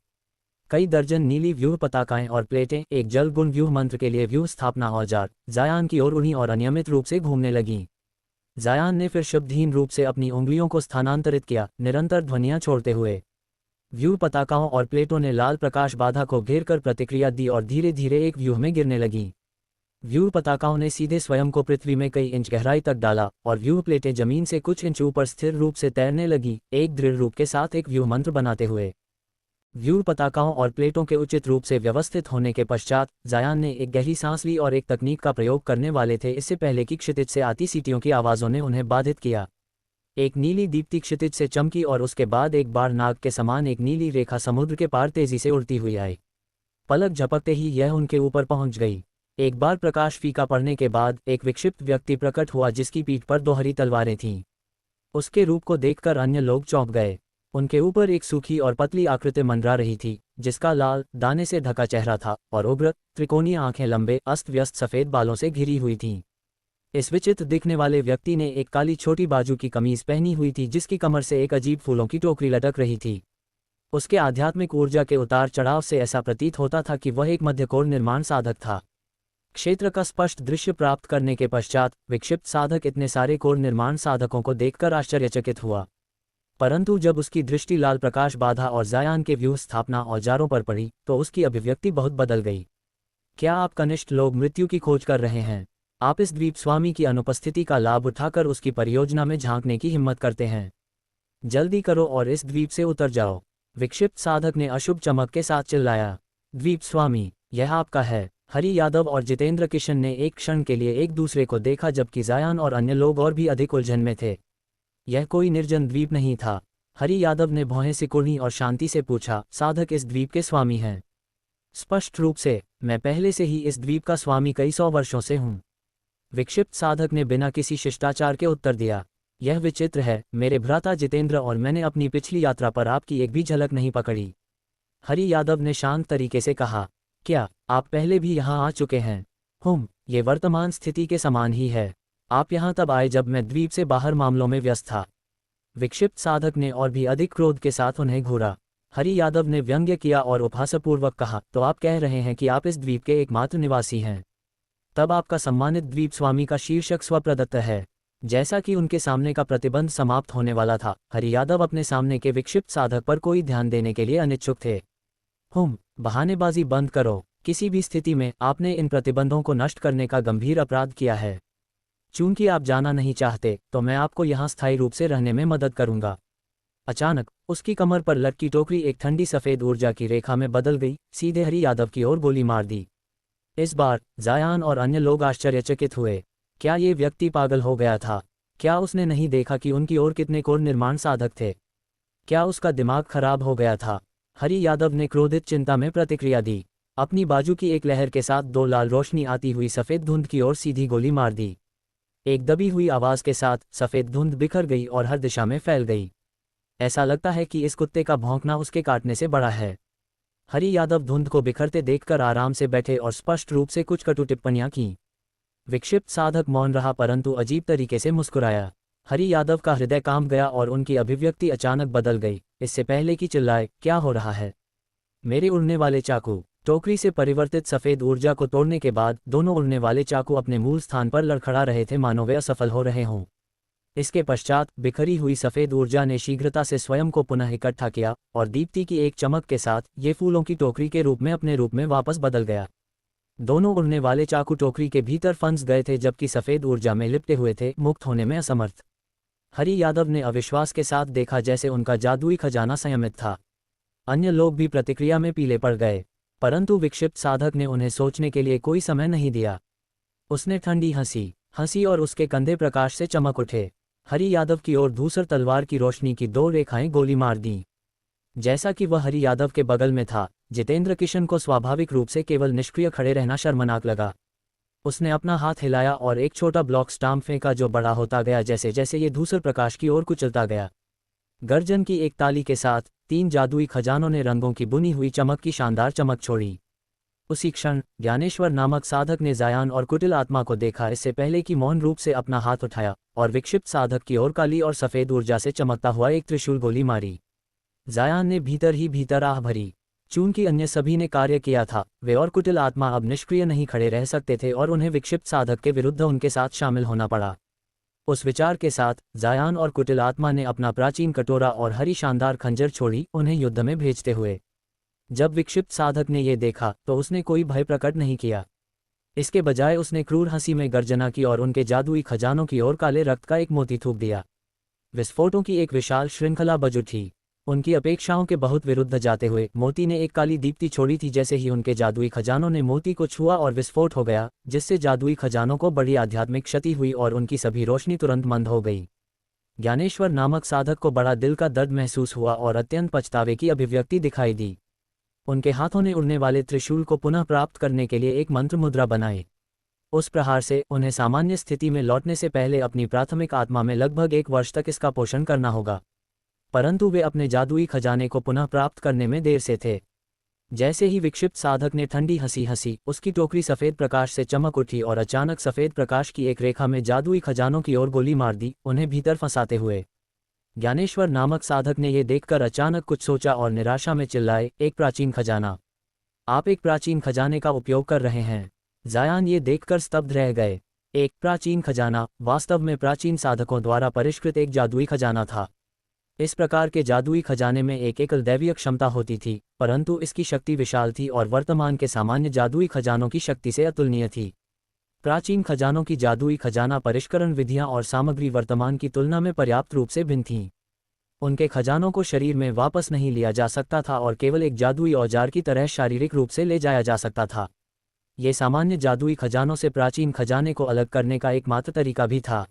कई दर्जन नीली व्यूह पताकाएं और प्लेटें, एक जल गुण व्यूह मंत्र के लिए व्यूह स्थापना औजार, जायान की ओर उन्हीं और अनियमित रूप से घूमने लगीं। जायान ने फिर शब्दहीन रूप से अपनी उंगलियों को स्थानांतरित किया, निरंतर ध्वनियां छोड़ते हुए। व्यूह पताकाओं और प्लेटों ने लाल प्रकाश बाधा को घेर कर प्रतिक्रिया दी और धीरे धीरे एक व्यूह में गिरने लगीं। व्यूह पताकाओं ने सीधे स्वयं को पृथ्वी में कई इंच गहराई तक डाला और व्यूह प्लेटें जमीन से कुछ इंच ऊपर स्थिर रूप से तैरने लगीं, एक दृढ़ रूप के साथ एक व्यूह मंत्र बनाते हुए। व्यूह पताकाओं और प्लेटों के उचित रूप से व्यवस्थित होने के पश्चात जायान ने एक गहरी सांस ली और एक तकनीक का प्रयोग करने वाले थे, इससे पहले कि क्षितिज से आती सीटियों की आवाज़ों ने उन्हें बाधित किया। एक नीली दीप्ति क्षितिज से चमकी और उसके बाद एक बार नाग के समान एक नीली रेखा समुद्र के पार तेजी से उड़ती हुई आई। पलक झपकते ही यह उनके ऊपर पहुंच गई। एक बार प्रकाश फीका पड़ने के बाद एक विक्षिप्त व्यक्ति प्रकट हुआ जिसकी पीठ पर 2 हरी तलवारें थीं। उसके रूप को देखकर अन्य लोग चौंक गए। उनके ऊपर एक सूखी और पतली आकृति मंडरा रही थी, जिसका लाल, दाने से ढका चेहरा था और उग्र, त्रिकोणीय आंखें लंबे, अस्त व्यस्त सफ़ेद बालों से घिरी हुई थीं। इस विचित्र दिखने वाले व्यक्ति ने एक काली छोटी बाजू की कमीज पहनी हुई थी जिसकी कमर से एक अजीब फूलों की टोकरी लटक रही थी। उसके आध्यात्मिक ऊर्जा के उतार चढ़ाव से ऐसा प्रतीत होता था कि वह एक मध्यकोर निर्माण साधक था। क्षेत्र का स्पष्ट दृश्य प्राप्त करने के पश्चात विक्षिप्त साधक इतने सारे कोर निर्माण साधकों को देखकर आश्चर्यचकित हुआ। परंतु जब उसकी दृष्टि लाल प्रकाश बाधा और जायान के व्यूह स्थापना औजारों पर पड़ी तो उसकी अभिव्यक्ति बहुत बदल गई। क्या आप कनिष्ठ लोग मृत्यु की खोज कर रहे हैं? आप इस द्वीप स्वामी की अनुपस्थिति का लाभ उठाकर उसकी परियोजना में झांकने की हिम्मत करते हैं? जल्दी करो और इस द्वीप से उतर जाओ। विक्षिप्त साधक ने अशुभ चमक के साथ चिल्लाया। द्वीप स्वामी, यह आपका है। हरि यादव और जितेंद्र किशन ने एक क्षण के लिए एक दूसरे को देखा, जबकि जायान और अन्य लोग और भी अधिक उलझन में थे। यह कोई निर्जन द्वीप नहीं था। हरि यादव ने भौहें सिकुड़ी और शांति से पूछा, साधक इस द्वीप के स्वामी हैं? स्पष्ट रूप से, मैं पहले से ही इस द्वीप का स्वामी कई 100 वर्षों से हूँ। विक्षिप्त साधक ने बिना किसी शिष्टाचार के उत्तर दिया। यह विचित्र है मेरे भ्राता जितेंद्र, और मैंने अपनी पिछली यात्रा पर आपकी एक भी झलक नहीं पकड़ी। हरि यादव ने शांत तरीके से कहा, क्या आप पहले भी यहाँ आ चुके हैं? ये वर्तमान स्थिति के समान ही है। आप यहाँ तब आए जब मैं द्वीप से बाहर मामलों में व्यस्त था। विक्षिप्त साधक ने और भी अधिक क्रोध के साथ उन्हें घूरा। हरि यादव ने व्यंग्य किया और उपहासपूर्वक कहा, तो आप कह रहे हैं कि आप इस द्वीप के एकमात्र निवासी हैं? तब आपका सम्मानित द्वीप स्वामी का शीर्षक स्वप्रदत्त है। जैसा कि उनके सामने का प्रतिबंध समाप्त होने वाला था, हरि यादव अपने सामने के विक्षिप्त साधक पर कोई ध्यान देने के लिए अनिच्छुक थे। बहानेबाजी बंद करो। किसी भी स्थिति में आपने इन प्रतिबंधों को नष्ट करने का गंभीर अपराध किया है। चूंकि आप जाना नहीं चाहते तो मैं आपको यहाँ स्थायी रूप से रहने में मदद करूंगा। अचानक उसकी कमर पर लटकी टोकरी एक ठंडी सफेद ऊर्जा की रेखा में बदल गई, सीधे हरि यादव की ओर गोली मार दी। इस बार जायान और अन्य लोग आश्चर्यचकित हुए। क्या ये व्यक्ति पागल हो गया था? क्या उसने नहीं देखा कि उनकी ओर कितने कोर निर्माण साधक थे? क्या उसका दिमाग खराब हो गया था? हरि यादव ने क्रोधित चिंता में प्रतिक्रिया दी। अपनी बाजू की एक लहर के साथ 2 लाल रोशनी आती हुई सफेद धुंध की ओर सीधी गोली मार दी। एक दबी हुई आवाज के साथ सफेद धुंध बिखर गई और हर दिशा में फैल गई। ऐसा लगता है कि इस कुत्ते का भौंकना उसके काटने से बड़ा है। हरि यादव धुंध को बिखरते देखकर आराम से बैठे और स्पष्ट रूप से कुछ कटु टिप्पणियां की। विक्षिप्त साधक मौन रहा, परंतु अजीब तरीके से मुस्कुराया। हरि यादव का हृदय कांप गया और उनकी अभिव्यक्ति अचानक बदल गई। इससे पहले कि चिल्लाए, क्या हो रहा है? मेरे उड़ने वाले चाकू! टोकरी से परिवर्तित सफेद ऊर्जा को तोड़ने के बाद दोनों उड़ने वाले चाकू अपने मूल स्थान पर लड़खड़ा रहे थे, मानो वे असफल हो रहे हों। इसके पश्चात बिखरी हुई सफेद ऊर्जा ने शीघ्रता से स्वयं को पुनः इकट्ठा किया और दीप्ति की एक चमक के साथ ये फूलों की टोकरी के रूप में अपने रूप में वापस बदल गया। दोनों उड़ने वाले चाकू टोकरी के भीतर फंस गए थे, जबकि सफेद ऊर्जा में लिपटे हुए थे, मुक्त होने में असमर्थ। हरि यादव ने अविश्वास के साथ देखा, जैसे उनका जादुई खजाना संयमित था। अन्य लोग भी प्रतिक्रिया में पीले पड़ गए, परंतु विक्षिप्त साधक ने उन्हें सोचने के लिए कोई समय नहीं दिया। उसने ठंडी हंसी और उसके कंधे प्रकाश से चमक उठे। हरि यादव की ओर धूसर तलवार की रोशनी की 2 रेखाएं गोली मार दी। जैसा कि वह हरि यादव के बगल में था, जितेंद्र किशन को स्वाभाविक रूप से केवल निष्क्रिय खड़े रहना शर्मनाक लगा। उसने अपना हाथ हिलाया और एक छोटा ब्लॉक स्टाम्प फेंका, जो बड़ा होता गया जैसे जैसे ये धूसर प्रकाश की ओर कुचलता गया। गर्जन की एक ताली के साथ 3 जादुई खजानों ने रंगों की बुनी हुई चमक की शानदार चमक छोड़ी। उसी क्षण ज्ञानेश्वर नामक साधक ने जायान और कुटिल आत्मा को देखा, इससे पहले कि मौन रूप से अपना हाथ उठाया और विक्षिप्त साधक की ओर काली और सफेद ऊर्जा से चमकता हुआ एक त्रिशूल गोली मारी। जायान ने भीतर ही भीतर आह भरी। चूंकि अन्य सभी ने कार्य किया था, वे और कुटिल आत्मा अब निष्क्रिय नहीं खड़े रह सकते थे और उन्हें विक्षिप्त साधक के विरुद्ध उनके साथ शामिल होना पड़ा। उस विचार के साथ जायान और कुटिल आत्मा ने अपना प्राचीन कटोरा और हरी शानदार खंजर छोड़ी, उन्हें युद्ध में भेजते हुए। जब विक्षिप्त साधक ने यह देखा तो उसने कोई भय प्रकट नहीं किया। इसके बजाय उसने क्रूर हंसी में गर्जना की और उनके जादुई खजानों की ओर काले रक्त का एक मोती थूक दिया। विस्फोटों की एक विशाल श्रृंखला बज उठी। उनकी अपेक्षाओं के बहुत विरुद्ध जाते हुए मोती ने एक काली दीप्ति छोड़ी थी। जैसे ही उनके जादुई खजानों ने मोती को छुआ और विस्फोट हो गया, जिससे जादुई खजानों को बड़ी आध्यात्मिक क्षति हुई और उनकी सभी रोशनी तुरंत मंद हो गई। ज्ञानेश्वर नामक साधक को बड़ा दिल का दर्द महसूस हुआ और अत्यंत पछतावे की अभिव्यक्ति दिखाई दी। उनके हाथों ने उड़ने वाले त्रिशूल को पुनः प्राप्त करने के लिए एक मंत्र मुद्रा बनाई। उस प्रहार से उन्हें सामान्य स्थिति में लौटने से पहले अपनी प्राथमिक आत्मा में लगभग 1 वर्ष तक इसका पोषण करना होगा, परंतु वे अपने जादुई खजाने को पुनः प्राप्त करने में देर से थे। जैसे ही विक्षिप्त साधक ने ठंडी हंसी, उसकी टोकरी सफेद प्रकाश से चमक उठी और अचानक सफेद प्रकाश की एक रेखा में जादुई खजानों की ओर गोली मार दी, उन्हें भीतर फंसाते हुए। ज्ञानेश्वर नामक साधक ने यह देखकर अचानक कुछ सोचा और निराशा में चिल्लाए, एक प्राचीन खजाना! आप एक प्राचीन खजाने का उपयोग कर रहे हैं। जायान ये देखकर स्तब्ध रह गए। एक प्राचीन खजाना, वास्तव में प्राचीन साधकों द्वारा परिष्कृत एक जादुई खजाना था। इस प्रकार के जादुई खजाने में एक एकल दैवीय क्षमता होती थी, परंतु इसकी शक्ति विशाल थी और वर्तमान के सामान्य जादुई खजानों की शक्ति से अतुलनीय थी। प्राचीन खजानों की जादुई खजाना परिष्करण विधियां और सामग्री वर्तमान की तुलना में पर्याप्त रूप से भिन्न थीं। उनके खजानों को शरीर में वापस नहीं लिया जा सकता था और केवल एक जादुई औजार की तरह शारीरिक रूप से ले जाया जा सकता था। ये सामान्य जादुई खजानों से प्राचीन खजाने को अलग करने का एकमात्र तरीका भी था।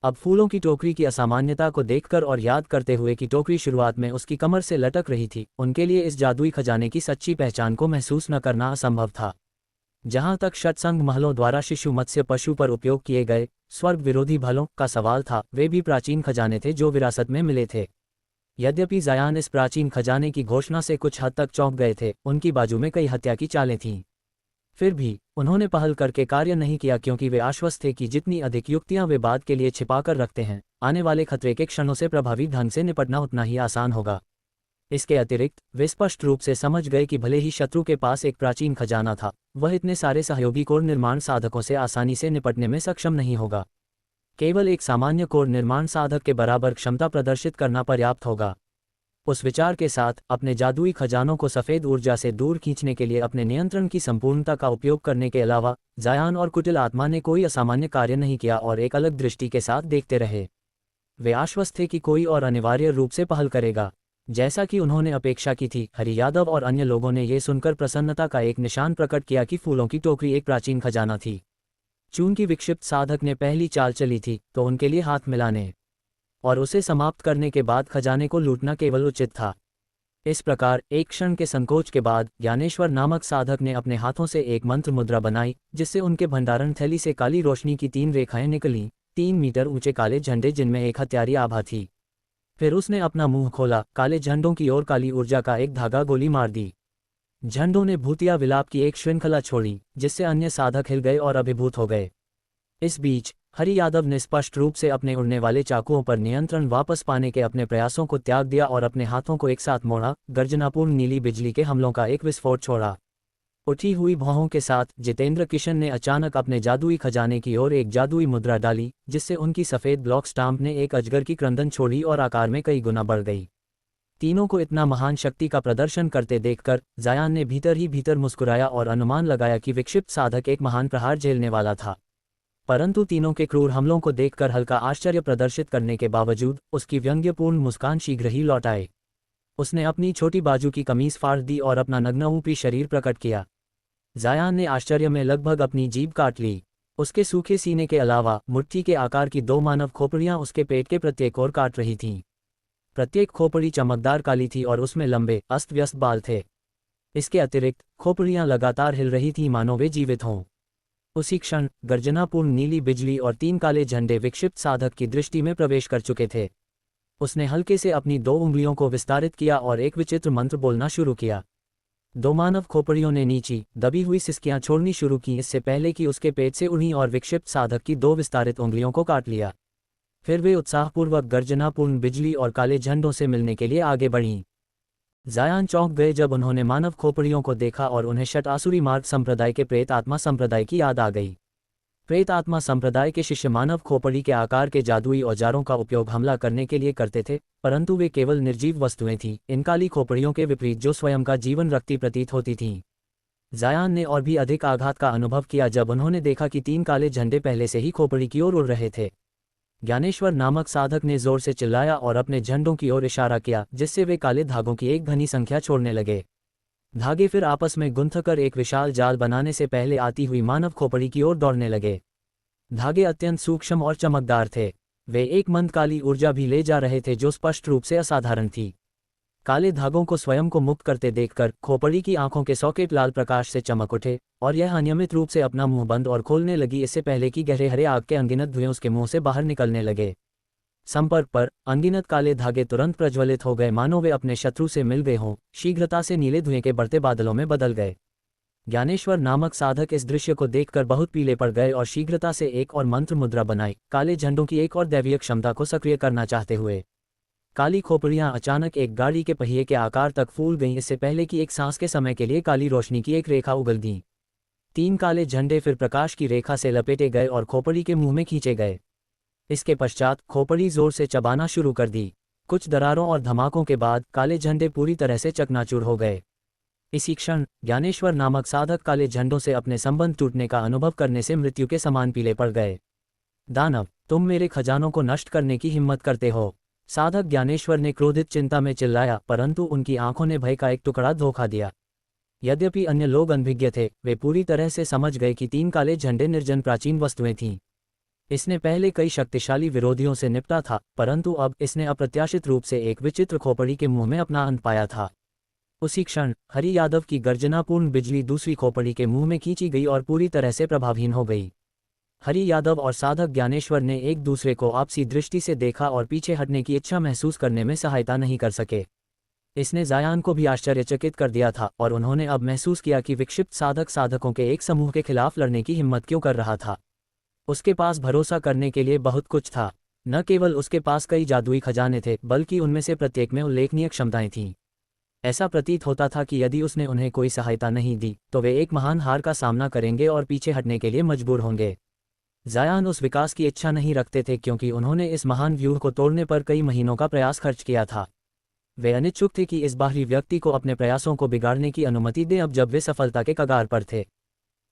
अब फूलों की टोकरी की असामान्यता को देखकर और याद करते हुए कि टोकरी शुरुआत में उसकी कमर से लटक रही थी, उनके लिए इस जादुई खजाने की सच्ची पहचान को महसूस न करना असंभव था। जहां तक षट्संग महलों द्वारा शिशु मत्स्य पशु पर उपयोग किए गए स्वर्ग विरोधी भलों का सवाल था, वे भी प्राचीन खजाने थे जो विरासत में मिले थे। यद्यपि जायान इस प्राचीन खजाने की घोषणा से कुछ हद तक चौंक गए थे, उनकी बाजू में कई हत्या की चालें थीं। फिर भी उन्होंने पहल करके कार्य नहीं किया, क्योंकि वे आश्वस्त थे कि जितनी अधिक युक्तियां वे बाद के लिए छिपाकर रखते हैं, आने वाले खतरे के क्षणों से प्रभावी ढंग से निपटना उतना ही आसान होगा। इसके अतिरिक्त वे स्पष्ट रूप से समझ गए कि भले ही शत्रु के पास एक प्राचीन खजाना था, वह इतने सारे सहयोगी कोर निर्माण साधकों से आसानी से निपटने में सक्षम नहीं होगा। केवल एक सामान्य कोर निर्माण साधक के बराबर क्षमता प्रदर्शित करना पर्याप्त होगा। उस विचार के साथ अपने जादुई खजानों को सफ़ेद ऊर्जा से दूर खींचने के लिए अपने नियंत्रण की संपूर्णता का उपयोग करने के अलावा जायान और कुटिल आत्मा ने कोई असामान्य कार्य नहीं किया और एक अलग दृष्टि के साथ देखते रहे। वे आश्वस्त थे कि कोई और अनिवार्य रूप से पहल करेगा। जैसा कि उन्होंने अपेक्षा की थी, हरि यादव और अन्य लोगों ने ये सुनकर प्रसन्नता का एक निशान प्रकट किया कि फूलों की टोकरी एक प्राचीन खजाना थी। चूंकि विक्षिप्त साधक ने पहली चाल चली थी, तो उनके लिए हाथ मिलाने और उसे समाप्त करने के बाद खजाने को लूटना केवल उचित था। इस प्रकार एक क्षण के संकोच के बाद ज्ञानेश्वर नामक साधक ने अपने हाथों से एक मंत्र मुद्रा बनाई, जिससे उनके भंडारण थैली से काली रोशनी की 3 रेखाएं निकलीं, 3 मीटर ऊंचे काले झंडे जिनमें एक हत्यारी आभा थी। फिर उसने अपना मुंह खोला, काले झंडों की ओर काली ऊर्जा का एक धागा गोली मार दी। झंडों ने भूतिया विलाप की एक श्रृंखला छोड़ी, जिससे अन्य साधक हिल गए और अभिभूत हो गए। इस बीच हरि यादव ने स्पष्ट रूप से अपने उड़ने वाले चाकुओं पर नियंत्रण वापस पाने के अपने प्रयासों को त्याग दिया और अपने हाथों को एक साथ मोड़ा। गर्जनापूर्ण नीली बिजली के हमलों का एक विस्फोट छोड़ा। उठी हुई भौहों के साथ जितेंद्र किशन ने अचानक अपने जादुई खजाने की ओर एक जादुई मुद्रा डाली, जिससे उनकी सफ़ेद ब्लॉक स्टाम्प ने एक अजगर की क्रंदन छोड़ी और आकार में कई गुना बढ़ गई। तीनों को इतना महान शक्ति का प्रदर्शन करते देखकर जायान ने भीतर ही भीतर मुस्कुराया और अनुमान लगाया कि विक्षिप्त साधक एक महान प्रहार झेलने वाला था। परंतु तीनों के क्रूर हमलों को देखकर हल्का आश्चर्य प्रदर्शित करने के बावजूद उसकी व्यंग्यपूर्ण मुस्कान शीघ्र ही लौट आए। उसने अपनी छोटी बाजू की कमीज फाड़ दी और अपना नग्न ऊपरी शरीर प्रकट किया। जायान ने आश्चर्य में लगभग अपनी जीभ काट ली। उसके सूखे सीने के अलावा मुट्ठी के आकार की 2 मानव खोपड़ियां उसके पेट के प्रत्येक ओर काट रही थीं। प्रत्येक खोपड़ी चमकदार काली थी और उसमें लंबे अस्त व्यस्त बाल थे। इसके अतिरिक्त खोपड़ियां लगातार हिल रही थीं, मानो वे जीवित हों। उसी क्षण गर्जनापूर्ण नीली बिजली और 3 काले झंडे विक्षिप्त साधक की दृष्टि में प्रवेश कर चुके थे। उसने हल्के से अपनी 2 उंगलियों को विस्तारित किया और एक विचित्र मंत्र बोलना शुरू किया। 2 मानव खोपड़ियों ने नीची दबी हुई सिसकियां छोड़नी शुरू की, इससे पहले कि उसके पेट से उड़ीं और विक्षिप्त साधक की 2 विस्तारित उंगलियों को काट लिया। फिर वे उत्साहपूर्वक गर्जनापूर्ण बिजली और काले झंडों से मिलने के लिए आगे बढ़ीं। जायान चौंक गए जब उन्होंने मानव खोपड़ियों को देखा और उन्हें शट आसुरी मार्ग संप्रदाय के प्रेत आत्मा संप्रदाय की याद आ गई। प्रेत आत्मा संप्रदाय के शिष्य मानव खोपड़ी के आकार के जादुई औजारों का उपयोग हमला करने के लिए करते थे, परंतु वे केवल निर्जीव वस्तुएं थीं, इन काली खोपड़ियों के विपरीत जो स्वयं का जीवन रखती प्रतीत होती थीं। जायान ने और भी अधिक आघात का अनुभव किया जब उन्होंने देखा कि 3 काले झंडे पहले से ही खोपड़ी की ओर उड़ रहे थे। ज्ञानेश्वर नामक साधक ने जोर से चिल्लाया और अपने झंडों की ओर इशारा किया, जिससे वे काले धागों की एक घनी संख्या छोड़ने लगे। धागे फिर आपस में गुंथकर एक विशाल जाल बनाने से पहले आती हुई मानव खोपड़ी की ओर दौड़ने लगे। धागे अत्यंत सूक्ष्म और चमकदार थे। वे एक मंद काली ऊर्जा भी ले जा रहे थे जो स्पष्ट रूप से असाधारण थी। काले धागों को स्वयं को मुक्त करते देखकर खोपड़ी की आंखों के सॉकेट लाल प्रकाश से चमक उठे और यह अनियमित रूप से अपना मुंह बंद और खोलने लगी, इससे पहले कि गहरे हरे आग के अनगिनत धुएं उसके मुंह से बाहर निकलने लगे। संपर्क पर अनगिनत काले धागे तुरंत प्रज्वलित हो गए, मानो वे अपने शत्रु से मिल गए हों। शीघ्रता से नीले धुएं के बढ़ते बादलों में बदल गए। ज्ञानेश्वर नामक साधक इस दृश्य को देखकर बहुत पीले पड़ गए और शीघ्रता से एक और मंत्र मुद्रा बनाई, काले झंडों की एक और दैवीय क्षमता को सक्रिय करना चाहते हुए। काली खोपड़ियां अचानक एक गाड़ी के पहिए के आकार तक फूल गईं, इससे पहले कि एक सांस के समय के लिए काली रोशनी की एक रेखा उगल दी। 3 काले झंडे फिर प्रकाश की रेखा से लपेटे गए और खोपड़ी के मुंह में खींचे गए। इसके पश्चात खोपड़ी जोर से चबाना शुरू कर दी। कुछ दरारों और धमाकों के बाद काले झंडे पूरी तरह से चकनाचूर हो गए। इसी क्षण ज्ञानेश्वर नामक साधक काले झंडों से अपने संबंध टूटने का अनुभव करने से मृत्यु के समान पीले पड़ गए। दानव, तुम मेरे खजानों को नष्ट करने की हिम्मत करते हो, साधक ज्ञानेश्वर ने क्रोधित चिंता में चिल्लाया, परंतु उनकी आंखों ने भय का एक टुकड़ा धोखा दिया। यद्यपि अन्य लोग अनभिज्ञ थे, वे पूरी तरह से समझ गए कि 3 काले झंडे निर्जन प्राचीन वस्तुएं थीं। इसने पहले कई शक्तिशाली विरोधियों से निपटा था, परंतु अब इसने अप्रत्याशित रूप से एक विचित्र खोपड़ी के मुंह में अपना अंत पाया था। उसी क्षण हरि यादव की गर्जनापूर्ण बिजली दूसरी खोपड़ी के मुंह में खींची गई और पूरी तरह से प्रभावहीन हो गई। हरि यादव और साधक ज्ञानेश्वर ने एक दूसरे को आपसी दृष्टि से देखा और पीछे हटने की इच्छा महसूस करने में सहायता नहीं कर सके। इसने जायान को भी आश्चर्यचकित कर दिया था और उन्होंने अब महसूस किया कि विक्षिप्त साधक साधकों के एक समूह के खिलाफ लड़ने की हिम्मत क्यों कर रहा था। उसके पास भरोसा करने के लिए बहुत कुछ था। न केवल उसके पास कई जादुई खजाने थे, बल्कि उनमें से प्रत्येक में उल्लेखनीय क्षमताएं थीं। ऐसा प्रतीत होता था कि यदि उसने उन्हें कोई सहायता नहीं दी तो वे एक महान हार का सामना करेंगे और पीछे हटने के लिए मजबूर होंगे। जायान उस विकास की इच्छा नहीं रखते थे, क्योंकि उन्होंने इस महान व्यूह को तोड़ने पर कई महीनों का प्रयास खर्च किया था। वे अनिच्छुक थे कि इस बाहरी व्यक्ति को अपने प्रयासों को बिगाड़ने की अनुमति दें अब जब वे सफलता के कगार पर थे।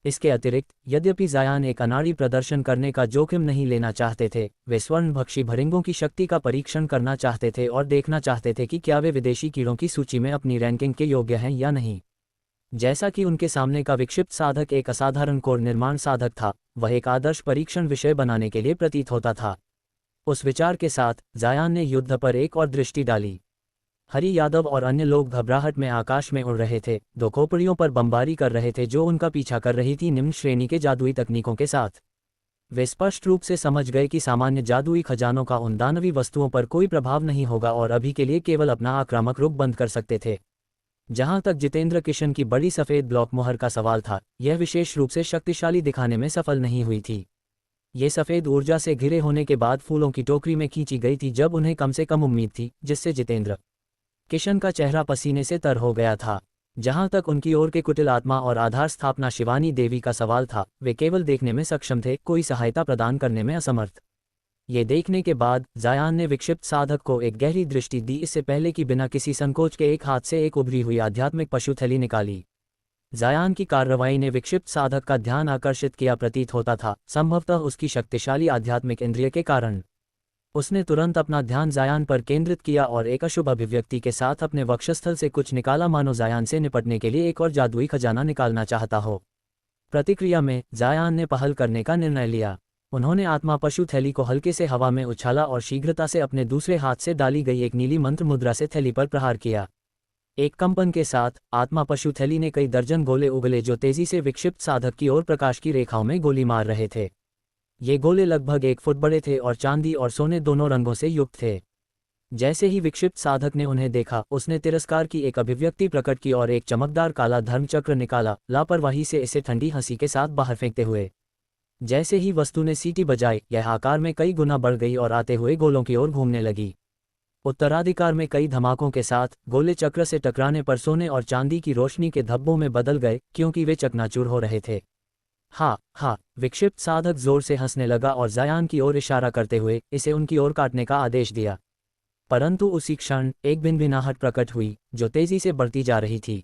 इसके अतिरिक्त, यद्यपि जायान एक अनाड़ी प्रदर्शन करने का जोखिम नहीं लेना चाहते थे, वे स्वर्णभक्षी भरिंगों की शक्ति का परीक्षण करना चाहते थे और देखना चाहते थे कि क्या वे विदेशी कीड़ों की सूची में अपनी रैंकिंग के योग्य हैं या नहीं। जैसा कि उनके सामने का विक्षिप्त साधक एक असाधारण कोर निर्माण साधक था, वह एक आदर्श परीक्षण विषय बनाने के लिए प्रतीत होता था। उस विचार के साथ जायान ने युद्ध पर एक और दृष्टि डाली। हरि यादव और अन्य लोग घबराहट में आकाश में उड़ रहे थे, 2 खोपड़ियों पर बमबारी कर रहे थे जो उनका पीछा कर रही थी निम्न श्रेणी के जादुई तकनीकों के साथ। वे स्पष्ट रूप से समझ गए कि सामान्य जादुई खजानों का उन दानवी वस्तुओं पर कोई प्रभाव नहीं होगा और अभी के लिए केवल अपना आक्रामक रुख बंद कर सकते थे। जहां तक जितेंद्र किशन की बड़ी सफेद ब्लॉक मोहर का सवाल था, यह विशेष रूप से शक्तिशाली दिखाने में सफल नहीं हुई थी। ये सफेद ऊर्जा से घिरे होने के बाद फूलों की टोकरी में खींची गई थी जब उन्हें कम से कम उम्मीद थी, जिससे जितेंद्र किशन का चेहरा पसीने से तर हो गया था। जहां तक उनकी ओर के कुटिल आत्मा और आधार स्थापना शिवानी देवी का सवाल था, वे केवल देखने में सक्षम थे, कोई सहायता प्रदान करने में असमर्थ। ये देखने के बाद जायान ने विक्षिप्त साधक को एक गहरी दृष्टि दी, इससे पहले कि बिना किसी संकोच के एक हाथ से एक उभरी हुई आध्यात्मिक पशु थैली निकाली। जायान की कार्रवाई ने विक्षिप्त साधक का ध्यान आकर्षित किया प्रतीत होता था, संभवतः उसकी शक्तिशाली आध्यात्मिक इंद्रिय के कारण। उसने तुरंत अपना ध्यान जायान पर केंद्रित किया और एक अशुभ अभिव्यक्ति के साथ अपने वक्षस्थल से कुछ निकाला, मानो जायान से निपटने के लिए एक और जादुई खजाना निकालना चाहता हो। प्रतिक्रिया में जायान ने पहल करने का निर्णय लिया। उन्होंने आत्मा पशु थैली को हल्के से हवा में उछाला और शीघ्रता से अपने दूसरे हाथ से डाली गई एक नीली मंत्र मुद्रा से थैली पर प्रहार किया। एक कंपन के साथ आत्मा पशु थैली ने कई दर्जन गोले उगले जो तेजी से विक्षिप्त साधक की ओर प्रकाश की रेखाओं में गोली मार रहे थे। ये गोले लगभग 1 फुट बड़े थे और चांदी और सोने दोनों रंगों से युक्त थे। जैसे ही विक्षिप्त साधक ने उन्हें देखा, उसने तिरस्कार की एक अभिव्यक्ति प्रकट की और एक चमकदार काला धर्मचक्र निकाला, लापरवाही से इसे ठंडी हंसी के साथ बाहर फेंकते हुए। जैसे ही वस्तु ने सीटी बजाई, यह आकार में कई गुना बढ़ गई और आते हुए गोलों की ओर घूमने लगी। उत्तराधिकार में कई धमाकों के साथ गोले चक्र से टकराने पर सोने और चांदी की रोशनी के धब्बों में बदल गए, क्योंकि वे चकनाचूर हो रहे थे। हाँ हाँ, विक्षिप्त साधक जोर से हंसने लगा और जायान की ओर इशारा करते हुए इसे उनकी ओर काटने का आदेश दिया। परंतु उसी क्षण एक भिनभिनाहट प्रकट हुई जो तेजी से बढ़ती जा रही थी।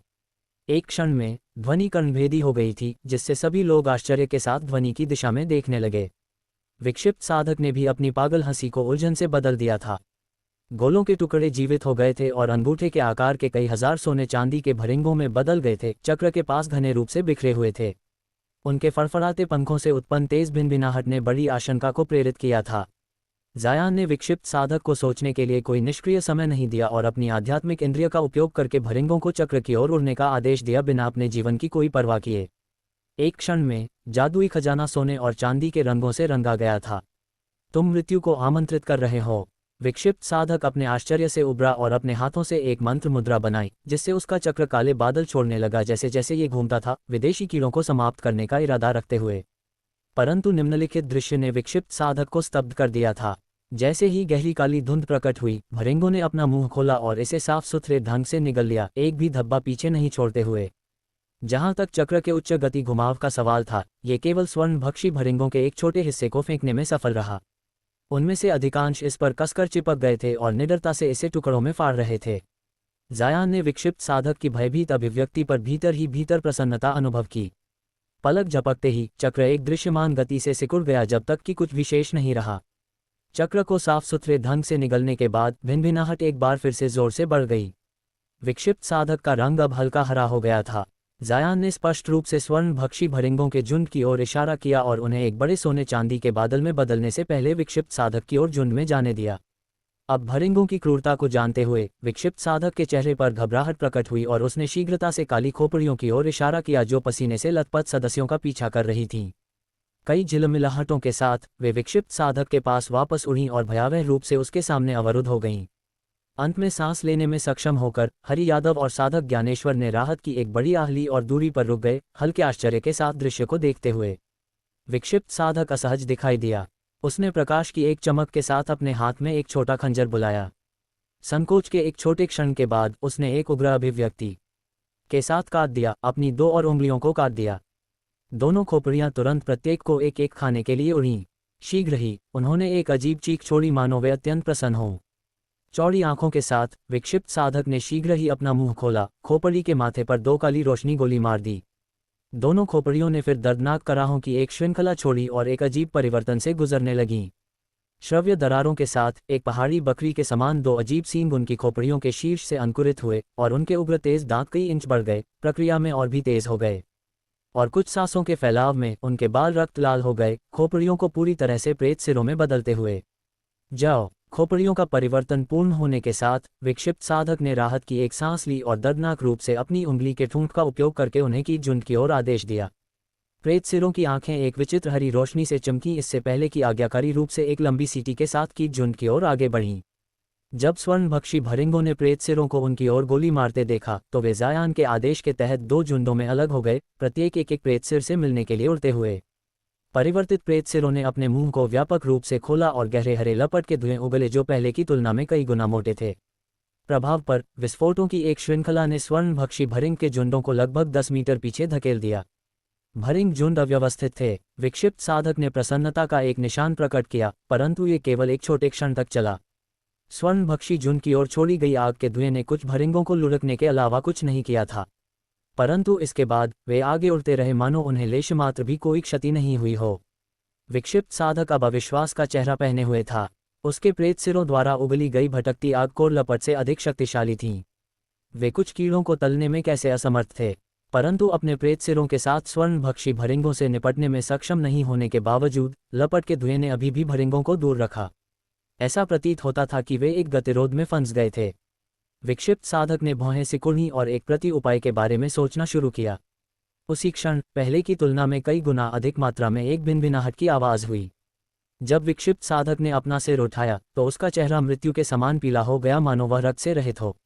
एक क्षण में ध्वनि कर्णभेदी हो गई थी, जिससे सभी लोग आश्चर्य के साथ ध्वनि की दिशा में देखने लगे। विक्षिप्त साधक ने भी अपनी पागल हंसी को उलझन से बदल दिया था। गोलों के टुकड़े जीवित हो गए थे और अंगूठे के आकार के कई हजार सोने चांदी के भरिंगों में बदल गए थे, चक्र के पास घने रूप से बिखरे हुए थे। उनके फड़फड़ाते पंखों से उत्पन्न तेज भिनभिनाहट ने बड़ी आशंका को प्रेरित किया था। जायान ने विक्षिप्त साधक को सोचने के लिए कोई निष्क्रिय समय नहीं दिया और अपनी आध्यात्मिक इंद्रिय का उपयोग करके भरिंगों को चक्र की ओर उड़ने का आदेश दिया, बिना अपने जीवन की कोई परवाह किए। एक क्षण में जादुई खजाना सोने और चांदी के रंगों से रंगा गया था। तुम मृत्यु को आमंत्रित कर रहे हो। विक्षिप्त साधक अपने आश्चर्य से उभरा और अपने हाथों से एक मंत्र मुद्रा बनाई, जिससे उसका चक्र काले बादल छोड़ने लगा जैसे जैसे ये घूमता था, विदेशी कीड़ों को समाप्त करने का इरादा रखते हुए। परंतु निम्नलिखित दृश्य ने विक्षिप्त साधक को स्तब्ध कर दिया था। जैसे ही गहरी काली धुंध प्रकट हुई, भरिंगों ने अपना मुंह खोला और इसे साफ सुथरे ढंग से निगल लिया, एक भी धब्बा पीछे नहीं छोड़ते हुए। जहां तक चक्र के उच्च गति घुमाव का सवाल था, ये केवल स्वर्णभक्षी भृंगों के एक छोटे हिस्से को फेंकने में सफल रहा। उनमें से अधिकांश इस पर कसकर चिपक गए थे और निडरता से इसे टुकड़ों में फाड़ रहे थे। जायान ने विक्षिप्त साधक की भयभीत अभिव्यक्ति पर भीतर ही भीतर प्रसन्नता अनुभव की। पलक झपकते ही चक्र एक दृश्यमान गति से सिकुड़ गया जब तक कि कुछ विशेष नहीं रहा। चक्र को साफ सुथरे ढंग से निगलने के बाद भिनभिनाहट एक बार फिर से जोर से बढ़ गई। विक्षिप्त साधक का रंग अब हल्का हरा हो गया था। जायान ने स्पष्ट रूप से स्वर्णभक्षी भृंगों के झुंड की ओर इशारा किया और उन्हें एक बड़े सोने चांदी के बादल में बदलने से पहले विक्षिप्त साधक की ओर झुंड में जाने दिया। अब भृंगों की क्रूरता को जानते हुए विक्षिप्त साधक के चेहरे पर घबराहट प्रकट हुई और उसने शीघ्रता से काली खोपड़ियों की ओर इशारा किया जो पसीने से लथपथ सदस्यों का पीछा कर रही थीं। कई झिलमिलाहटों के साथ वे विक्षिप्त साधक के पास वापस उड़ीं और भयावह रूप से उसके सामने अवरुद्ध हो गईं। अंत में सांस लेने में सक्षम होकर हरि यादव और साधक ज्ञानेश्वर ने राहत की एक बड़ी आहली और दूरी पर रुक गए, हल्के आश्चर्य के साथ दृश्य को देखते हुए। विक्षिप्त साधक असहज दिखाई दिया। उसने प्रकाश की एक चमक के साथ अपने हाथ में एक छोटा खंजर बुलाया। संकोच के एक छोटे क्षण के बाद उसने एक उग्र अभिव्यक्ति के साथ काट दिया, अपनी 2 और उंगलियों को काट दिया। दोनों खोपड़ियां तुरंत प्रत्येक को एक एक खाने के लिए उड़ीं। शीघ्र ही उन्होंने एक अजीब चीख छोड़ी मानो वे अत्यंत प्रसन्न हों। चौड़ी आंखों के साथ विक्षिप्त साधक ने शीघ्र ही अपना मुंह खोला, खोपड़ी के माथे पर 2 काली रोशनी गोली मार दी। दोनों खोपड़ियों ने फिर दर्दनाक कराहों की एक श्रृंखला छोड़ी और एक अजीब परिवर्तन से गुजरने लगीं। श्रव्य दरारों के साथ एक पहाड़ी बकरी के समान 2 अजीब सींग उनकी खोपड़ियों के शीर्ष से अंकुरित हुए और उनके उग्र तेज दांत कई इंच बढ़ गए, प्रक्रिया में और भी तेज हो गए। और कुछ सांसों के फैलाव में उनके बाल रक्त लाल हो गए, खोपड़ियों को पूरी तरह से प्रेत सिरों में बदलते हुए। जाओ। खोपड़ियों का परिवर्तन पूर्ण होने के साथ विक्षिप्त साधक ने राहत की एक सांस ली और दर्दनाक रूप से अपनी उंगली के ठूंठ का उपयोग करके उन्हें की झुंड की ओर आदेश दिया। प्रेत सिरों की आंखें एक विचित्र हरी रोशनी से चमकी, इससे पहले कि आज्ञाकारी रूप से एक लंबी सीटी के साथ की झुंड की ओर आगे बढ़ीं। जब स्वर्णभक्षी भृंगों ने प्रेत सिरों को उनकी ओर गोली मारते देखा तो वे जायान के आदेश के तहत 2 झुंडों में अलग हो गए, प्रत्येक एक एक प्रेत सिर से मिलने के लिए उड़ते हुए। परिवर्तित प्रेत सिरों ने अपने मुंह को व्यापक रूप से खोला और गहरे हरे लपट के धुएं उगले जो पहले की तुलना में कई गुना मोटे थे। प्रभाव पर विस्फोटों की एक श्रृंखला ने स्वर्णभक्षी भृंग के झुंडों को लगभग 10 मीटर पीछे धकेल दिया। भृंग झुंड अव्यवस्थित थे। विक्षिप्त साधक ने प्रसन्नता का एक निशान प्रकट किया, परंतु ये केवल एक छोटे क्षण तक चला। स्वर्णभक्षी झुंड की ओर छोड़ी गई आग के धुएं ने कुछ भृंगों को लुढ़कने के अलावा कुछ नहीं किया था, परंतु इसके बाद वे आगे उड़ते रहे मानो उन्हें लेश मात्र भी कोई क्षति नहीं हुई हो। विक्षिप्त साधक अब अविश्वास का चेहरा पहने हुए था। उसके प्रेत सिरों द्वारा उगली गई भटकती आग कोर लपट से अधिक शक्तिशाली थीं। वे कुछ कीड़ों को तलने में कैसे असमर्थ थे, परंतु अपने प्रेत सिरों के साथ स्वर्णभक्षी भृंगों से निपटने में सक्षम नहीं होने के बावजूद लपट के धुएं ने अभी भी भृंगों को दूर रखा। ऐसा प्रतीत होता था कि वे एक गतिरोध में फंस गए थे। विक्षिप्त साधक ने भौहें सिकुड़ी और एक प्रति उपाय के बारे में सोचना शुरू किया। उसी क्षण पहले की तुलना में कई गुना अधिक मात्रा में एक भिनभिनाहट की आवाज हुई। जब विक्षिप्त साधक ने अपना सिर उठाया तो उसका चेहरा मृत्यु के समान पीला हो गया, मानो वह रक्त से रहित हो।